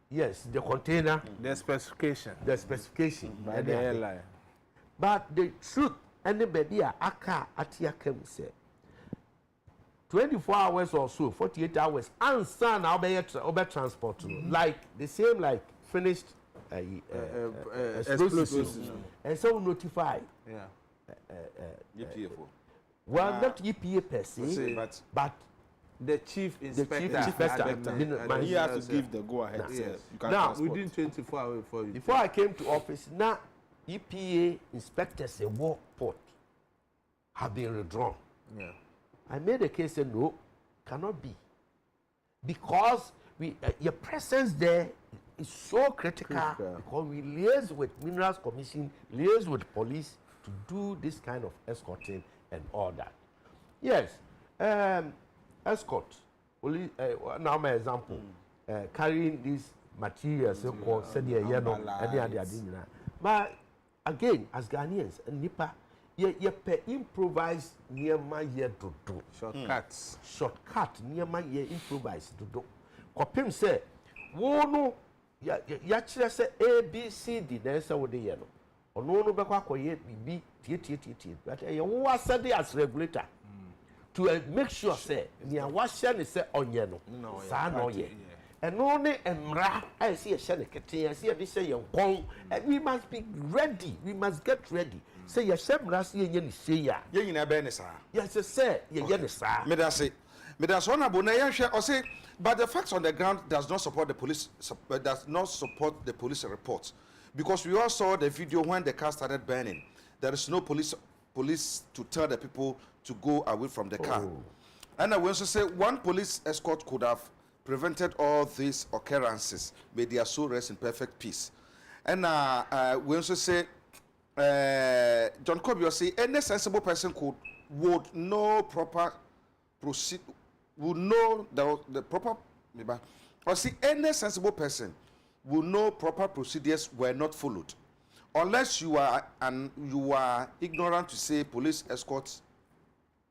Yes, the container. The specification. The specification. By the airline. But the truth, anybody a car at your came say 24 hours or so, 48 hours, and son, I'll be transport. Like the same, like finished explosives. And so notify. EPA. Well, not EPA per se, but the chief inspector. He has to give the go ahead. Yes. Now, within 24 hours before I came to office, now EPA inspectors a war port have been withdrawn. Yeah. I made a case and no, cannot be. Because your presence there is so critical because we liaise with Minerals Commission, liaise with police to do this kind of escorting and all that. Yes, escort. Only now my example, carrying these materials called but again, as Ghanaians, nipa, ye improvise near my year to do shortcut near my year improvise to do. Kopim say, wono ya chere say A B C D na say wo de ye no. Ono no be kwa koye bibi tie but ye wo said as regulator to make sure say near what share say onye no sa no ye. And only emra, I see a shell, I see a say your kong, and we must be ready. We must get ready. Say your shem rasi yen say ya. Yen na benesa. Yes, sir. Yen sa. Medas honorable na yen share or say, but the facts on the ground does not support the police. Does not support the police reports, because we all saw the video when the car started burning. There is no police to tell the people to go away from the car. And I will also say one police escort could have prevented all these occurrences. May their soul rest in perfect peace. And we also say, John Kwabena say, any sensible person would know proper proceed, would know the proper, or see any sensible person will know proper procedures were not followed, unless you are ignorant to say police escort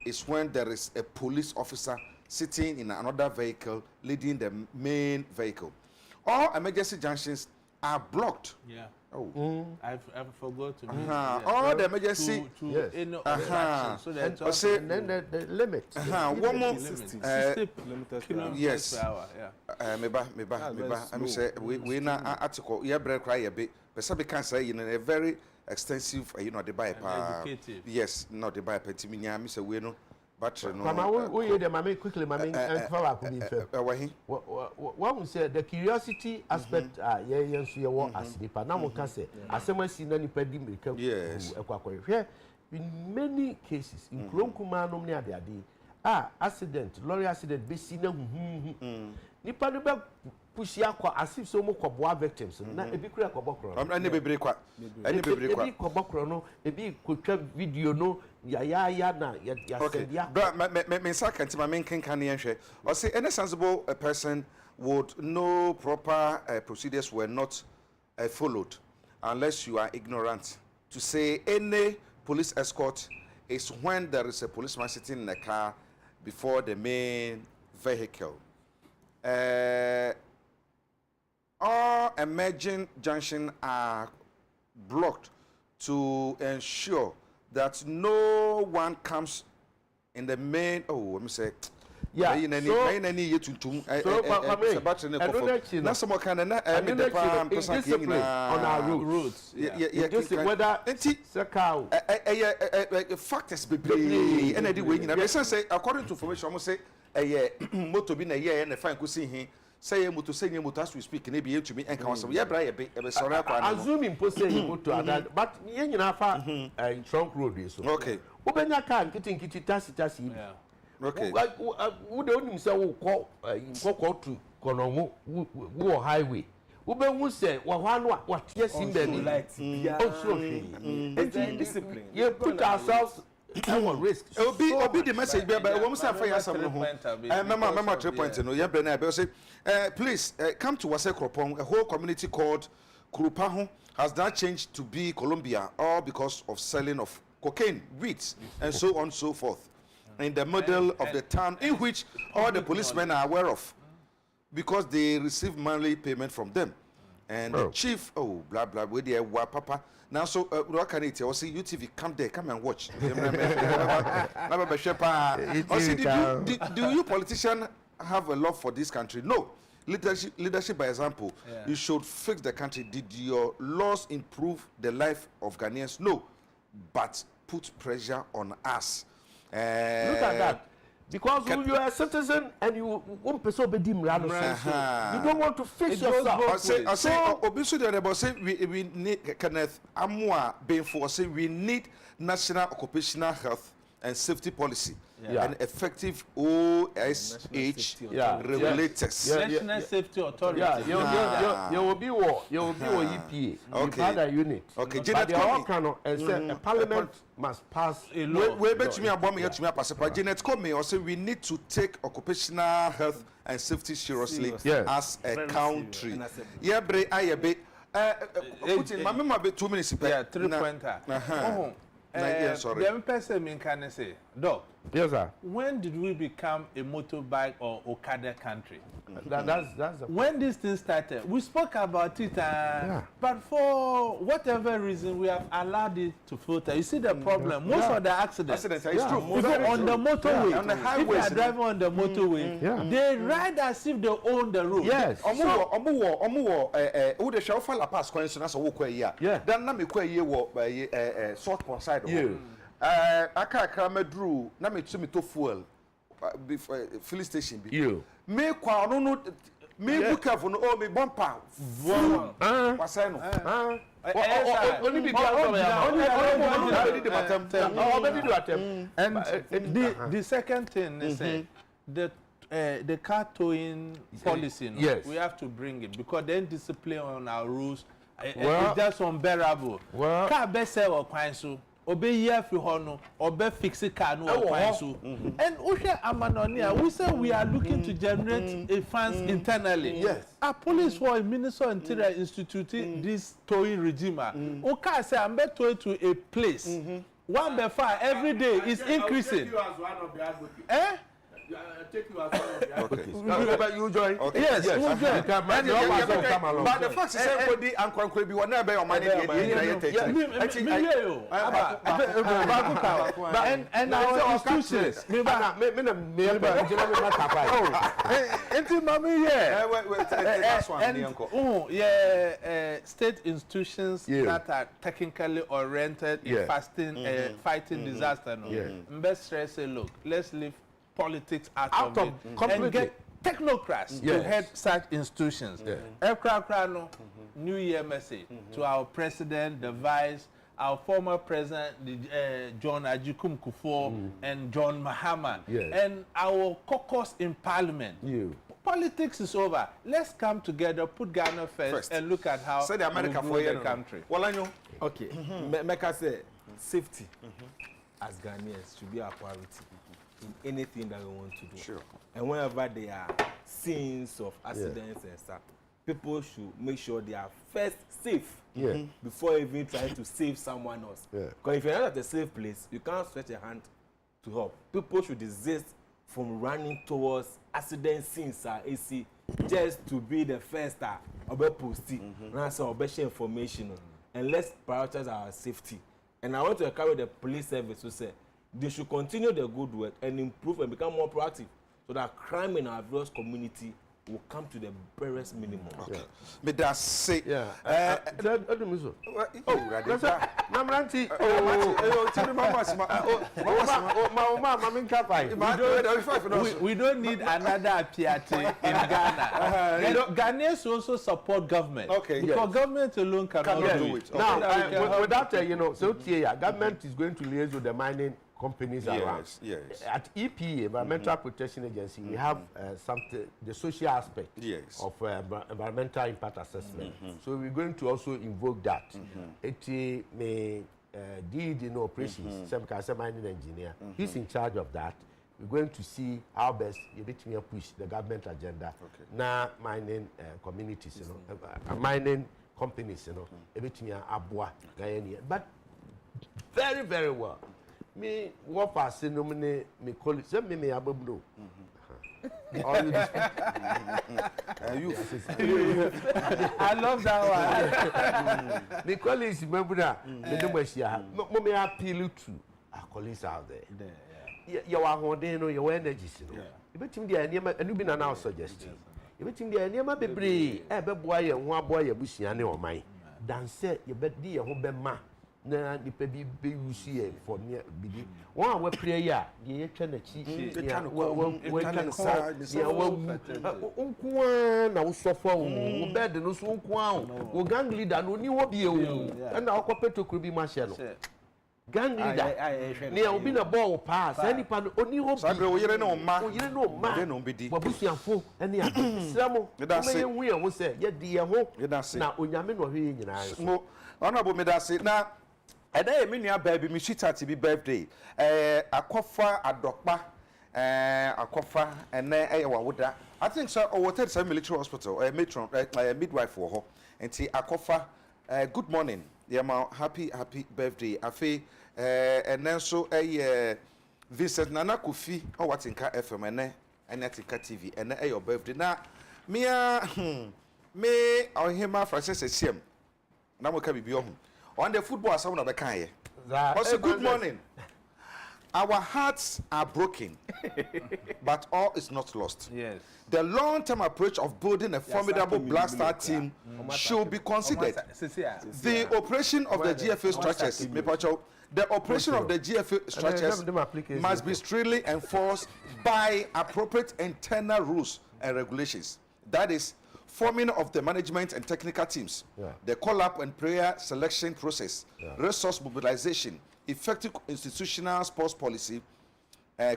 is when there is a police officer sitting in another vehicle leading the main vehicle. All emergency junctions are blocked. Yeah. Oh. I've forgot to all the emergency so that and then the limit. One more 60 kilometers yes. per hour. Yeah. Meba. I'm say we na article yeah break cry a bit. But can say a very extensive the buy yes, not the buy petiminia me say we no. But Mama, we the mama quickly, mama, and follow up with one said the curiosity aspect, as Nipa. Now, we can say, as I see any pedim, yes, in many cases, in Kronkuma, no near the accident, lorry accident, be seen, Nipa push ya as if so much of victims. Na ebi kura kobokro. Any baby kwa. Any baby kwa. Ebi kobokro no. Ebi kutwa video no. Ya na ya. Okay. But me say can't my main can yenhwe. Or say any sensible person would know proper procedures were not followed, unless you are ignorant. To say any police escort is when there is a policeman sitting in a car before the main vehicle. All emerging junctions are blocked to ensure that no one comes in the main. Oh, let me say. Yeah. On our roads. Whether factors be and anyway, say according to information, I must say motor be and fine could see him. Say motor saying motor as we speak, maybe you to me and council. Yeah, Brian, sorry, assuming possessing motor, but you know, in trunk road is okay. Ubenya can getting kitty tacit. Okay. Who don't himself call to Konomo highway. Ube who say, what yes in the also discipline. You put ourselves at risk. It will be the message, but when we say fire something home. Remember 3 points. No, yeah, say, please come to Wase Kropong. A whole community called Kurupahu has now changed to be Colombia, all because of selling of cocaine, weeds, and so on and so forth. In the middle of the town, in which all the policemen are aware of, because they receive monthly payment from them. And the chief, blah blah, with the papa. Now, so what can it? I see UTV, come there, come and watch. Do you politicians have a love for this country? No. Leadership by example. Yeah. You should fix the country. Did your laws improve the life of Ghanaians? No, but put pressure on us. Look at that. Because you are a citizen and you won't be so bad, you don't want to fix yourself. I say, we need Kenneth Amwa being for say we need national occupational health and safety policy. and effective OSH regulators. National Safety Authority. You will be EPA. Okay. Other unit. Okay. But the outcome is a parliament must pass a law. We bet me a bomb here to me a passport. Janet Comey also we need to take occupational health and safety seriously as a country. Yeah, bre I be Putin, my mama be 2 minutes. Yeah, 3 pointer. Sorry. The person can say, Doc. Yes, sir. When did we become a motorbike or Okada country? That's when this thing started. We spoke about it, but for whatever reason, we have allowed it to filter. You see the problem? Most of the accidents It's true. People on the motorway, on the highways, if they are driving on the motorway, they ride as if they own the road. Yes. Who the shall fall apart coins and so walk here. Then na me kwa ye wo sort one side. Aka krama drew na me to fuel before filling station bi. Me kwa no me book of no me bumper. Wasai no. Only be And the second thing is the car towing policy. Yes. We have to bring it because then discipline on our rules it's just unbearable. Car best sell or quine so. Obey here for hono, obey fix a car no so. And Usha Amanonia, we say we are looking to generate a funds internally. Yes. Our police for Minister Interior instituting this towing regime. Okay, say I'm better to a place. One by far every day is increasing. Take you as okay. You join. Okay. Yes, yes. You join. Come along. But the fact is, everybody and Kwankwe be one never your money. And our institutions. State institutions that are technically oriented in fighting disaster. Best stress say, look, let's leave politics out of it and get technocrats to head such institutions. New Year message to our president, the vice, our former president, John Ajikum Kufuor and John Mahama, and our caucus in parliament. Politics is over. Let's come together, put Ghana first. And look at how the America we grow the country. Well, I know. Okay. Meka say safety as Ghanaians should be our priority in anything that we want to do. Sure. And whenever there are scenes of accidents and stuff, people should make sure they are first safe before even trying to save someone else. Because if you're not at a safe place, you can't stretch a hand to help. People should desist from running towards accident scenes AC just to be the first posting and share information. And let's prioritize our safety. And I want to encourage the police service to say they should continue their good work and improve and become more proactive so that crime in our various community will come to the barest minimum. Okay. But that's say we don't need another Piatti in Ghana. Ghanaians also support government. Okay. Because government alone cannot do it. Now, with that, so government is going to liaise with the mining companies around. At EPA, Environmental Protection Agency, we have something, the social aspect of environmental impact assessment. So we're going to also invoke that. It may did in operations, some mining engineer. He's in charge of that. We're going to see how best you push the government agenda. Now mining communities, mining companies, but very, very well. Me what pass no me colleague say me abobno I love that one. me colleagues remember that me do share me appeal to our colleagues out there you are holding no your energies no you betim dey aniema anu bi na now suggest you betim dey aniema bebre e be boa ye ho aboa ye busua ne oman dan say you be di ye ho be ma na nipa bi be use here for near bidi one we pray ya ye twa na chi we can say ya na wo sofo wo bed no so nko an wo gang leader no ni wo bi e wo na akọ petokuru bi ma hye no gang leader near obi na ball pass any pan oni hope sabre wo yere no ma de no bedi babusuafo ene a sramo me hu ye ho se ye de ye ho na onyame no hwe nyina so honorable medase na eda ye me nua baby me shitati bi birthday akofa adokpa akofa ene wawoda I think so or what some military hospital matron midwife for ho enti akofa good morning yeah happy birthday afi and then so Vincent Nana Kofi or what in Ka FM and Atika TV and your birthday now me or him Francis Sim now we can be on the football someone of the kind also good morning. Our hearts are broken, but all is not lost. Yes. The long-term approach of building a formidable Black Star team should be considered. The operation of the GFA structures, the operation of the GFA structures must be strictly enforced by appropriate internal rules and regulations. That is, forming of the management and technical teams, the call-up and prayer selection process, resource mobilization, effective institutional sports policy,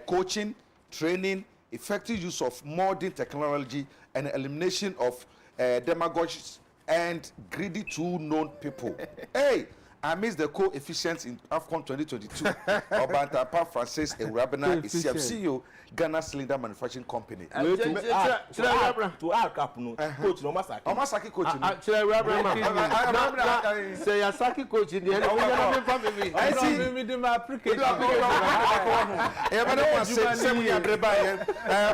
coaching, training, effective use of modern technology, and elimination of demagogues and greedy too-known people. Hey, I miss the coefficients in AFCON 2022. Obantapa Francis Kwabena is CEO, Ghana Cylinder Manufacturing Company. To our cap no coach no Masaki. Omasaki coach. Say Yasaki coach in the end. I see me do my application. Everyone was saying we are breba.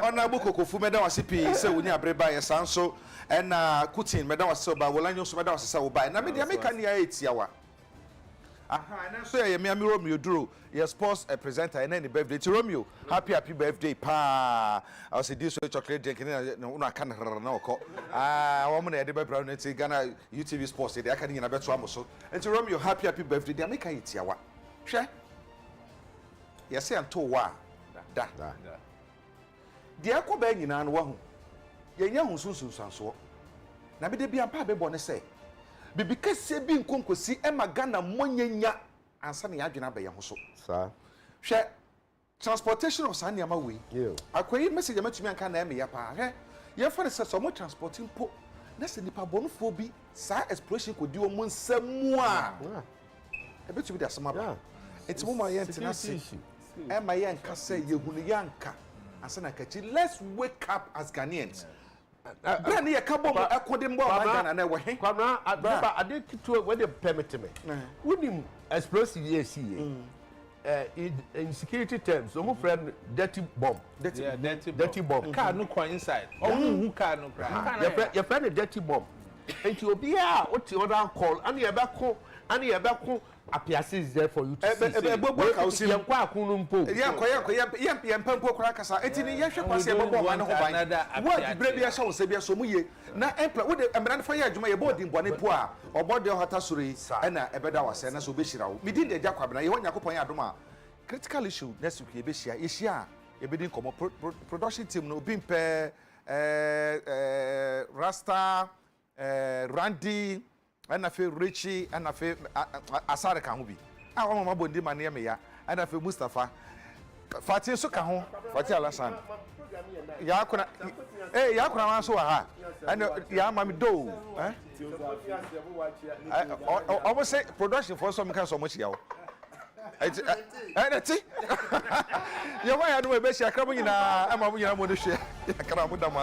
Honorable Kokofu Meda was CP say we are breba sanso and Kutin Meda was so ba wolanyo so Meda was so ba. Na me dey make an 8 yawa. And so yeah, me Romeo Duro, your sports presenter and any birthday to Romeo. Happy birthday, pa! I was a dish with chocolate drinking. No, I can't no. Woman, I did my brown and Ghana UTV Sports. I can't even a better one. So, and to Romeo, happy birthday. They make it yawa. Share. Yes, say I'm to wa. Da. Dear Kwabena, you know, one. Ye young soon so. Na be be a pa be born say. Because sebi nkonkosi ema Ghana monyenya ansa na yadwena ba ye ho so sir hwe transportation of sanya ma we akoyi message amatumi anka na eme ya pa hwe ye fa se so mo transporting po na se nipa bonfo bi sa exploration kodi o mo nsamu a ebetu bi da sama ba enti mo ma ye ntina se ema ye nka se ye hunu yanka ansa na kachi. Let's wake up as Ghanaians. Brand ye ka bom akode mbo Ghana na we he kwamra ade kitu we dey permit me wonim explosive yes in security terms so my friend dirty bomb car no kwa inside who car no your friend dirty bomb and you be here what the other call and you be ko appearance is there for you to see. Yan kwa kunu mpo. Yan pampo kura kasa. Enti ni yan hwe kwase bobo ma ne ho ban. Wo bre bia sha wo se bia so mu ye. Na empla wo de emran fa ye adwuma ye bodi mbone po a obode hota sori na ebeda wase na so be hira wo. Midi de Agya Kwabena ye ho Yakopon ya adoma. Critical issue next week ye be hia. Ye hia ye be din komo production team no bi mpe Rasta Randy and I feel Richie and I feel Asare Kahubi. I want my body man near me ya and I feel Mustafa. Fatih Sukaho, Fatih Alasan. Yakuna, Yakuna so ha. And ya mami do. I almost say production for some kind so much yaw. That's it. You why I do a best. I come in. I'm a woman. I can't put them.